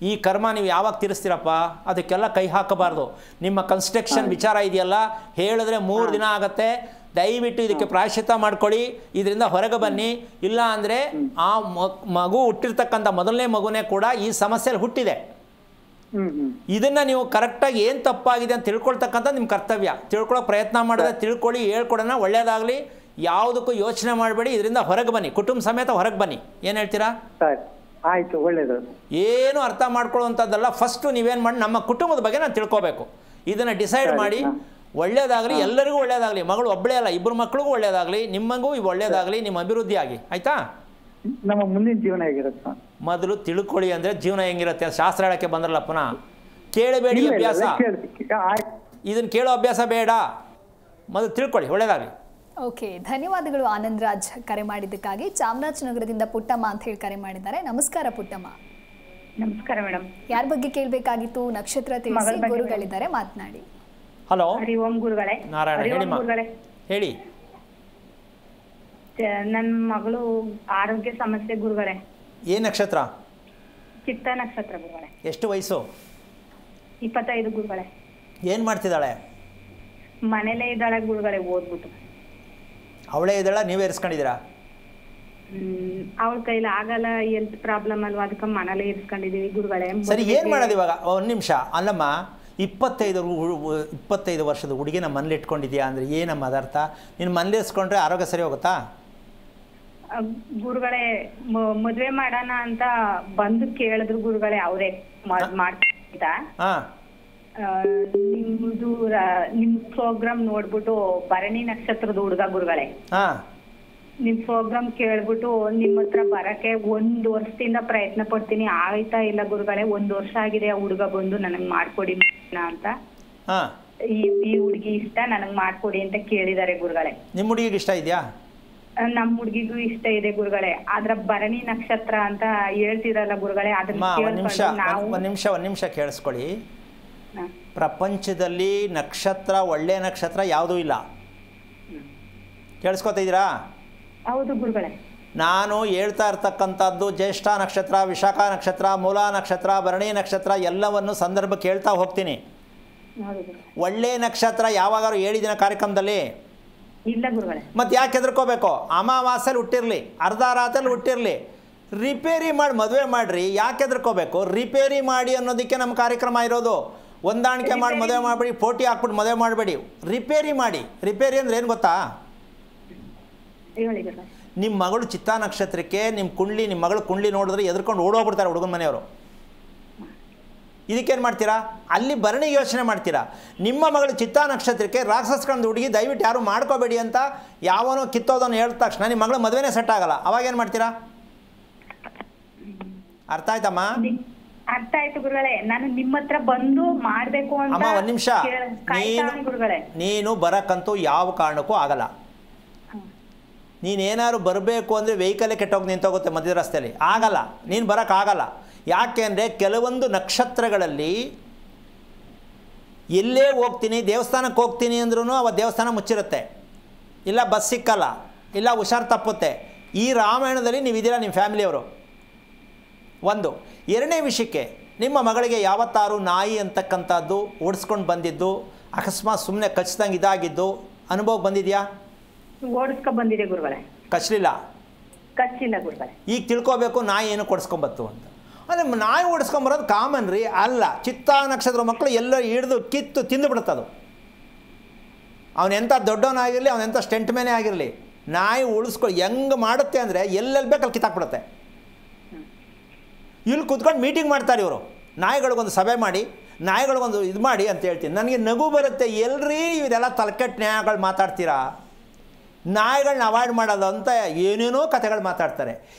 ಈ ಕರ್ಮ ನೀವು ಯಾವಾಗ ತೀರಿಸ್ತೀರಪ್ಪ, ಅದಕ್ಕೆಲ್ಲ ಕೈ ಹಾಕಬಾರ್ದು. ನಿಮ್ಮ ಕನ್ಸ್ಟ್ರಕ್ಷನ್ ವಿಚಾರ ಇದೆಯಲ್ಲ, ಹೇಳಿದ್ರೆ 3 ದಿನ ಆಗತ್ತೆ, ದಯವಿಟ್ಟು ಇದಕ್ಕೆ ಪ್ರಾಯಶ್ಚಿತ್ತ ಮಾಡ್ಕೊಳ್ಳಿ, ಇದರಿಂದ ಹೊರಗೆ ಬನ್ನಿ. ಇಲ್ಲ ಅಂದರೆ ಆ ಮಗು ಹುಟ್ಟಿರ್ತಕ್ಕಂಥ ಮೊದಲನೇ ಮಗುನೇ ಕೂಡ ಈ ಸಮಸ್ಯೆಯಲ್ಲಿ ಹುಟ್ಟಿದೆ. ಇದನ್ನು ನೀವು ಕರೆಕ್ಟಾಗಿ ಏನು ತಪ್ಪಾಗಿದೆ ಅಂತ ತಿಳ್ಕೊಳ್ತಕ್ಕಂಥ ನಿಮ್ಮ ಕರ್ತವ್ಯ. ತಿಳ್ಕೊಳ್ಳೋ ಪ್ರಯತ್ನ ಮಾಡಿದ್ರೆ ತಿಳ್ಕೊಳ್ಳಿ, ಹೇಳ್ಕೊಡೋಣ, ಒಳ್ಳೆಯದಾಗಲಿ. ಯಾವುದಕ್ಕೂ ಯೋಚನೆ ಮಾಡಬೇಡಿ, ಇದರಿಂದ ಹೊರಗೆ ಬನ್ನಿ, ಕುಟುಂಬ ಸಮೇತ ಹೊರಗೆ ಬನ್ನಿ. ಏನು ಹೇಳ್ತೀರಾ? ಆಯ್ತು, ಒಳ್ಳೇದು. ಏನು ಅರ್ಥ ಮಾಡ್ಕೊಳ್ಳುವಂಥದ್ದಲ್ಲ. ಫಸ್ಟು ನೀವೇನು ಮಾಡಿ, ನಮ್ಮ ಕುಟುಂಬದ ಬಗ್ಗೆ ನಾನು ತಿಳ್ಕೋಬೇಕು. ಇದನ್ನು ಡಿಸೈಡ್ ಮಾಡಿ, ಒಳ್ಳೇದಾಗಲಿ, ಎಲ್ಲರಿಗೂ ಒಳ್ಳೇದಾಗಲಿ. ಮಗಳು ಒಬ್ಬಳೇ ಅಲ್ಲ, 2 ಮಕ್ಕಳಿಗೂ ಒಳ್ಳೇದಾಗಲಿ, ನಿಮ್ಮಗೂ ಒಳ್ಳೇದಾಗಲಿ, ನಿಮ್ಮ ಅಭಿವೃದ್ಧಿ ಆಗಿ. ಆಯ್ತಾ? ನಮ್ಮ ಮುಂದಿನ ಜೀವನ ಹೇಗಿರುತ್ತೆ ಮೊದಲು ತಿಳ್ಕೊಳ್ಳಿ. ಅಂದರೆ ಜೀವನ ಹೆಂಗಿರುತ್ತೆ ಶಾಸ್ತ್ರ ಹೇಳಕ್ಕೆ ಬಂದ್ರಲ್ಲ, ಪುನಃ ಕೇಳಬೇಡಿ ಅಭ್ಯಾಸ. ಇದನ್ನು ಕೇಳೋ ಅಭ್ಯಾಸ ಬೇಡ, ಮೊದಲು ತಿಳ್ಕೊಳ್ಳಿ, ಒಳ್ಳೇದಾಗಲಿ. ಓಕೆ, ಧನ್ಯವಾದಗಳು ಆನಂದರಾಜ್ ಕರೆ ಮಾಡಿದ್ದಕ್ಕಾಗಿ. ಚಾಮರಾಜನಗರದಿಂದ ಪುಟ್ಟಮ್ಮ ಅಂತ ಹೇಳಿ ಕರೆ ಮಾಡಿದ್ದಾರೆ. ನಮಸ್ಕಾರ ಪುಟ್ಟಮ್ಮ. ನಮಸ್ಕಾರ ಮೇಡಮ್. ಯಾರ ಬಗ್ಗೆ ಕೇಳಬೇಕಾಗಿತ್ತು? ನಕ್ಷತ್ರ ತಿಳಿಸಿ, ಗುರುಗಳಿದ್ದಾರೆ, ಮಾತನಾಡಿ. ಹಲೋ. ಹರಿ ಓಂ ಗುರುಗಳೇ. ನಾರಾಯಣ ಹೇಳಿ. ನನ್ನ ಮಗಳು ಆರೋಗ್ಯ ಸಮಸ್ಯೆ ಗುರುಗಳೇ. ಏನ್ ನಕ್ಷತ್ರ? ಚಿತ್ತ ನಕ್ಷತ್ರ ಗುರುಗಳೇ. ಎಷ್ಟು ವಯಸ್ಸು? 25 ಗುರುಗಳೇ. ಏನ್ ಮಾಡ್ತಿದ್ದಾಳೆ? ಮನೇಲೇ ಇದ್ದಾಳೆ ಗುರುಗಳೇ, ಓದ್ಬಿಟ್ಟು. ಅವಳೇ ಇದ್ದಾಳ, ನೀವೇ ಇರಿಸ್ಕೊಂಡಿದ್ದೀರಾ? ಅವಳ ಕೈಲಿ ಆಗಲ್ಲ, ಹೆಲ್ತ್ ಪ್ರಾಬ್ಲಮ್ ಅಲ್ವಾ, ಅದಕ್ಕೆ ಮನೇಲೇ ಇರಿಸ್ಕೊಂಡಿದೀವಿ ಗುರುಗಳೇ. ಸರಿ, ಏನ್ ಮಾಡೋದು ಇವಾಗ? ಒಂದು ನಿಮಿಷ. ಅಲ್ಲಮ್ಮ, 25 ವರ್ಷದ ಹುಡುಗಿನ ಮನೇಲಿ ಇಟ್ಕೊಂಡಿದ್ಯಾ ಅಂದ್ರೆ ಏನಮ್ಮ ಅದರ್ಥ? ನೀನು ಮನೇಲಿ ಇರಿಸ್ಕೊಂಡ್ರೆ ಆರೋಗ್ಯ ಸರಿ ಹೋಗುತ್ತಾ? ಗುರುಗಳೇ, ಮದ್ವೆ ಮಾಡೋಣ ಅಂತ ಬಂದು ಕೇಳಿದ್ರು ಗುರುಗಳೇ, ಅವರೇ ಮಾಡ್ತಾ. ನಿಮ್ದು ನಿಮ್ ಪ್ರೋಗ್ರಾಮ್ ನೋಡ್ಬಿಟ್ಟು ಭರಣಿ ನಕ್ಷತ್ರದ ಹುಡುಗ ಗುರುಗಳೇ, ನಿಮ್ ಪ್ರೋಗ್ರಾಮ್ ಕೇಳ್ಬಿಟ್ಟು ನಿಮ್ಮ ಹತ್ರ ಬರಕ್ಕೆ 1 ವರ್ಷದಿಂದ ಪ್ರಯತ್ನ ಪಡ್ತೀನಿ, ಆಯ್ತಾ ಇಲ್ಲ ಗುರುಗಳೇ. 1 ವರ್ಷ ಆಗಿದೆ ಆ ಹುಡುಗ ಬಂದು ನನಗ್ ಮಾಡ್ಕೊಡಿ ಅಂತ. ಈ ಹುಡುಗಿ ಇಷ್ಟ, ನನಗ್ ಮಾಡ್ಕೊಡಿ ಅಂತ ಕೇಳಿದಾರೆ ಗುರುಗಳೇ. ನಿಮ್ ಹುಡುಗಿಗೆ ಇಷ್ಟ ಇದೆಯಾ? ನಮ್ ಹುಡುಗಿಗೂ ಇಷ್ಟ ಇದೆ ಗುರುಗಳೇ. ಆದ್ರ ಭರಣಿ ನಕ್ಷತ್ರ ಅಂತ ಹೇಳ್ತಿರಲ್ಲ ಗುರುಗಳೇ, ಅದನ್ನ ಒಂದ್ ನಿಮಿಷ ಕೇಳಿಸ್ಕೊಳ್ಳಿ. ಪ್ರಪಂಚದಲ್ಲಿ ನಕ್ಷತ್ರ, ಒಳ್ಳೆ ನಕ್ಷತ್ರ ಯಾವುದೂ ಇಲ್ಲ. ಕೇಳಿಸ್ಕೊತಿದ್ದೀರಾ? ಹೌದು ಗುರುಗಳೇ. ನಾನು ಹೇಳ್ತಾ ಇರ್ತಕ್ಕಂಥದ್ದು ಜ್ಯೇಷ್ಠ ನಕ್ಷತ್ರ, ವಿಶಾಖ ನಕ್ಷತ್ರ, ಮೂಲ ನಕ್ಷತ್ರ, ಭರಣಿ ನಕ್ಷತ್ರ ಎಲ್ಲವನ್ನು ಸಂದರ್ಭ ಕೇಳ್ತಾ ಹೋಗ್ತೀನಿ. ಒಳ್ಳೆ ನಕ್ಷತ್ರ ಯಾವಾಗಾರು ಹೇಳಿದಿನ ಕಾರ್ಯಕ್ರಮದಲ್ಲಿ? ಇಲ್ಲ ಗುರುಗಳೇ. ಮತ್ತೆ ಯಾಕೆ ಹೆದರ್ಕೋಬೇಕು? ಅಮಾವಾಸ್ಯಲ್ಲಿ ಹುಟ್ಟಿರ್ಲಿ, ಅರ್ಧ ರಾತ್ರಲ್ಲಿ ಹುಟ್ಟಿರ್ಲಿ, ರಿಪೇರಿ ಮಾಡಿ ಮದುವೆ ಮಾಡ್ರಿ. ಯಾಕೆ ಹೆದರ್ಕೋಬೇಕು? ರಿಪೇರಿ ಮಾಡಿ ಅನ್ನೋದಕ್ಕೆ ನಮ್ಮ ಕಾರ್ಯಕ್ರಮ ಇರೋದು. ಹೊಂದಾಣಿಕೆ ಮಾಡಿ ಮದುವೆ ಮಾಡಬೇಡಿ, ಪೋಟಿ ಹಾಕ್ಬಿಟ್ಟು ಮದುವೆ ಮಾಡಬೇಡಿ, ರಿಪೇರಿ ಮಾಡಿ. ರಿಪೇರಿ ಅಂದ್ರೆ ಏನು ಗೊತ್ತಾ? ನಿಮ್ಮ ಮಗಳು ಚಿತ್ತಾ ನಕ್ಷತ್ರಕ್ಕೆ ನಿಮ್ಮ ಮಗಳು ಕುಂಡ್ಲಿ ನೋಡಿದ್ರೆ ಎದ್ಕೊಂಡು ಓಡೋಗ್ಬಿಡ್ತಾರೆ ಹುಡುಗನ ಮನೆಯವರು. ಇದಕ್ಕೇನು ಮಾಡ್ತೀರಾ? ಅಲ್ಲಿ ಭರಣಿ ಯೋಚನೆ ಮಾಡ್ತೀರಾ. ನಿಮ್ಮ ಮಗಳು ಚಿತ್ತಾ ನಕ್ಷತ್ರಕ್ಕೆ ರಾಕ್ಷಸಕಂದು ಹುಡುಗಿ ದಯವಿಟ್ಟು ಯಾರು ಮಾಡ್ಕೋಬೇಡಿ ಅಂತ ಯಾವನೋ ಕಿತ್ತೋದನ್ನು ಹೇಳಿದ ತಕ್ಷಣ ನಿಮ್ಮ ಮಗಳು ಮದುವೆನೇ ಸೆಟ್ ಆಗಲ್ಲ. ಅವಾಗೇನು ಮಾಡ್ತೀರಾ? ಅರ್ಥ ಆಯ್ತಮ್ಮ? ಅರ್ಥ ಆಯ್ತು ಗುರುಗಳೇ. ನಾನು ನಿಮ್ಮ ಹತ್ರ ಬಂದು ಮಾಡಬೇಕು ಅಂತ. ಅಮ್ಮ ಒಂದು ನಿಮಿಷ, ನೀನು ಬರಕ್ಕಂತೂ ಯಾವ ಕಾರಣಕ್ಕೂ ಆಗಲ್ಲ. ನೀನೇನಾದ್ರು ಬರಬೇಕು ಅಂದರೆ ವೆಹಿಕಲ್ಲೇ ಕೆಟ್ಟೋಗಿ ನಿಂತೋಗುತ್ತೆ ಮಧ್ಯ ರಸ್ತೆಯಲ್ಲಿ, ಆಗಲ್ಲ, ನೀನು ಬರೋಕ್ಕಾಗಲ್ಲ. ಯಾಕೆ ಅಂದರೆ ಕೆಲವೊಂದು ನಕ್ಷತ್ರಗಳಲ್ಲಿ ಎಲ್ಲೇ ಹೋಗ್ತೀನಿ, ದೇವಸ್ಥಾನಕ್ಕೆ ಹೋಗ್ತೀನಿ ಅಂದ್ರೂ ಅವತ್ತು ದೇವಸ್ಥಾನ ಮುಚ್ಚಿರುತ್ತೆ, ಇಲ್ಲ ಬಸ್ ಸಿಕ್ಕಲ್ಲ, ಇಲ್ಲ ಹುಷಾರು ತಪ್ಪುತ್ತೆ. ಈ ರಾಮಾಯಣದಲ್ಲಿ ನೀವಿದ್ದೀರಾ, ನಿಮ್ಮ ಫ್ಯಾಮಿಲಿಯವರು. ಒಂದು. ಎರಡನೇ ವಿಷಯಕ್ಕೆ, ನಿಮ್ಮ ಮಗಳಿಗೆ ಯಾವತ್ತಾರು ನಾಯಿ ಅಂತಕ್ಕಂಥದ್ದು ಓಡಿಸ್ಕೊಂಡು ಬಂದಿದ್ದು, ಅಕಸ್ಮಾತ್ ಸುಮ್ಮನೆ ಕಚ್ಚಿದಂಗೆ ಇದಾಗಿದ್ದು ಅನುಭವ ಬಂದಿದೆಯಾ? ಓಡಿಸ್ಕೊಂಡು ಬಂದಿದೆ ಗುರುಗಳೇ. ಕಚ್ಚಲಿಲ್ಲ? ಕಚ್ಚಿಲ್ಲ ಗುರುಗಳೇ. ಈಗ ತಿಳ್ಕೊಬೇಕು ನಾಯಿ ಏನು ಕೊಡಿಸ್ಕೊಂಬತ್ತು ಅಂತ. ಅಂದರೆ ನಾಯಿ ಓಡಿಸ್ಕೊಂಬರೋದು ಕಾಮನ್ ರೀ. ಅಲ್ಲ, ಚಿತ್ತಾ ನಕ್ಷತ್ರ ಮಕ್ಕಳು ಎಲ್ಲ ಹಿಡಿದು ಕಿತ್ತು ತಿಂದುಬಿಡುತ್ತದು. ಅವನೆಂಥ ದೊಡ್ಡವನಾಗಿರಲಿ, ಅವನೆಂಥ ಸ್ಟೆಂಟ್ ಮೇನೇ ಆಗಿರಲಿ, ನಾಯಿ ಹೆಂಗೆ ಮಾಡುತ್ತೆ ಅಂದರೆ ಎಲ್ಲೆಲ್ಲಿ ಬೇಕಲ್ಲಿ ಕಿತ್ತಾಕ್ಬಿಡುತ್ತೆ. ಇಲ್ಲಿ ಕೂತ್ಕೊಂಡು ಮೀಟಿಂಗ್ ಮಾಡ್ತಾರೆ ಇವರು, ನಾಯಿಗಳಿಗೊಂದು ಸಭೆ ಮಾಡಿ, ನಾಯಿಗಳಿಗೊಂದು ಇದು ಮಾಡಿ ಅಂತ ಹೇಳ್ತೀನಿ. ನನಗೆ ನಗು ಬರುತ್ತೆ. ಎಲ್ರೀ ಇವರೆಲ್ಲ ತಲೆಕೆಟ್ಟ ನ್ಯಾಯಗಳು ಮಾತಾಡ್ತೀರಾ, ನಾಯಿಗಳನ್ನ ಅವಾಯ್ಡ್ ಮಾಡೋದು ಅಂತ ಏನೇನೋ ಕಥೆಗಳು ಮಾತಾಡ್ತಾರೆ.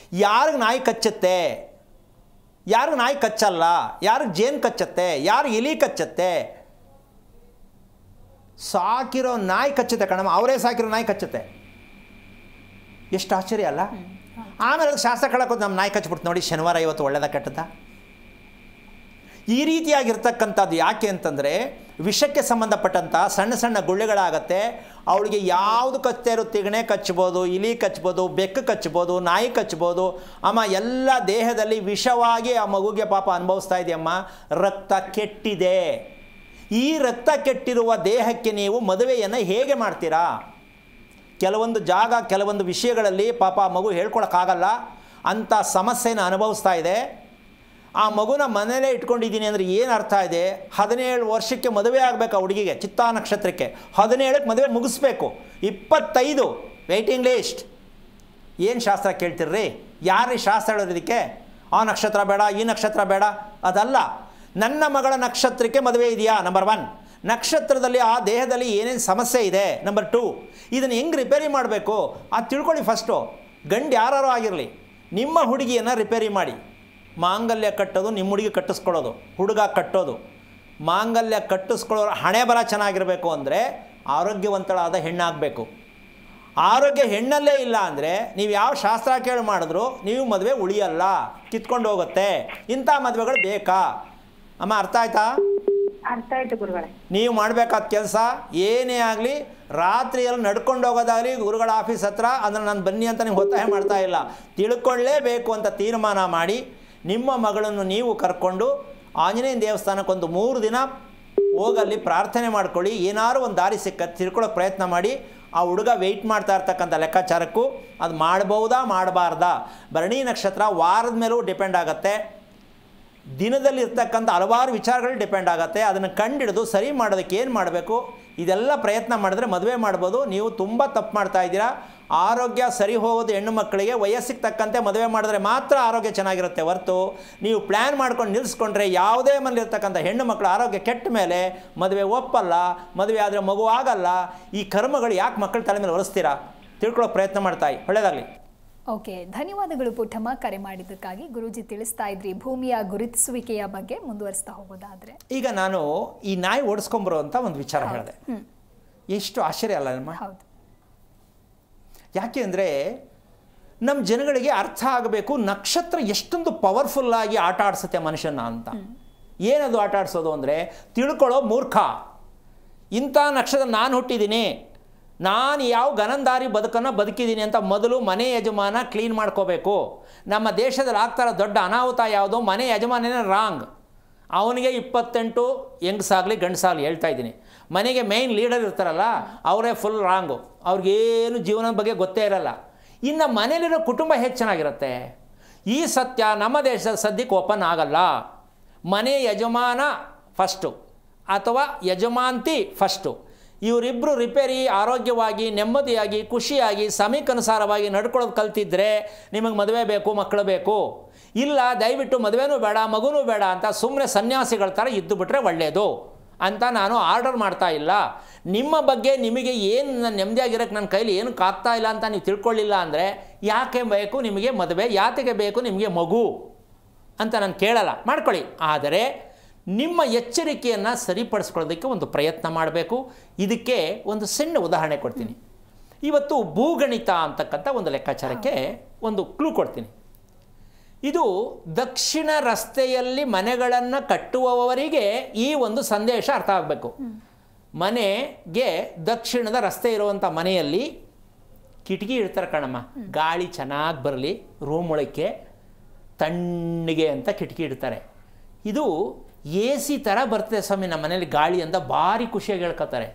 ಯಾರಿಗೆ ನಾಯಿ ಕಚ್ಚುತ್ತೆ, ಯಾರಿಗೆ ನಾಯಿ ಕಚ್ಚಲ್ಲ, ಯಾರಿಗೆ ಜೇನು ಕಚ್ಚುತ್ತೆ, ಯಾರು ಇಲಿ ಕಚ್ಚುತ್ತೆ? ಸಾಕಿರೋ ನಾಯಿ ಕಚ್ಚುತ್ತೆ ಕಣಮ್ಮ, ಅವರೇ ಸಾಕಿರೋ ನಾಯಿ ಕಚ್ಚುತ್ತೆ. ಎಷ್ಟು ಆಶ್ಚರ್ಯ ಅಲ್ಲ? ಆಮೇಲೆ ಅದು ಶಾಸ್ತ್ರ ಕೇಳೋದು ನಮ್ಮ ನಾಯಿ ಕಚ್ಬಿಡ್ತು ನೋಡಿ, ಶನಿವಾರ ಇವತ್ತು ಒಳ್ಳೆಯದ ಕೆಟ್ಟದ? ಈ ರೀತಿಯಾಗಿರ್ತಕ್ಕಂಥದ್ದು ಯಾಕೆ ಅಂತಂದರೆ ವಿಷಕ್ಕೆ ಸಂಬಂಧಪಟ್ಟಂಥ ಸಣ್ಣ ಸಣ್ಣ ಗುಳ್ಳೆಗಳಾಗತ್ತೆ. ಅವಳಿಗೆ ಯಾವುದು ಕಚ್ಚದೇ ಇರೋ ತಿಗಣೆ ಕಚ್ಬೋದು, ಇಲಿ ಕಚ್ಬೋದು, ಬೆಕ್ಕು ಕಚ್ಬೋದು, ನಾಯಿ ಕಚ್ಬೋದು. ಅಮ್ಮ ಎಲ್ಲ ದೇಹದಲ್ಲಿ ವಿಷವಾಗಿ ಆ ಮಗುಗೆ ಪಾಪ ಅನುಭವಿಸ್ತಾ ಇದೆಯಮ್ಮ. ರಕ್ತ ಕೆಟ್ಟಿದೆ. ಈ ರಕ್ತ ಕೆಟ್ಟಿರುವ ದೇಹಕ್ಕೆ ನೀವು ಮದುವೆಯನ್ನು ಹೇಗೆ ಮಾಡ್ತೀರಾ? ಕೆಲವೊಂದು ಜಾಗ, ಕೆಲವೊಂದು ವಿಷಯಗಳಲ್ಲಿ ಪಾಪ ಆ ಮಗು ಹೇಳ್ಕೊಳಕ್ಕಾಗಲ್ಲ, ಅಂಥ ಸಮಸ್ಯೆನ ಅನುಭವಿಸ್ತಾ ಇದೆ. ಆ ಮಗುನ ಮನೇಲೇ ಇಟ್ಕೊಂಡಿದ್ದೀನಿ ಅಂದರೆ ಏನು ಅರ್ಥ ಇದೆ? 17 ವರ್ಷಕ್ಕೆ ಮದುವೆ ಆಗಬೇಕು ಆ ಹುಡುಗಿಗೆ, ಚಿತ್ತಾ ನಕ್ಷತ್ರಕ್ಕೆ. 17ಕ್ಕೆ ಮದುವೆ ಮುಗಿಸ್ಬೇಕು, 25 ವೆಯ್ಟಿಂಗ್ ಲಿಸ್ಟ್. ಏನು ಶಾಸ್ತ್ರ ಕೇಳ್ತಿರ್ರಿ? ಯಾರೀ ಶಾಸ್ತ್ರ ಹೇಳೋದಕ್ಕೆ? ಆ ನಕ್ಷತ್ರ ಬೇಡ, ಈ ನಕ್ಷತ್ರ ಬೇಡ, ಅದಲ್ಲ. ನನ್ನ ಮಗಳ ನಕ್ಷತ್ರಕ್ಕೆ ಮದುವೆ ಇದೆಯಾ? ನಂಬರ್ 1. ನಕ್ಷತ್ರದಲ್ಲಿ ಆ ದೇಹದಲ್ಲಿ ಏನೇನು ಸಮಸ್ಯೆ ಇದೆ? ನಂಬರ್ 2. ಇದನ್ನು ಹೆಂಗೆ ರಿಪೇರಿ ಮಾಡಬೇಕು ಅದು ತಿಳ್ಕೊಳ್ಳಿ ಫಸ್ಟು. ಗಂಡು ಯಾರು ಆಗಿರಲಿ, ನಿಮ್ಮ ಹುಡುಗಿಯನ್ನು ರಿಪೇರಿ ಮಾಡಿ. ಮಾಂಗಲ್ಯ ಕಟ್ಟೋದು ನಿಮ್ಮ ಹುಡುಗಿ ಕಟ್ಟಿಸ್ಕೊಳ್ಳೋದು, ಹುಡುಗ ಕಟ್ಟೋದು. ಮಾಂಗಲ್ಯ ಕಟ್ಟಿಸ್ಕೊಳ್ಳೋರು ಹಣೆ ಬರ ಚೆನ್ನಾಗಿರಬೇಕು ಅಂದರೆ ಆರೋಗ್ಯವಂತಳಾದ ಹೆಣ್ಣಾಗಬೇಕು. ಆರೋಗ್ಯ ಹೆಣ್ಣಲ್ಲೇ ಇಲ್ಲ ಅಂದರೆ ನೀವು ಯಾವ ಶಾಸ್ತ್ರ ಕೇಳಿ ಮಾಡಿದ್ರು ನೀವು ಮದುವೆ ಉಳಿಯಲ್ಲ, ಕಿತ್ಕೊಂಡು ಹೋಗುತ್ತೆ. ಇಂಥ ಮದುವೆಗಳು ಬೇಕಾ ಅಮ್ಮ? ಅರ್ಥ ಆಯ್ತಾ? ಅರ್ಥ ಆಯ್ತು ಗುರುಗಳೇ. ನೀವು ಮಾಡಬೇಕಾದ ಕೆಲಸ ಏನೇ ಆಗಲಿ, ರಾತ್ರಿಯಲ್ಲಿ ನಡ್ಕೊಂಡು ಹೋಗೋದಾಗಲಿ ಗುರುಗಳ ಆಫೀಸ್ ಹತ್ರ, ಅದನ್ನು ನಾನು ಬನ್ನಿ ಅಂತ ನಿಮ್ಗೆ ಒತ್ತಾಯ ಮಾಡ್ತಾ ಇಲ್ಲ, ತಿಳ್ಕೊಳ್ಳೇಬೇಕು ಅಂತ ತೀರ್ಮಾನ ಮಾಡಿ ನಿಮ್ಮ ಮಗಳನ್ನು ನೀವು ಕರ್ಕೊಂಡು ಆಂಜನೇಯ ದೇವಸ್ಥಾನಕ್ಕೊಂದು 3 ದಿನ ಹೋಗಲ್ಲಿ ಪ್ರಾರ್ಥನೆ ಮಾಡ್ಕೊಳ್ಳಿ. ಏನಾದ್ರು ಒಂದು ದಾರಿ ಸಿಕ್ಕತ್ತೆ ತಿಳ್ಕೊಳ್ಳೋಕೆ ಪ್ರಯತ್ನ ಮಾಡಿ. ಆ ಹುಡುಗ ವೆಯ್ಟ್ ಮಾಡ್ತಾ ಇರ್ತಕ್ಕಂಥ ಲೆಕ್ಕಾಚಾರಕ್ಕೂ ಅದು ಮಾಡ್ಬೋದಾ ಮಾಡಬಾರ್ದಾ? ಭರಣಿ ನಕ್ಷತ್ರ ವಾರದ ಮೇಲೂ ಡಿಪೆಂಡ್ ಆಗುತ್ತೆ, ದಿನದಲ್ಲಿ ಇರ್ತಕ್ಕಂಥ ಹಲವಾರು ವಿಚಾರಗಳು ಡಿಪೆಂಡ್ ಆಗುತ್ತೆ. ಅದನ್ನು ಕಂಡಿಡಿದು ಸರಿ ಮಾಡೋದಕ್ಕೆ ಏನು ಮಾಡಬೇಕು ಇದೆಲ್ಲ ಪ್ರಯತ್ನ ಮಾಡಿದ್ರೆ ಮದುವೆ ಮಾಡ್ಬೋದು. ನೀವು ತುಂಬ ತಪ್ಪು ಮಾಡ್ತಾ ಇದ್ದೀರಾ. ಆರೋಗ್ಯ ಸರಿ ಹೋಗೋದು ಹೆಣ್ಣು ಮಕ್ಕಳಿಗೆ ವಯಸ್ಸಿಗೆ ತಕ್ಕಂತೆ ಮದುವೆ ಮಾಡಿದ್ರೆ ಮಾತ್ರ ಆರೋಗ್ಯ ಚೆನ್ನಾಗಿರುತ್ತೆ ಹೊರತು ನೀವು ಪ್ಲ್ಯಾನ್ ಮಾಡ್ಕೊಂಡು ನಿಲ್ಲಿಸ್ಕೊಂಡ್ರೆ ಯಾವುದೇ ಮನೇಲಿರ್ತಕ್ಕಂಥ ಹೆಣ್ಣು ಮಕ್ಕಳ ಆರೋಗ್ಯ ಕೆಟ್ಟ ಮೇಲೆ ಮದುವೆ ಒಪ್ಪಲ್ಲ. ಮದುವೆ ಆದರೆ ಮಗು ಆಗಲ್ಲ. ಈ ಕರ್ಮಗಳು ಯಾಕೆ ಮಕ್ಕಳ ತಲೆ ಮೇಲೆ ಹೊರಿಸ್ತೀರಾ? ತಿಳ್ಕೊಳ್ಳೋ ಪ್ರಯತ್ನ ಮಾಡ್ತಾಯಿ. ಒಳ್ಳೆಯದಾಗಲಿ. ಓಕೆ, ಧನ್ಯವಾದಗಳು ಪುಟ್ಟಮ್ಮ ಕರೆ ಮಾಡಿದ್ದಕ್ಕಾಗಿ. ಗುರೂಜಿ ತಿಳಿಸ್ತಾ ಇದ್ರಿ ಭೂಮಿಯ ಗುರುತಿಸುವಿಕೆಯ ಬಗ್ಗೆ, ಮುಂದುವರಿಸ್ತಾ ಹೋಗೋದಾದ್ರೆ ಈಗ ನಾನು ಈ ನಾಯಿ ಓಡಿಸ್ಕೊಂಬರೋ ಅಂತ ಒಂದು ವಿಚಾರ ಹೇಳಿದೆ. ಎಷ್ಟು ಆಶ್ಚರ್ಯ ಅಲ್ಲ ನಮ್ಮ? ಹೌದು. ಯಾಕೆ ಅಂದರೆ ನಮ್ಮ ಜನಗಳಿಗೆ ಅರ್ಥ ಆಗಬೇಕು ನಕ್ಷತ್ರ ಎಷ್ಟೊಂದು ಪವರ್ಫುಲ್ಲಾಗಿ ಆಟ ಆಡಿಸುತ್ತೆ ಮನುಷ್ಯನ ಅಂತ. ಏನದು ಆಟ ಆಡಿಸೋದು ಅಂದರೆ ತಿಳ್ಕೊಳ್ಳೋ ಮೂರ್ಖ. ಇಂಥ ನಕ್ಷತ್ರ ನಾನು ಹುಟ್ಟಿದ್ದೀನಿ, ನಾನು ಯಾವ ಗನಂದಾರಿ ಬದುಕನ್ನು ಬದುಕಿದ್ದೀನಿ ಅಂತ ಮೊದಲು ಮನೆ ಯಜಮಾನ ಕ್ಲೀನ್ ಮಾಡ್ಕೋಬೇಕು. ನಮ್ಮ ದೇಶದಲ್ಲಿ ಆಗ್ತಾರೋ ದೊಡ್ಡ ಅನಾಹುತ ಯಾವುದು? ಮನೆ ಯಜಮಾನನೇ ರಾಂಗ್. ಅವನಿಗೆ 28 ಹೆಂಗಸಾಗಲಿ ಗಂಡಸಾಗಲಿ ಹೇಳ್ತಾ ಇದ್ದೀನಿ, ಮನೆಗೆ ಮೇಯ್ನ್ ಲೀಡರ್ ಇರ್ತಾರಲ್ಲ ಅವರೇ ಫುಲ್ ರಾಂಗು. ಅವ್ರಿಗೇನು ಜೀವನದ ಬಗ್ಗೆ ಗೊತ್ತೇ ಇರಲ್ಲ. ಇನ್ನು ಮನೇಲಿರೋ ಕುಟುಂಬ ಹೇಗೆ ಚೆನ್ನಾಗಿರುತ್ತೆ? ಈ ಸತ್ಯ ನಮ್ಮ ದೇಶದ ಸದ್ಯಕ್ಕೆ ಓಪನ್ ಆಗಲ್ಲ. ಮನೆ ಯಜಮಾನ ಫಸ್ಟು ಅಥವಾ ಯಜಮಾಂತಿ ಫಸ್ಟು. ಇವರಿಬ್ಬರು ರಿಪೇರಿ ಆರೋಗ್ಯವಾಗಿ ನೆಮ್ಮದಿಯಾಗಿ ಖುಷಿಯಾಗಿ ಸಮಯಕ್ಕನುಸಾರವಾಗಿ ನಡ್ಕೊಳ್ಳೋದು ಕಲ್ತಿದ್ರೆ ನಿಮಗೆ ಮದುವೆ ಬೇಕು, ಮಕ್ಕಳು ಬೇಕು. ಇಲ್ಲ ದಯವಿಟ್ಟು ಮದುವೆನೂ ಬೇಡ ಮಗುನೂ ಬೇಡ ಅಂತ ಸುಮ್ಮನೆ ಸನ್ಯಾಸಿಗಳ ಥರ ಇದ್ದು ಬಿಟ್ರೆ ಒಳ್ಳೆಯದು ಅಂತ ನಾನು ಆರ್ಡರ್ ಮಾಡ್ತಾ ಇಲ್ಲ. ನಿಮ್ಮ ಬಗ್ಗೆ ನಿಮಗೆ ಏನು ನೆಮ್ಮದಿಯಾಗಿರೋಕ್ಕೆ ನನ್ನ ಕೈಲಿ ಏನಕ್ಕೆ ಆಗ್ತಾ ಇಲ್ಲ ಅಂತ ನೀವು ತಿಳ್ಕೊಳ್ಳಿಲ್ಲ ಅಂದರೆ ಯಾಕೆ ಬೇಕು ನಿಮಗೆ ಮದುವೆ, ಯಾತಿಗೆ ಬೇಕು ನಿಮಗೆ ಮಗು ಅಂತ ನಾನು ಕೇಳಲ್ಲ, ಮಾಡ್ಕೊಳ್ಳಿ. ಆದರೆ ನಿಮ್ಮ ಎಚ್ಚರಿಕೆಯನ್ನು ಸರಿಪಡಿಸ್ಕೊಳ್ಳೋದಕ್ಕೆ ಒಂದು ಪ್ರಯತ್ನ ಮಾಡಬೇಕು. ಇದಕ್ಕೆ ಒಂದು ಸಣ್ಣ ಉದಾಹರಣೆ ಕೊಡ್ತೀನಿ. ಇವತ್ತು ಭೂಗಣಿತ ಅಂತಕ್ಕಂಥ ಒಂದು ಲೆಕ್ಕಾಚಾರಕ್ಕೆ ಒಂದು ಕ್ಲೂ ಕೊಡ್ತೀನಿ. ಇದು ದಕ್ಷಿಣ ರಸ್ತೆಯಲ್ಲಿ ಮನೆಗಳನ್ನು ಕಟ್ಟುವವರಿಗೆ ಈ ಒಂದು ಸಂದೇಶ ಅರ್ಥ ಆಗಬೇಕು. ಮನೆಗೆ ದಕ್ಷಿಣದ ರಸ್ತೆ ಇರುವಂಥ ಮನೆಯಲ್ಲಿ ಕಿಟಕಿ ಇಡ್ತಾರೆ ಕಣಮ್ಮ, ಗಾಳಿ ಚೆನ್ನಾಗಿ ಬರಲಿ, ರೂಮ್ ಒಳಕ್ಕೆ ತಣ್ಣಗೆ ಅಂತ ಕಿಟಕಿ ಇಡ್ತಾರೆ. ಇದು AC ಥರ ಬರ್ತದೆ ಸ್ವಾಮಿ ನಮ್ಮ ಮನೇಲಿ ಗಾಳಿ ಅಂತ ಭಾರಿ ಖುಷಿಯಾಗಿ ಹೇಳ್ಕೊತಾರೆ.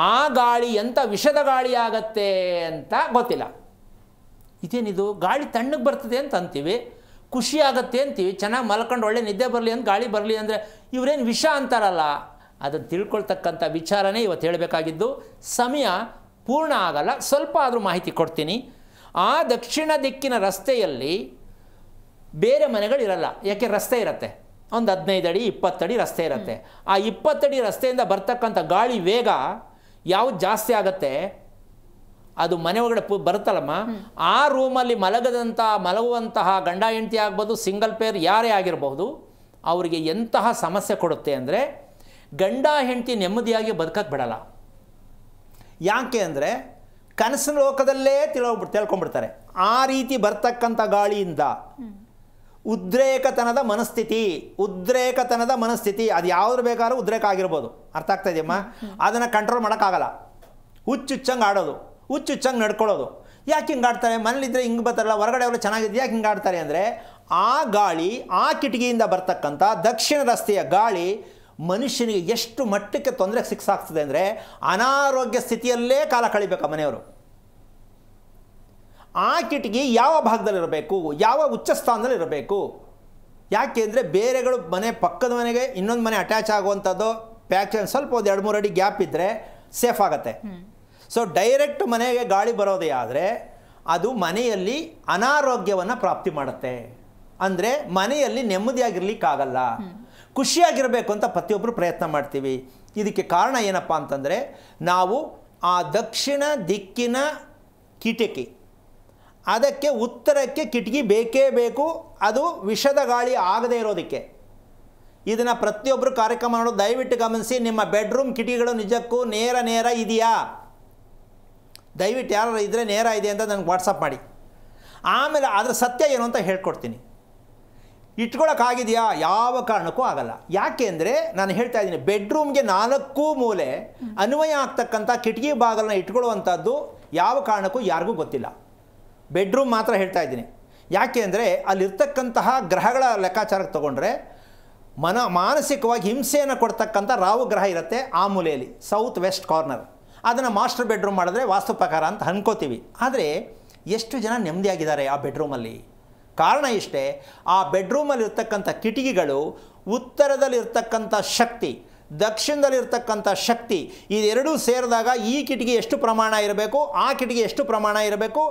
ಆ ಗಾಳಿ ಎಂಥ ವಿಷದ ಗಾಳಿ ಆಗತ್ತೆ ಅಂತ ಗೊತ್ತಿಲ್ಲ. ಇದೇನಿದು ಗಾಳಿ ತಣ್ಣಗೆ ಬರ್ತದೆ ಅಂತ ಅಂತೀವಿ, ಖುಷಿ ಆಗುತ್ತೆ ಅಂತೀವಿ, ಚೆನ್ನಾಗಿ ಮಲ್ಕೊಂಡು ಒಳ್ಳೆ ನಿದ್ದೆ ಬರಲಿ ಅಂತ ಗಾಳಿ ಬರಲಿ ಅಂದರೆ ಇವರೇನು ವಿಷ ಅಂತಾರಲ್ಲ, ಅದನ್ನು ತಿಳ್ಕೊಳ್ತಕ್ಕಂಥ ವಿಚಾರನೇ ಇವತ್ತು ಹೇಳಬೇಕಾಗಿದ್ದು. ಸಮಯ ಪೂರ್ಣ ಆಗಲ್ಲ, ಸ್ವಲ್ಪ ಆದರೂ ಮಾಹಿತಿ ಕೊಡ್ತೀನಿ. ಆ ದಕ್ಷಿಣ ದಿಕ್ಕಿನ ರಸ್ತೆಯಲ್ಲಿ ಬೇರೆ ಮನೆಗಳಿರಲ್ಲ, ಯಾಕೆ ರಸ್ತೆ ಇರುತ್ತೆ, ಒಂದು 15 ಅಡಿ 20 ಅಡಿ ರಸ್ತೆ ಇರುತ್ತೆ. ಆ 20 ಅಡಿ ರಸ್ತೆಯಿಂದ ಬರ್ತಕ್ಕಂಥ ಗಾಳಿ ವೇಗ ಯಾವುದು ಜಾಸ್ತಿ ಆಗುತ್ತೆ, ಅದು ಮನೆ ಒಳಗಡೆ ಬರುತ್ತಲ್ಲಮ್ಮ, ಆ ರೂಮಲ್ಲಿ ಮಲಗುವಂತಹ ಗಂಡ ಹೆಂಡತಿ ಆಗ್ಬೋದು, ಸಿಂಗಲ್ ಪೇರ್ ಯಾರೇ ಆಗಿರಬಹುದು, ಅವರಿಗೆ ಎಂತಹ ಸಮಸ್ಯೆ ಕೊಡುತ್ತೆ ಅಂದರೆ ಗಂಡ ಹೆಂಡತಿ ನೆಮ್ಮದಿಯಾಗಿ ಬದುಕಕ್ಕೆ ಬಿಡಲ್ಲ. ಯಾಕೆ ಅಂದರೆ ಕನಸಿನ ಲೋಕದಲ್ಲೇ ತಿಳ್ಕೊಂಡ್ಬಿಡ್ತಾರೆ. ಆ ರೀತಿ ಬರ್ತಕ್ಕಂಥ ಗಾಳಿಯಿಂದ ಉದ್ರೇಕತನದ ಮನಸ್ಥಿತಿ ಅದು ಯಾವ್ದು ಬೇಕಾದ್ರೂ ಉದ್ರೇಕ ಆಗಿರ್ಬೋದು. ಅರ್ಥ ಆಗ್ತಾ ಇದೆಯಮ್ಮ? ಅದನ್ನು ಕಂಟ್ರೋಲ್ ಮಾಡೋಕ್ಕಾಗಲ್ಲ. ಹುಚ್ಚುಚ್ಚಂಗೆ ಆಡೋದು, ಹುಚ್ಚುಚ್ಚಂಗೆ ನಡ್ಕೊಳ್ಳೋದು. ಯಾಕೆ ಹಿಂಗೆ ಆಡ್ತಾರೆ? ಮನೇಲಿದ್ದರೆ ಹಿಂಗೆ ಬರ್ತಾರಲ್ಲ, ಹೊರಗಡೆ ಅವರು ಚೆನ್ನಾಗಿದೆ, ಯಾಕೆ ಹಿಂಗೆ ಆಡ್ತಾರೆ ಅಂದರೆ ಆ ಗಾಳಿ, ಆ ಕಿಟಕಿಯಿಂದ ಬರ್ತಕ್ಕಂಥ ದಕ್ಷಿಣ ರಸ್ತೆಯ ಗಾಳಿ ಮನುಷ್ಯನಿಗೆ ಎಷ್ಟು ಮಟ್ಟಕ್ಕೆ ತೊಂದರೆ ಸಿಕ್ಸಾಗ್ತದೆ ಅಂದರೆ ಅನಾರೋಗ್ಯ ಸ್ಥಿತಿಯಲ್ಲೇ ಕಾಲ ಕಳಿಬೇಕು ಮನೆಯವರು. ಆ ಕಿಟಕಿ ಯಾವ ಭಾಗದಲ್ಲಿರಬೇಕು, ಯಾವ ಉಚ್ಚ ಸ್ಥಾನದಲ್ಲಿರಬೇಕು. ಯಾಕೆ ಅಂದರೆ ಬೇರೆಗಳು ಮನೆ ಪಕ್ಕದ ಮನೆಗೆ ಇನ್ನೊಂದು ಮನೆ ಅಟ್ಯಾಚ್ ಆಗುವಂಥದ್ದು ಪ್ಯಾಕ್ ಸ್ವಲ್ಪ ಒಂದು 2-3 ಅಡಿ ಗ್ಯಾಪ್ ಇದ್ದರೆ ಸೇಫ್ ಆಗುತ್ತೆ. ಸೊ ಡೈರೆಕ್ಟ್ ಮನೆಗೆ ಗಾಳಿ ಬರೋದೇ ಆದರೆ ಅದು ಮನೆಯಲ್ಲಿ ಅನಾರೋಗ್ಯವನ್ನು ಪ್ರಾಪ್ತಿ ಮಾಡುತ್ತೆ. ಅಂದರೆ ಮನೆಯಲ್ಲಿ ನೆಮ್ಮದಿಯಾಗಿರ್ಲಿಕ್ಕಾಗಲ್ಲ. ಖುಷಿಯಾಗಿರಬೇಕು ಅಂತ ಪ್ರತಿಯೊಬ್ಬರು ಪ್ರಯತ್ನ ಮಾಡ್ತೀವಿ. ಇದಕ್ಕೆ ಕಾರಣ ಏನಪ್ಪ ಅಂತಂದರೆ ನಾವು ಆ ದಕ್ಷಿಣ ದಿಕ್ಕಿನ ಕಿಟಕಿ, ಅದಕ್ಕೆ ಉತ್ತರಕ್ಕೆ ಕಿಟಕಿ ಬೇಕೇ ಬೇಕು, ಅದು ವಿಷದ ಗಾಳಿ ಆಗದೇ ಇರೋದಕ್ಕೆ. ಇದನ್ನು ಪ್ರತಿಯೊಬ್ಬರು ಕಾರ್ಯಕ್ರಮ ಮಾಡೋದು ದಯವಿಟ್ಟು ಗಮನಿಸಿ. ನಿಮ್ಮ ಬೆಡ್ರೂಮ್ ಕಿಟಕಿಗಳು ನಿಜಕ್ಕೂ ನೇರ ಇದೆಯಾ? ದಯವಿಟ್ಟು ಯಾರು ಇದ್ದರೆ ನೇರ ಇದೆ ಅಂತ ನನಗೆ ವಾಟ್ಸಪ್ ಮಾಡಿ. ಆಮೇಲೆ ಅದರ ಸತ್ಯ ಏನು ಅಂತ ಹೇಳ್ಕೊಡ್ತೀನಿ. ಇಟ್ಕೊಳ್ಳೋಕ್ಕಾಗಿದೆಯಾ? ಯಾವ ಕಾರಣಕ್ಕೂ ಆಗಲ್ಲ. ಯಾಕೆ ಅಂದರೆ ನಾನು ಹೇಳ್ತಾ ಇದ್ದೀನಿ, ಬೆಡ್ರೂಮ್ಗೆ 4 ಮೂಲೆ ಅನ್ವಯ ಆಗ್ತಕ್ಕಂಥ ಕಿಟಕಿ ಬಾಗಿಲನ್ನ ಇಟ್ಕೊಳ್ಳುವಂಥದ್ದು ಯಾವ ಕಾರಣಕ್ಕೂ ಯಾರಿಗೂ ಗೊತ್ತಿಲ್ಲ. ಬೆಡ್ರೂಮ್ ಮಾತ್ರ ಹೇಳ್ತಾ ಇದ್ದೀನಿ. ಯಾಕೆ ಅಂದರೆ ಅಲ್ಲಿರ್ತಕ್ಕಂತಹ ಗ್ರಹಗಳ ಲೆಕ್ಕಾಚಾರಕ್ಕೆ ತೊಗೊಂಡ್ರೆ ಮಾನಸಿಕವಾಗಿ ಹಿಂಸೆಯನ್ನು ಕೊಡ್ತಕ್ಕಂಥ ರಾಹು ಗ್ರಹ ಇರುತ್ತೆ ಆ ಮೂಲೆಯಲ್ಲಿ, ಸೌತ್ ವೆಸ್ಟ್ ಕಾರ್ನರ್. ಅದನ್ನು ಮಾಸ್ಟರ್ ಬೆಡ್ರೂಮ್ ಮಾಡಿದ್ರೆ ವಾಸ್ತು ಪ್ರಕಾರ ಅಂತ ಅನ್ಕೋತೀವಿ. ಆದರೆ ಎಷ್ಟು ಜನ ನೆಮ್ಮದಿಯಾಗಿದ್ದಾರೆ ಆ ಬೆಡ್ರೂಮಲ್ಲಿ? ಕಾರಣ ಇಷ್ಟೇ, ಆ ಬೆಡ್ರೂಮಲ್ಲಿರ್ತಕ್ಕಂಥ ಕಿಟಕಿಗಳು ಉತ್ತರದಲ್ಲಿರ್ತಕ್ಕಂಥ ಶಕ್ತಿ, ದಕ್ಷಿಣದಲ್ಲಿರ್ತಕ್ಕಂಥ ಶಕ್ತಿ, ಇದೆರಡೂ ಸೇರಿದಾಗ ಈ ಕಿಟಕಿ ಎಷ್ಟು ಪ್ರಮಾಣ ಇರಬೇಕು, ಆ ಕಿಟಕಿ ಎಷ್ಟು ಪ್ರಮಾಣ ಇರಬೇಕು,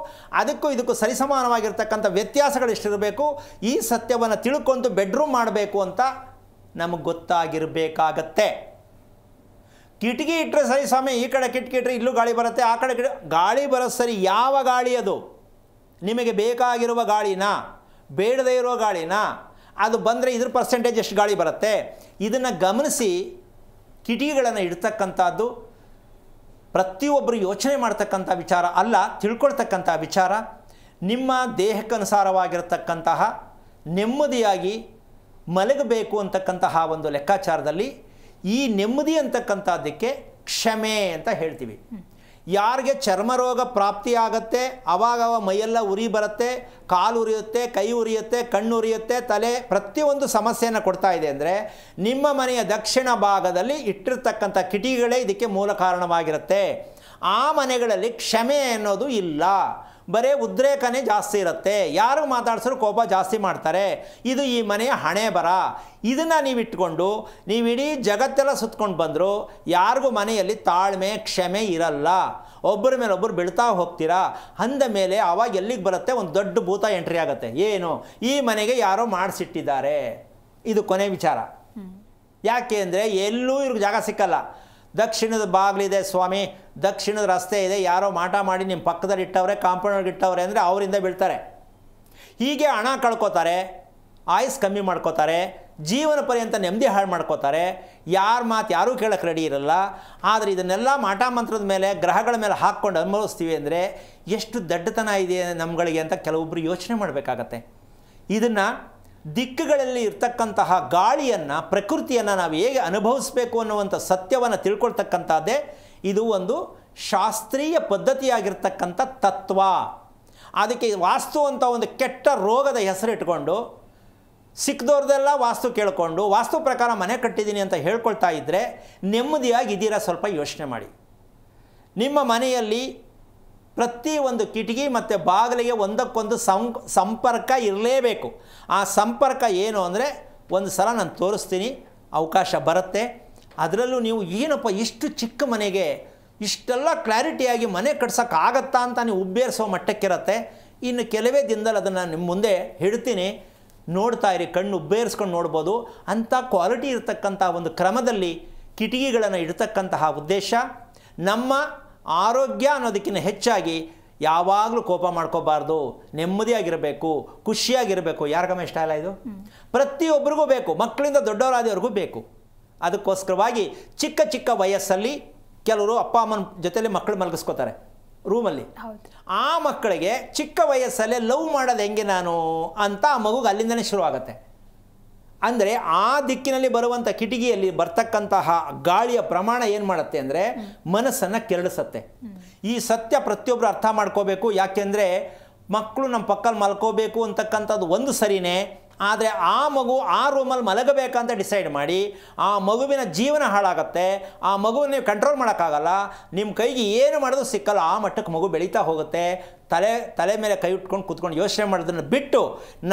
ಇದಕ್ಕೂ ಸರಿಸಮಾನವಾಗಿರ್ತಕ್ಕಂಥ ವ್ಯತ್ಯಾಸಗಳು ಎಷ್ಟಿರಬೇಕು, ಈ ಸತ್ಯವನ್ನು ತಿಳ್ಕೊಂಡು ಬೆಡ್ರೂಮ್ ಮಾಡಬೇಕು ಅಂತ ನಮಗೆ ಗೊತ್ತಾಗಿರಬೇಕಾಗತ್ತೆ. ಕಿಟಕಿ ಇಟ್ಟರೆ ಸರಿ ಸ್ವಾಮಿ, ಈ ಕಡೆ ಕಿಟಕಿ ಇಟ್ಟರೆ ಇಲ್ಲೂ ಗಾಳಿ ಬರುತ್ತೆ, ಆ ಕಡೆ ಗಾಳಿ ಬರೋದು ಸರಿ. ಯಾವ ಗಾಳಿ ಅದು? ನಿಮಗೆ ಬೇಕಾಗಿರುವ ಗಾಳಿನ, ಬೇಡದೇ ಇರೋ ಗಾಳಿನ? ಅದು ಬಂದರೆ ಇದ್ರ ಪರ್ಸೆಂಟೇಜ್ ಎಷ್ಟು ಗಾಳಿ ಬರುತ್ತೆ? ಇದನ್ನು ಗಮನಿಸಿ ಕಿಟಕಿಗಳನ್ನು ಇಡ್ತಕ್ಕಂಥದ್ದು ಪ್ರತಿಯೊಬ್ಬರು ಯೋಚನೆ ಮಾಡ್ತಕ್ಕಂಥ ವಿಚಾರ ಅಲ್ಲ, ತಿಳ್ಕೊಳ್ತಕ್ಕಂಥ ವಿಚಾರ. ನಿಮ್ಮ ದೇಹಕ್ಕನುಸಾರವಾಗಿರತಕ್ಕಂತಹ ನೆಮ್ಮದಿಯಾಗಿ ಮಲಗಬೇಕು ಅಂತಕ್ಕಂತಹ ಒಂದು ಲೆಕ್ಕಾಚಾರದಲ್ಲಿ ಈ ನೆಮ್ಮದಿ ಅಂತಕ್ಕಂಥದ್ದಕ್ಕೆ ಕ್ಷಮೆ ಅಂತ ಹೇಳ್ತೀವಿ. ಯಾರಿಗೆ ಚರ್ಮರೋಗ ಪ್ರಾಪ್ತಿಯಾಗತ್ತೆ ಆವಾಗ ಮೈಯೆಲ್ಲ ಉರಿ ಬರುತ್ತೆ, ಕಾಲು ಉರಿಯುತ್ತೆ, ಕೈ ಉರಿಯುತ್ತೆ, ಕಣ್ಣು ಉರಿಯುತ್ತೆ, ತಲೆ ಪ್ರತಿಯೊಂದು ಸಮಸ್ಯೆಯನ್ನು ಕೊಡ್ತಾ ಇದೆ ಅಂದರೆ ನಿಮ್ಮ ಮನೆಯ ದಕ್ಷಿಣ ಭಾಗದಲ್ಲಿ ಇಟ್ಟಿರ್ತಕ್ಕಂಥ ಕಿಟಕಿಗಳೇ ಇದಕ್ಕೆ ಮೂಲ ಕಾರಣವಾಗಿರುತ್ತೆ. ಆ ಮನೆಗಳಲ್ಲಿ ಕ್ಷಮೆ ಅನ್ನೋದು ಇಲ್ಲ, ಬರೀ ಉದ್ರೇಕನೇ ಜಾಸ್ತಿ ಇರುತ್ತೆ, ಯಾರು ಮಾತಾಡ್ಸಿದ್ರು ಕೋಪ ಜಾಸ್ತಿ ಮಾಡ್ತಾರೆ. ಇದು ಈ ಮನೆಯ ಹಣೆ ಬರ. ಇದನ್ನು ನೀವು ಇಟ್ಕೊಂಡು ನೀವು ಇಡೀ ಜಗತ್ತೆಲ್ಲ ಸುತ್ಕೊಂಡು ಬಂದರೂ ಯಾರಿಗೂ ಮನೆಯಲ್ಲಿ ತಾಳ್ಮೆ ಕ್ಷಮೆ ಇರಲ್ಲ. ಒಬ್ಬರ ಮೇಲೆ ಒಬ್ಬರು ಬೀಳ್ತಾ ಹೋಗ್ತೀರಾ. ಅಂದ ಮೇಲೆ ಆವಾಗ ಎಲ್ಲಿಗೆ ಬರುತ್ತೆ? ಒಂದು ದೊಡ್ಡ ಭೂತ ಎಂಟ್ರಿ ಆಗುತ್ತೆ. ಏನು? ಈ ಮನೆಗೆ ಯಾರೋ ಮಾಡಿಸಿಟ್ಟಿದ್ದಾರೆ. ಇದು ಕೊನೆ ವಿಚಾರ. ಯಾಕೆ ಅಂದರೆ ಎಲ್ಲೂ ಇವ್ರಿಗೆ ಜಾಗ ಸಿಕ್ಕಲ್ಲ. ದಕ್ಷಿಣದ ಬಾಗಿಲಿದೆ ಸ್ವಾಮಿ, ದಕ್ಷಿಣದ ರಸ್ತೆ ಇದೆ, ಯಾರೋ ಮಾಟ ಮಾಡಿ ನಿಮ್ಮ ಪಕ್ಕದಲ್ಲಿ ಇಟ್ಟವ್ರೆ, ಕಾಂಪೌಂಡರ್ಗೆ ಇಟ್ಟವ್ರೆ ಅಂದರೆ ಅವರಿಂದ ಬೀಳ್ತಾರೆ. ಹೀಗೆ ಹಣ ಕಳ್ಕೊತಾರೆ, ಆಯುಸ್ ಕಮ್ಮಿ ಮಾಡ್ಕೋತಾರೆ, ಜೀವನ ಪರ್ಯಂತ ನೆಮ್ಮದಿ ಹಾಳು ಮಾಡ್ಕೋತಾರೆ, ಯಾರ ಮಾತು ಯಾರೂ ಕೇಳೋಕ್ಕೆ ರೆಡಿ ಇರಲ್ಲ. ಆದರೆ ಇದನ್ನೆಲ್ಲ ಮಾಟ ಮಂತ್ರದ ಮೇಲೆ ಗ್ರಹಗಳ ಮೇಲೆ ಹಾಕ್ಕೊಂಡು ಅನುಭವಿಸ್ತೀವಿ ಅಂದರೆ ಎಷ್ಟು ದಡ್ಡತನ ಇದೆ ನಮ್ಮಗಳಿಗೆ ಅಂತ ಕೆಲವೊಬ್ಬರು ಯೋಚನೆ ಮಾಡಬೇಕಾಗತ್ತೆ. ಇದನ್ನು ದಿಕ್ಕುಗಳಲ್ಲಿ ಇರ್ತಕ್ಕಂತಹ ಗಾಳಿಯನ್ನು, ಪ್ರಕೃತಿಯನ್ನು ನಾವು ಹೇಗೆ ಅನುಭವಿಸಬೇಕು ಅನ್ನುವಂಥ ಸತ್ಯವನ್ನು ತಿಳ್ಕೊಳ್ತಕ್ಕಂಥದ್ದೇ ಇದು ಒಂದು ಶಾಸ್ತ್ರೀಯ ಪದ್ಧತಿಯಾಗಿರ್ತಕ್ಕಂಥ ತತ್ವ. ಅದಕ್ಕೆ ವಾಸ್ತು ಅಂತ ಒಂದು ಕೆಟ್ಟ ರೋಗದ ಹೆಸರಿಟ್ಕೊಂಡು ಸಿಕ್ಕದವ್ರದೆಲ್ಲ ವಾಸ್ತು ಕೇಳಿಕೊಂಡು ವಾಸ್ತು ಪ್ರಕಾರ ಮನೆ ಕಟ್ಟಿದ್ದೀನಿ ಅಂತ ಹೇಳ್ಕೊಳ್ತಾ ಇದ್ದರೆ ನೆಮ್ಮದಿಯಾಗಿದ್ದೀರಾ? ಸ್ವಲ್ಪ ಯೋಚನೆ ಮಾಡಿ. ನಿಮ್ಮ ಮನೆಯಲ್ಲಿ ಪ್ರತಿ ಒಂದು ಕಿಟಕಿ ಮತ್ತು ಬಾಗಿಲಿಗೆ ಒಂದಕ್ಕೊಂದು ಸಂಪರ್ಕ ಇರಲೇಬೇಕು. ಆ ಸಂಪರ್ಕ ಏನು ಅಂದರೆ ಒಂದು ಸಲ ನಾನು ತೋರಿಸ್ತೀನಿ, ಅವಕಾಶ ಬರುತ್ತೆ. ಅದರಲ್ಲೂ ನೀವು ಏನಪ್ಪ ಇಷ್ಟು ಚಿಕ್ಕ ಮನೆಗೆ ಇಷ್ಟೆಲ್ಲ ಕ್ಲಾರಿಟಿಯಾಗಿ ಮನೆ ಕಟ್ಸೋಕ್ಕಾಗತ್ತಾ ಅಂತ ನೀವು ಉಬ್ಬೇರಿಸೋ ಮಟ್ಟಕ್ಕಿರುತ್ತೆ. ಇನ್ನು ಕೆಲವೇ ದಿನದಲ್ಲಿ ಅದನ್ನು ನಿಮ್ಮ ಮುಂದೆ ಹಿಡ್ತೀನಿ, ನೋಡ್ತಾ ಇರಿ, ಕಣ್ಣು ಉಬ್ಬೇರಿಸ್ಕೊಂಡು ನೋಡ್ಬೋದು. ಅಂಥ ಕ್ವಾಲಿಟಿ ಇರತಕ್ಕಂಥ ಒಂದು ಕ್ರಮದಲ್ಲಿ ಕಿಟಕಿಗಳನ್ನು ಇಡ್ತಕ್ಕಂತಹ ಉದ್ದೇಶ ನಮ್ಮ ಆರೋಗ್ಯ ಅನ್ನೋದಕ್ಕಿಂತ ಹೆಚ್ಚಾಗಿ ಯಾವಾಗಲೂ ಕೋಪ ಮಾಡ್ಕೋಬಾರ್ದು, ನೆಮ್ಮದಿಯಾಗಿರಬೇಕು, ಖುಷಿಯಾಗಿರಬೇಕು. ಯಾರಿಗಮ್ಮ ಇಷ್ಟ ಇಲ್ಲ ಇದು? ಪ್ರತಿಯೊಬ್ಬರಿಗೂ ಬೇಕು, ಮಕ್ಕಳಿಂದ ದೊಡ್ಡವರಾದವ್ರಿಗೂ ಬೇಕು. ಅದಕ್ಕೋಸ್ಕರವಾಗಿ ಚಿಕ್ಕ ಚಿಕ್ಕ ವಯಸ್ಸಲ್ಲಿ ಕೆಲವರು ಅಪ್ಪ ಅಮ್ಮನ ಜೊತೆಲಿ ಮಕ್ಕಳು ಮಲಗಿಸ್ಕೋತಾರೆ ರೂಮಲ್ಲಿ. ಆ ಮಕ್ಕಳಿಗೆ ಚಿಕ್ಕ ವಯಸ್ಸಲ್ಲೇ ಲವ್ ಮಾಡೋದು ಹೆಂಗೆ ನಾನು ಅಂತ ಆ ಮಗುಗೆ ಅಲ್ಲಿಂದನೇ ಶುರುವಾಗುತ್ತೆ. ಅಂದರೆ ಆ ದಿಕ್ಕಿನಲ್ಲಿ ಬರುವಂಥ ಕಿಟಕಿಯಲ್ಲಿ ಬರ್ತಕ್ಕಂತಹ ಗಾಳಿಯ ಪ್ರಮಾಣ ಏನು ಮಾಡುತ್ತೆ ಅಂದರೆ ಮನಸ್ಸನ್ನು ಕೆರಳಿಸುತ್ತೆ. ಈ ಸತ್ಯ ಪ್ರತಿಯೊಬ್ಬರು ಅರ್ಥ ಮಾಡ್ಕೋಬೇಕು. ಯಾಕೆಂದರೆ ಮಕ್ಕಳು ನಮ್ಮ ಪಕ್ಕಲ್ಲಿ ಮಲ್ಕೋಬೇಕು ಅಂತಕ್ಕಂಥದ್ದು ಒಂದು ಸರಿನೇ, ಆದರೆ ಆ ಮಗು ಆ ರೂಮಲ್ಲಿ ಮಲಗಬೇಕಂತ ಡಿಸೈಡ್ ಮಾಡಿ ಆ ಮಗುವಿನ ಜೀವನ ಹಾಳಾಗುತ್ತೆ. ಆ ಮಗುವನ್ನು ನೀವು ಕಂಟ್ರೋಲ್ ಮಾಡೋಕ್ಕಾಗಲ್ಲ, ನಿಮ್ಮ ಕೈಗೆ ಏನು ಮಾಡೋದು ಸಿಕ್ಕಲ್ಲ. ಆ ಮಟ್ಟಕ್ಕೆ ಮಗು ಬೆಳೀತಾ ಹೋಗುತ್ತೆ. ತಲೆ ಮೇಲೆ ಕೈ ಇಟ್ಕೊಂಡು ಕೂತ್ಕೊಂಡು ಯೋಚನೆ ಮಾಡೋದನ್ನು ಬಿಟ್ಟು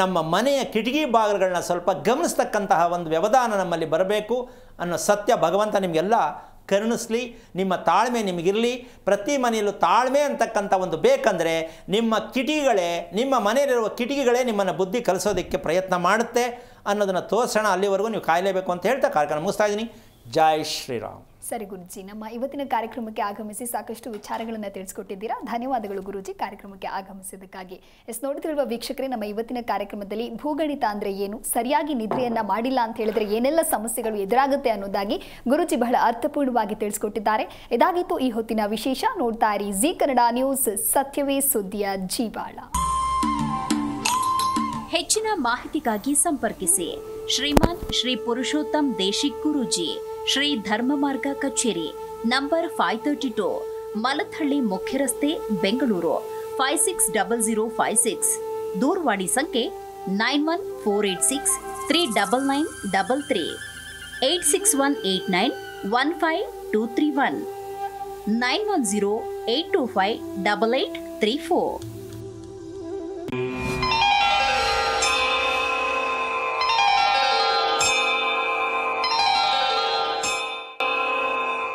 ನಮ್ಮ ಮನೆಯ ಕಿಟಕಿ ಬಾಗಿಲುಗಳನ್ನ ಸ್ವಲ್ಪ ಗಮನಿಸ್ತಕ್ಕಂತಹ ಒಂದು ವ್ಯವಧಾನ ನಮ್ಮಲ್ಲಿ ಬರಬೇಕು ಅನ್ನೋ ಸತ್ಯ ಭಗವಂತ ನಿಮಗೆಲ್ಲ ಕರುಣಿಸ್ಲಿ. ನಿಮ್ಮ ತಾಳ್ಮೆ ನಿಮಗಿರಲಿ. ಪ್ರತಿ ಮನೆಯಲ್ಲೂ ತಾಳ್ಮೆ ಅಂತಕ್ಕಂಥ ಒಂದು ಬೇಕಂದರೆ ನಿಮ್ಮ ಕಿಟಕಿಗಳೇ, ನಿಮ್ಮ ಮನೆಯಲ್ಲಿರುವ ಕಿಟಕಿಗಳೇ ನಿಮ್ಮನ್ನು ಬುದ್ಧಿ ಕಲಿಸೋದಕ್ಕೆ ಪ್ರಯತ್ನ ಮಾಡುತ್ತೆ ಅನ್ನೋದನ್ನು ತೋರಿಸೋಣ. ಅಲ್ಲಿವರೆಗೂ ನೀವು ಕಾಯಲೇಬೇಕು ಅಂತ ಹೇಳ್ತಾ ಕಾರ್ಯಕ್ರಮ ಮುಗಿಸ್ತಾ ಇದ್ದೀನಿ. ಜೈ ಶ್ರೀರಾಮ್. ಸರಿ ಗುರುಜಿ, ನಮ್ಮ ಇವತ್ತಿನ ಕಾರ್ಯಕ್ರಮಕ್ಕೆ ಆಗಮಿಸಿ ಸಾಕಷ್ಟು ವಿಚಾರಗಳನ್ನು ತಿಳಿಸ್ಕೊಟ್ಟಿದ್ದೀರಾ. ಧನ್ಯವಾದಗಳು ಗುರುಜಿ ಕಾರ್ಯಕ್ರಮಕ್ಕೆ ಆಗಮಿಸಿದ್ದಕ್ಕಾಗಿ. ನೋಡುತ್ತಿರುವ ವೀಕ್ಷಕರೇ, ನಮ್ಮ ಇವತ್ತಿನ ಕಾರ್ಯಕ್ರಮದಲ್ಲಿ ಭೂಗಣಿತ ಅಂದರೆ ಏನು, ಸರಿಯಾಗಿ ನಿದ್ರೆಯನ್ನ ಮಾಡಿಲ್ಲ ಅಂತ ಹೇಳಿದ್ರೆ ಏನೆಲ್ಲ ಸಮಸ್ಯೆಗಳು ಎದುರಾಗುತ್ತೆ ಅನ್ನೋದಾಗಿ ಗುರುಜಿ ಬಹಳ ಅರ್ಥಪೂರ್ಣವಾಗಿ ತಿಳಿಸ್ಕೊಟ್ಟಿದ್ದಾರೆ. ಇದಾಗಿತ್ತು ಈ ಹೊತ್ತಿನ ವಿಶೇಷ. ನೋಡ್ತಾ ಇರಿ ಜಿ ಕನ್ನಡ ನ್ಯೂಸ್, ಸತ್ಯವೇ ಸುದ್ದಿಯ ಜೀವಾಳ. ಹೆಚ್ಚಿನ ಮಾಹಿತಿಗಾಗಿ ಸಂಪರ್ಕಿಸಿ ಶ್ರೀಮಾನ್ ಶ್ರೀ ಪುರುಷೋತ್ತಮ್ ದೇಶಿಕ್ ಗುರೂಜಿ, ಶ್ರೀ ಧರ್ಮ ಮಾರ್ಗ ಕಚೇರಿ, ನಂಬರ್ 532, ಮಲಥಳ್ಳಿ ಮುಖ್ಯ ರಸ್ತೆ, ಬೆಂಗಳೂರು 560056. ದೂರವಾಣಿ ಸಂಖ್ಯೆ 9148639933, 86189152319, 91082588834.